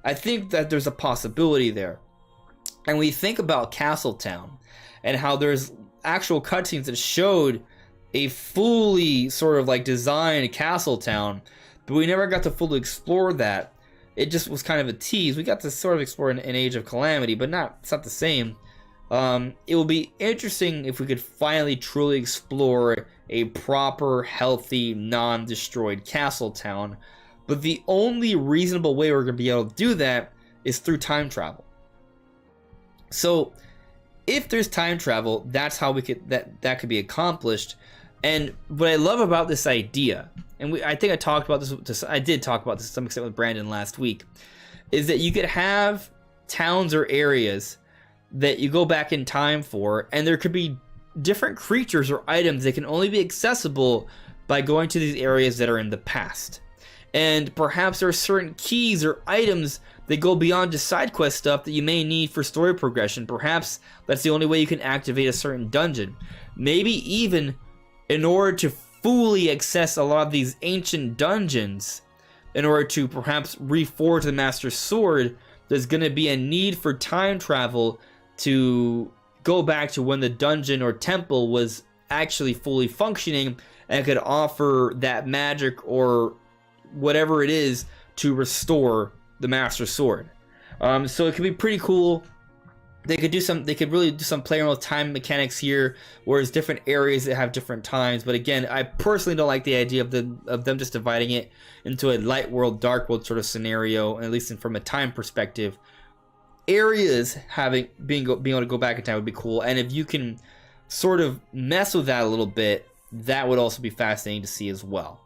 I think that there's a possibility there. And we think about Castletown and how there's actual cutscenes that showed a fully sort of like designed Castletown, but we never got to fully explore that. It just was kind of a tease. We got to sort of explore an Age of Calamity, but it's not the same. It will be interesting if we could finally truly explore a proper, healthy, non-destroyed castle town. But the only reasonable way we're going to be able to do that is through time travel. So if there's time travel, that's how we could that could be accomplished. And what I love about this idea, and I think I talked about this. I did talk about this to some extent with Brandon last week, is that you could have towns or areas that you go back in time for, and there could be different creatures or items that can only be accessible by going to these areas that are in the past. And perhaps there are certain keys or items that go beyond just side quest stuff that you may need for story progression. Perhaps that's the only way you can activate a certain dungeon. Maybe even in order to fully access a lot of these ancient dungeons, in order to perhaps reforge the Master Sword, there's going to be a need for time travel to go back to when the dungeon or temple was actually fully functioning and could offer that magic or whatever it is to restore the Master Sword. So it could be pretty cool. They could really do some playing with time mechanics here, whereas different areas that have different times. But again, I personally don't like the idea of them just dividing it into a light world, dark world sort of scenario, at least from a time perspective. Areas being able to go back in time would be cool, and if you can sort of mess with that a little bit, that would also be fascinating to see as well.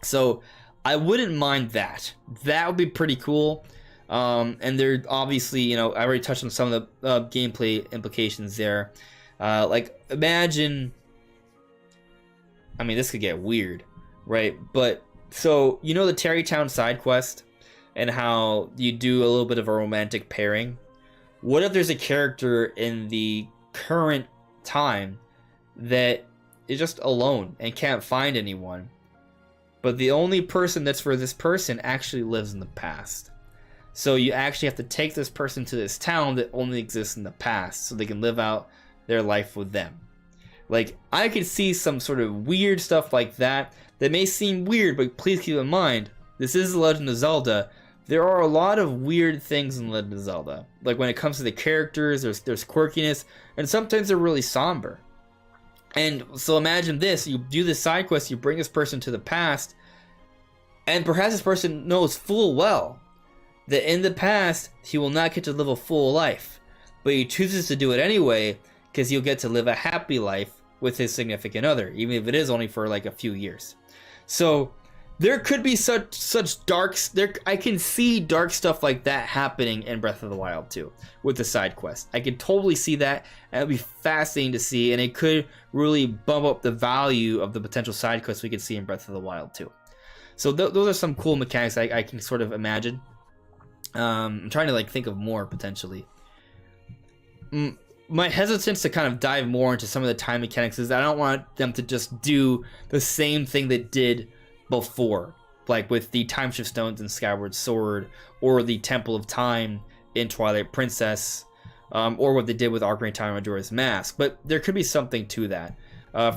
So I wouldn't mind that. That would be pretty cool. And there obviously, I already touched on some of the gameplay implications there. Like imagine, this could get weird, right? But so the Terrytown side quest and how you do a little bit of a romantic pairing. What if there's a character in the current time that is just alone and can't find anyone, but the only person that's for this person actually lives in the past? So you actually have to take this person to this town that only exists in the past so they can live out their life with them. Like, I could see some sort of weird stuff like that may seem weird, but please keep in mind, this is The Legend of Zelda. There are a lot of weird things in Legend of Zelda. Like when it comes to the characters, there's quirkiness, and sometimes they're really somber. And so imagine this, you do this side quest, you bring this person to the past, and perhaps this person knows full well that in the past, he will not get to live a full life. But he chooses to do it anyway, because he'll get to live a happy life with his significant other, even if it is only for like a few years. So there could be such dark, I can see dark stuff like that happening in Breath of the Wild too, with the side quest. I could totally see that, and it'd be fascinating to see, and it could really bump up the value of the potential side quests we could see in Breath of the Wild too. So those are some cool mechanics I can sort of imagine. I'm trying to think of more potentially. My hesitance to kind of dive more into some of the time mechanics is I don't want them to just do the same thing they did before, like with the time shift stones in Skyward Sword, or the Temple of Time in Twilight Princess, or what they did with Ocarina of Time and Majora's Mask. But there could be something to that.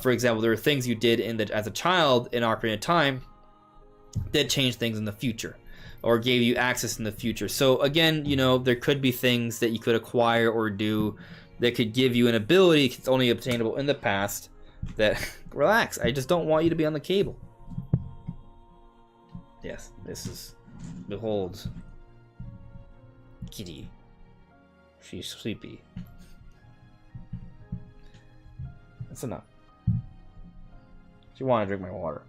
For example, there are things you did as a child in Ocarina of Time that changed things in the future, or gave you access in the future. So again, there could be things that you could acquire or do that could give you an ability that's only obtainable in the past. That relax, I just don't want you to be on the cable. Yes, this is, behold, Kitty. She's sleepy. That's enough. She wanted to drink my water.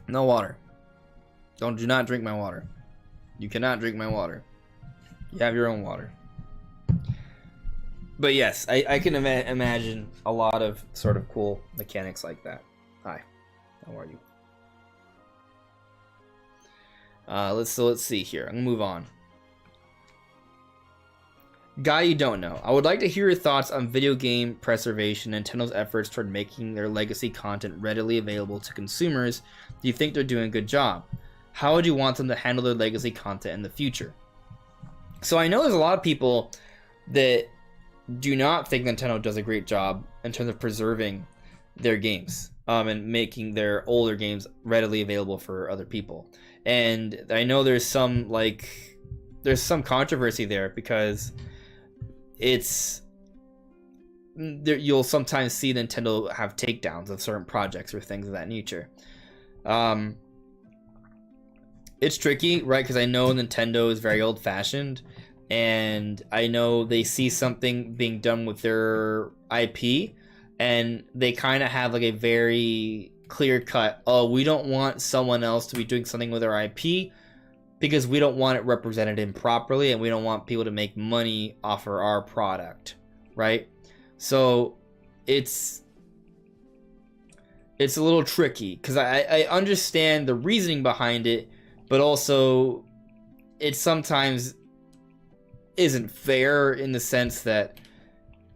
No water. Do not drink my water. You cannot drink my water. You have your own water. But yes, I can imagine a lot of sort of cool mechanics like that. Hi, how are you? Let's see here. I'm gonna move on. Guy you don't know. I would like to hear your thoughts on video game preservation and Nintendo's efforts toward making their legacy content readily available to consumers. Do you think they're doing a good job? How would you want them to handle their legacy content in the future? So I know there's a lot of people that do not think Nintendo does a great job in terms of preserving their games, and making their older games readily available for other people. And I know there's some there's some controversy there, because it's there, you'll sometimes see Nintendo have takedowns of certain projects or things of that nature. It's tricky, right? Because I know Nintendo is very old-fashioned, and I know they see something being done with their IP, and they kind of have like a very clear-cut, oh, we don't want someone else to be doing something with our IP because we don't want it represented improperly, and we don't want people to make money off of our product, right? So it's a little tricky, because I understand the reasoning behind it, but also it sometimes isn't fair in the sense that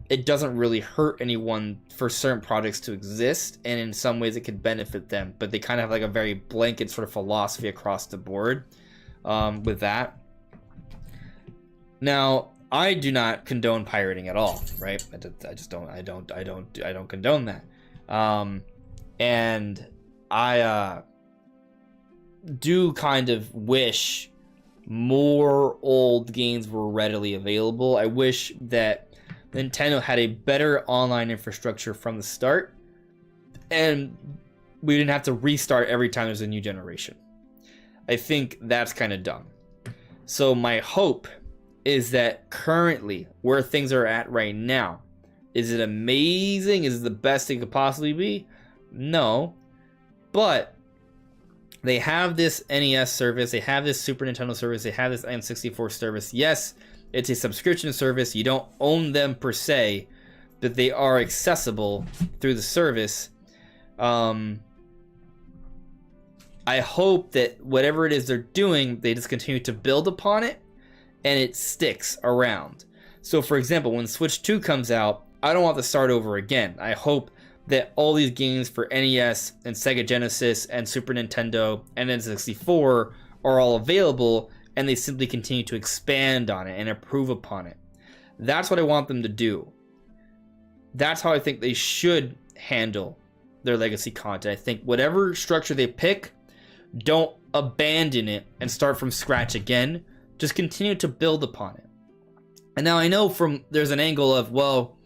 it doesn't really hurt anyone for certain projects to exist, and in some ways it could benefit them, but they kind of have like a very blanket sort of philosophy across the board with that. Now, I do not condone pirating at all, right? I don't condone that. And I do kind of wish more old games were readily available. I wish that Nintendo had a better online infrastructure from the start, and we didn't have to restart every time there's a new generation. I think that's kind of dumb. So my hope is that currently, where things are at right now, is it amazing? Is it the best it could possibly be? No. But they have this NES service, they have this Super Nintendo service, they have this N64 service. Yes, it's a subscription service. You don't own them per se, but they are accessible through the service. I hope that whatever it is they're doing, they just continue to build upon it, and it sticks around. So, for example, when Switch 2 comes out, I don't want to start over again. I hope that all these games for NES and Sega Genesis and Super Nintendo and N64 are all available, and they simply continue to expand on it and improve upon it. That's what I want them to do. That's how I think they should handle their legacy content. I think whatever structure they pick, don't abandon it and start from scratch again. Just continue to build upon it. And now I know there's an angle of, well,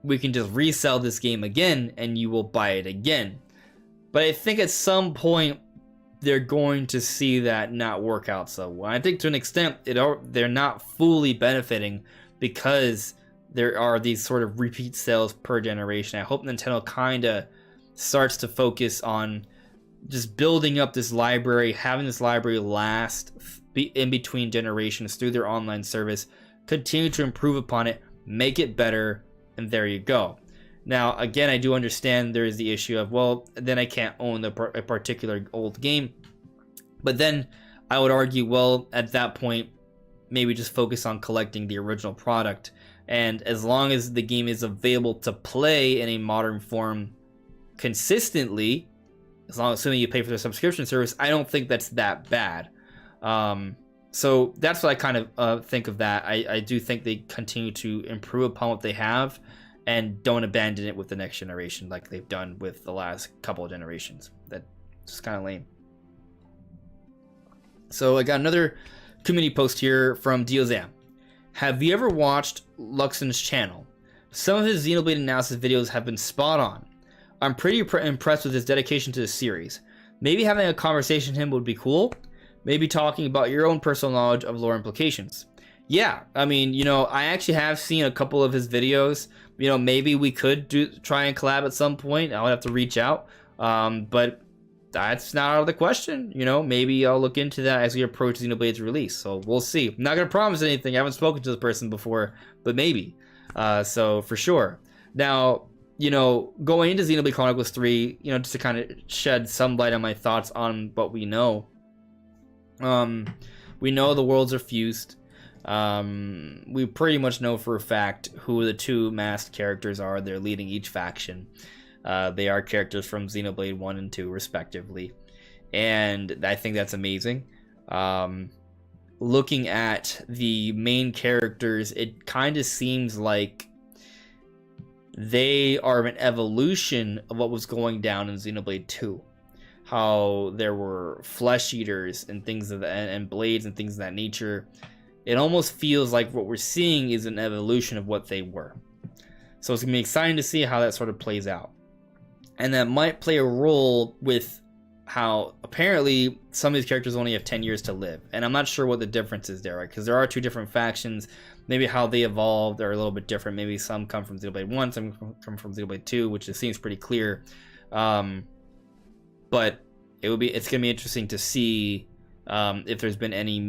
we can just resell this game again and you will buy it again. But I think at some point they're going to see that not work out so well. I think to an extent they're not fully benefiting because there are these sort of repeat sales per generation. I hope Nintendo kind of starts to focus on just building up this library, having this library last in between generations through their online service, continue to improve upon it, make it better, and there you go. Now, again, I do understand there is the issue of, well, then I can't own a particular old game. But then I would argue, well, at that point, maybe just focus on collecting the original product. And as long as the game is available to play in a modern form consistently, assuming you pay for the subscription service, I don't think that's that bad. So that's what I kind of think of that. I do think they continue to improve upon what they have and don't abandon it with the next generation like they've done with the last couple of generations. That's just kind of lame. So I got another community post here from Diozam. Have you ever watched Luxon's channel? Some of his Xenoblade analysis videos have been spot on. I'm pretty impressed with his dedication to the series. Maybe having a conversation with him would be cool. Maybe talking about your own personal knowledge of lore implications. Yeah, I mean, I actually have seen a couple of his videos. Maybe we could try and collab at some point. I would have to reach out. But that's not out of the question. Maybe I'll look into that as we approach Xenoblade's release. So we'll see. I'm not going to promise anything. I haven't spoken to this person before, but maybe. So for sure. Now, going into Xenoblade Chronicles 3, just to kind of shed some light on my thoughts on what we know. We know the worlds are fused. We pretty much know for a fact who the two masked characters are. They're leading each faction. They are characters from Xenoblade 1 and 2 respectively. And I think that's amazing. Looking at the main characters, it kind of seems like they are an evolution of what was going down in Xenoblade 2. how there were flesh eaters and things of and blades and things of that nature. It almost feels like what we're seeing is an evolution of what they were. So it's gonna be exciting to see how that sort of plays out. And that might play a role with how apparently some of these characters only have 10 years to live. And I'm not sure what the difference is there, right? Because there are two different factions. Maybe how they evolved are a little bit different. Maybe some come from Xenoblade 1, some come from Xenoblade 2, which it seems pretty clear. But it's gonna be interesting to see if there's been any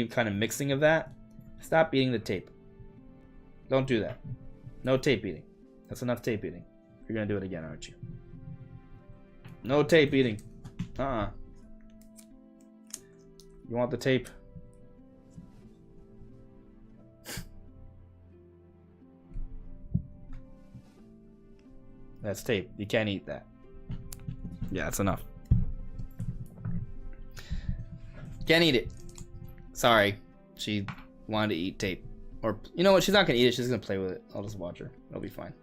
kind of mixing of that. Stop eating the tape. Don't do that. No tape eating. That's enough tape eating. You're gonna do it again, aren't you? No tape eating. You want the tape? That's tape. You can't eat that. Yeah, that's enough. Can't eat it. Sorry. She wanted to eat tape. Or, you know what? She's not going to eat it. She's going to play with it. I'll just watch her. It'll be fine.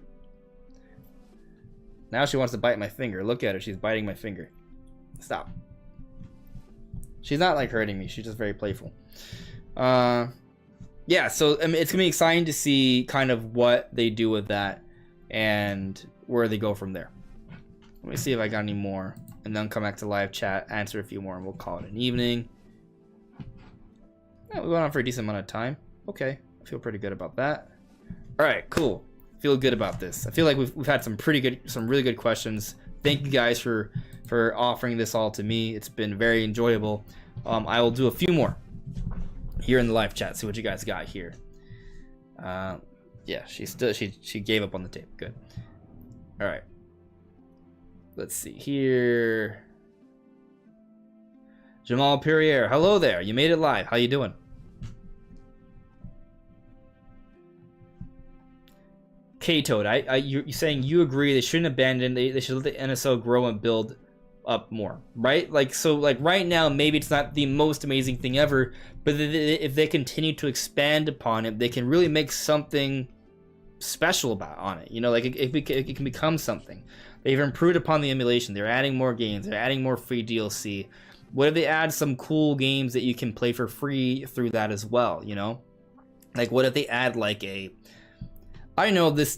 Now she wants to bite my finger. Look at her. She's biting my finger. Stop. She's not like hurting me. She's just very playful. Yeah, so I mean, it's going to be exciting to see kind of what they do with that and where they go from there. Let me see if I got any more. And then come back to live chat, answer a few more, and we'll call it an evening. Yeah, we went on for a decent amount of time. Okay, I feel pretty good about that. All right, cool. Feel good about this. I feel like we've had some really good questions. Thank you guys for offering this all to me. It's been very enjoyable. I will do a few more here in the live chat. See what you guys got here. Yeah, she gave up on the tape. Good. All right. Let's see here. Jamal Perrier, hello there. You made it live. How you doing? K-Toad, you're saying you agree they shouldn't abandon. They should let the NSO grow and build up more, right? Like, so like right now, maybe it's not the most amazing thing ever, but if they continue to expand upon it, they can really make something special on it. You know, like it can become something. They've improved upon the emulation. They're adding more games. They're adding more free DLC. What if they add some cool games that you can play for free through that as well? You know, like what if they add like I know this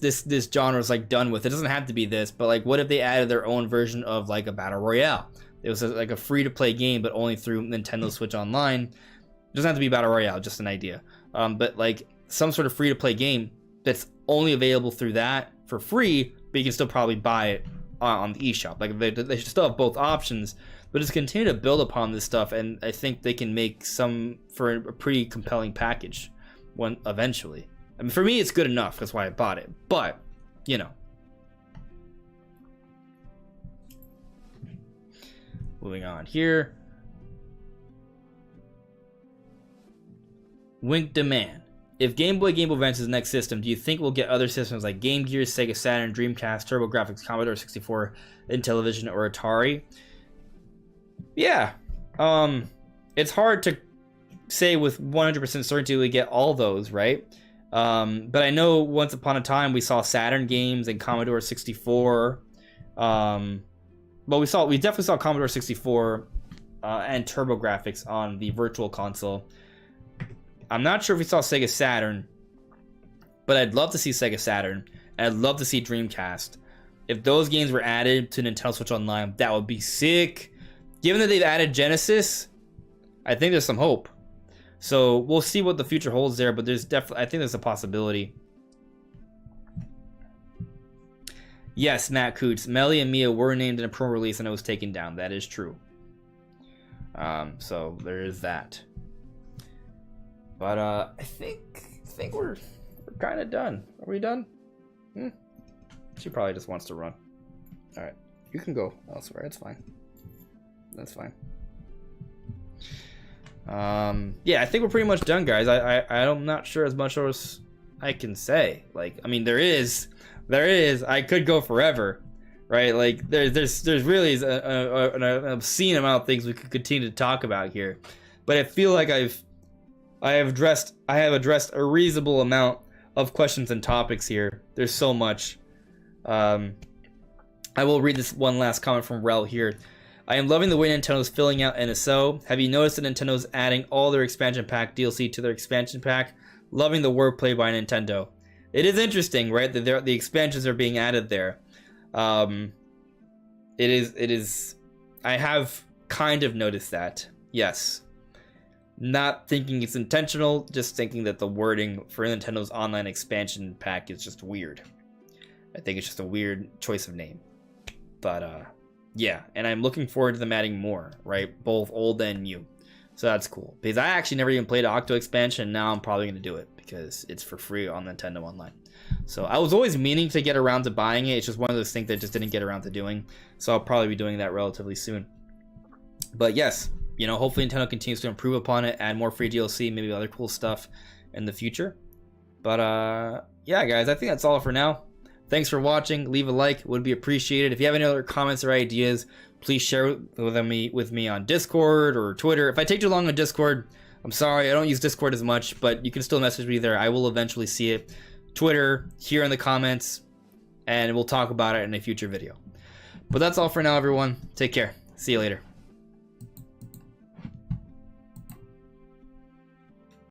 genre is like done with. It doesn't have to be this, but like what if they added their own version of like a battle royale? It was like a free to play game, but only through Nintendo Switch Online. It doesn't have to be battle royale, just an idea. But like some sort of free to play game that's only available through that for free, but you can still probably buy it on the eShop. Like they should still have both options, but just continue to build upon this stuff, and I think they can make some for a pretty compelling package when eventually. I mean, for me, it's good enough. That's why I bought it. But, you know. Moving on here. Wink Demand. If Game Boy Advance is the next system, do you think we'll get other systems like Game Gear, Sega Saturn, Dreamcast, TurboGrafx, Commodore 64, Intellivision, or Atari? Yeah. It's hard to say with 100% certainty we get all those, right? But I know once upon a time we saw Saturn games and Commodore 64. But we definitely saw Commodore 64 and TurboGrafx on the Virtual Console. I'm not sure if we saw Sega Saturn, but I'd love to see Sega Saturn, and I'd love to see Dreamcast. If those games were added to Nintendo Switch Online, that would be sick. Given that they've added Genesis, I think there's some hope. So we'll see what the future holds there, but there's definitely, I think there's a possibility. Yes, Matt Coots, Melly and Mia were named in a pro release and it was taken down. That is true. So there is that. But I think we're kind of done. Are we done? She probably just wants to run. All right, you can go elsewhere. It's fine. That's fine. Yeah, I think we're pretty much done, guys. I'm not sure as much as I can say. Like, I mean, there is. I could go forever, right? Like, there's really an obscene amount of things we could continue to talk about here, but I feel like I have addressed a reasonable amount of questions and topics here. There's so much. I will read this one last comment from Rel here. I am loving the way Nintendo's filling out NSO. Have you noticed that Nintendo's adding all their expansion pack DLC to their expansion pack? Loving the wordplay by Nintendo. It is interesting, right? That the expansions are being added there. It is. I have kind of noticed that. Yes. Not thinking it's intentional, just thinking that the wording for Nintendo's online expansion pack is just weird. I think it's just a weird choice of name. But, yeah. And I'm looking forward to them adding more, right? Both old and new. So that's cool. Because I actually never even played Octo expansion. Now I'm probably going to do it because it's for free on Nintendo Online. So I was always meaning to get around to buying it. It's just one of those things that I just didn't get around to doing. So I'll probably be doing that relatively soon. But yes, you know, hopefully Nintendo continues to improve upon it, add more free DLC, maybe other cool stuff in the future. But yeah, guys, I think that's all for now. Thanks for watching. Leave a like, would be appreciated. If you have any other comments or ideas, please share with me on Discord or Twitter. If I take too long on Discord, I'm sorry, I don't use Discord as much, but you can still message me there. I will eventually see it. Twitter, here in the comments, and we'll talk about it in a future video. But that's all for now, everyone. Take care. See you later.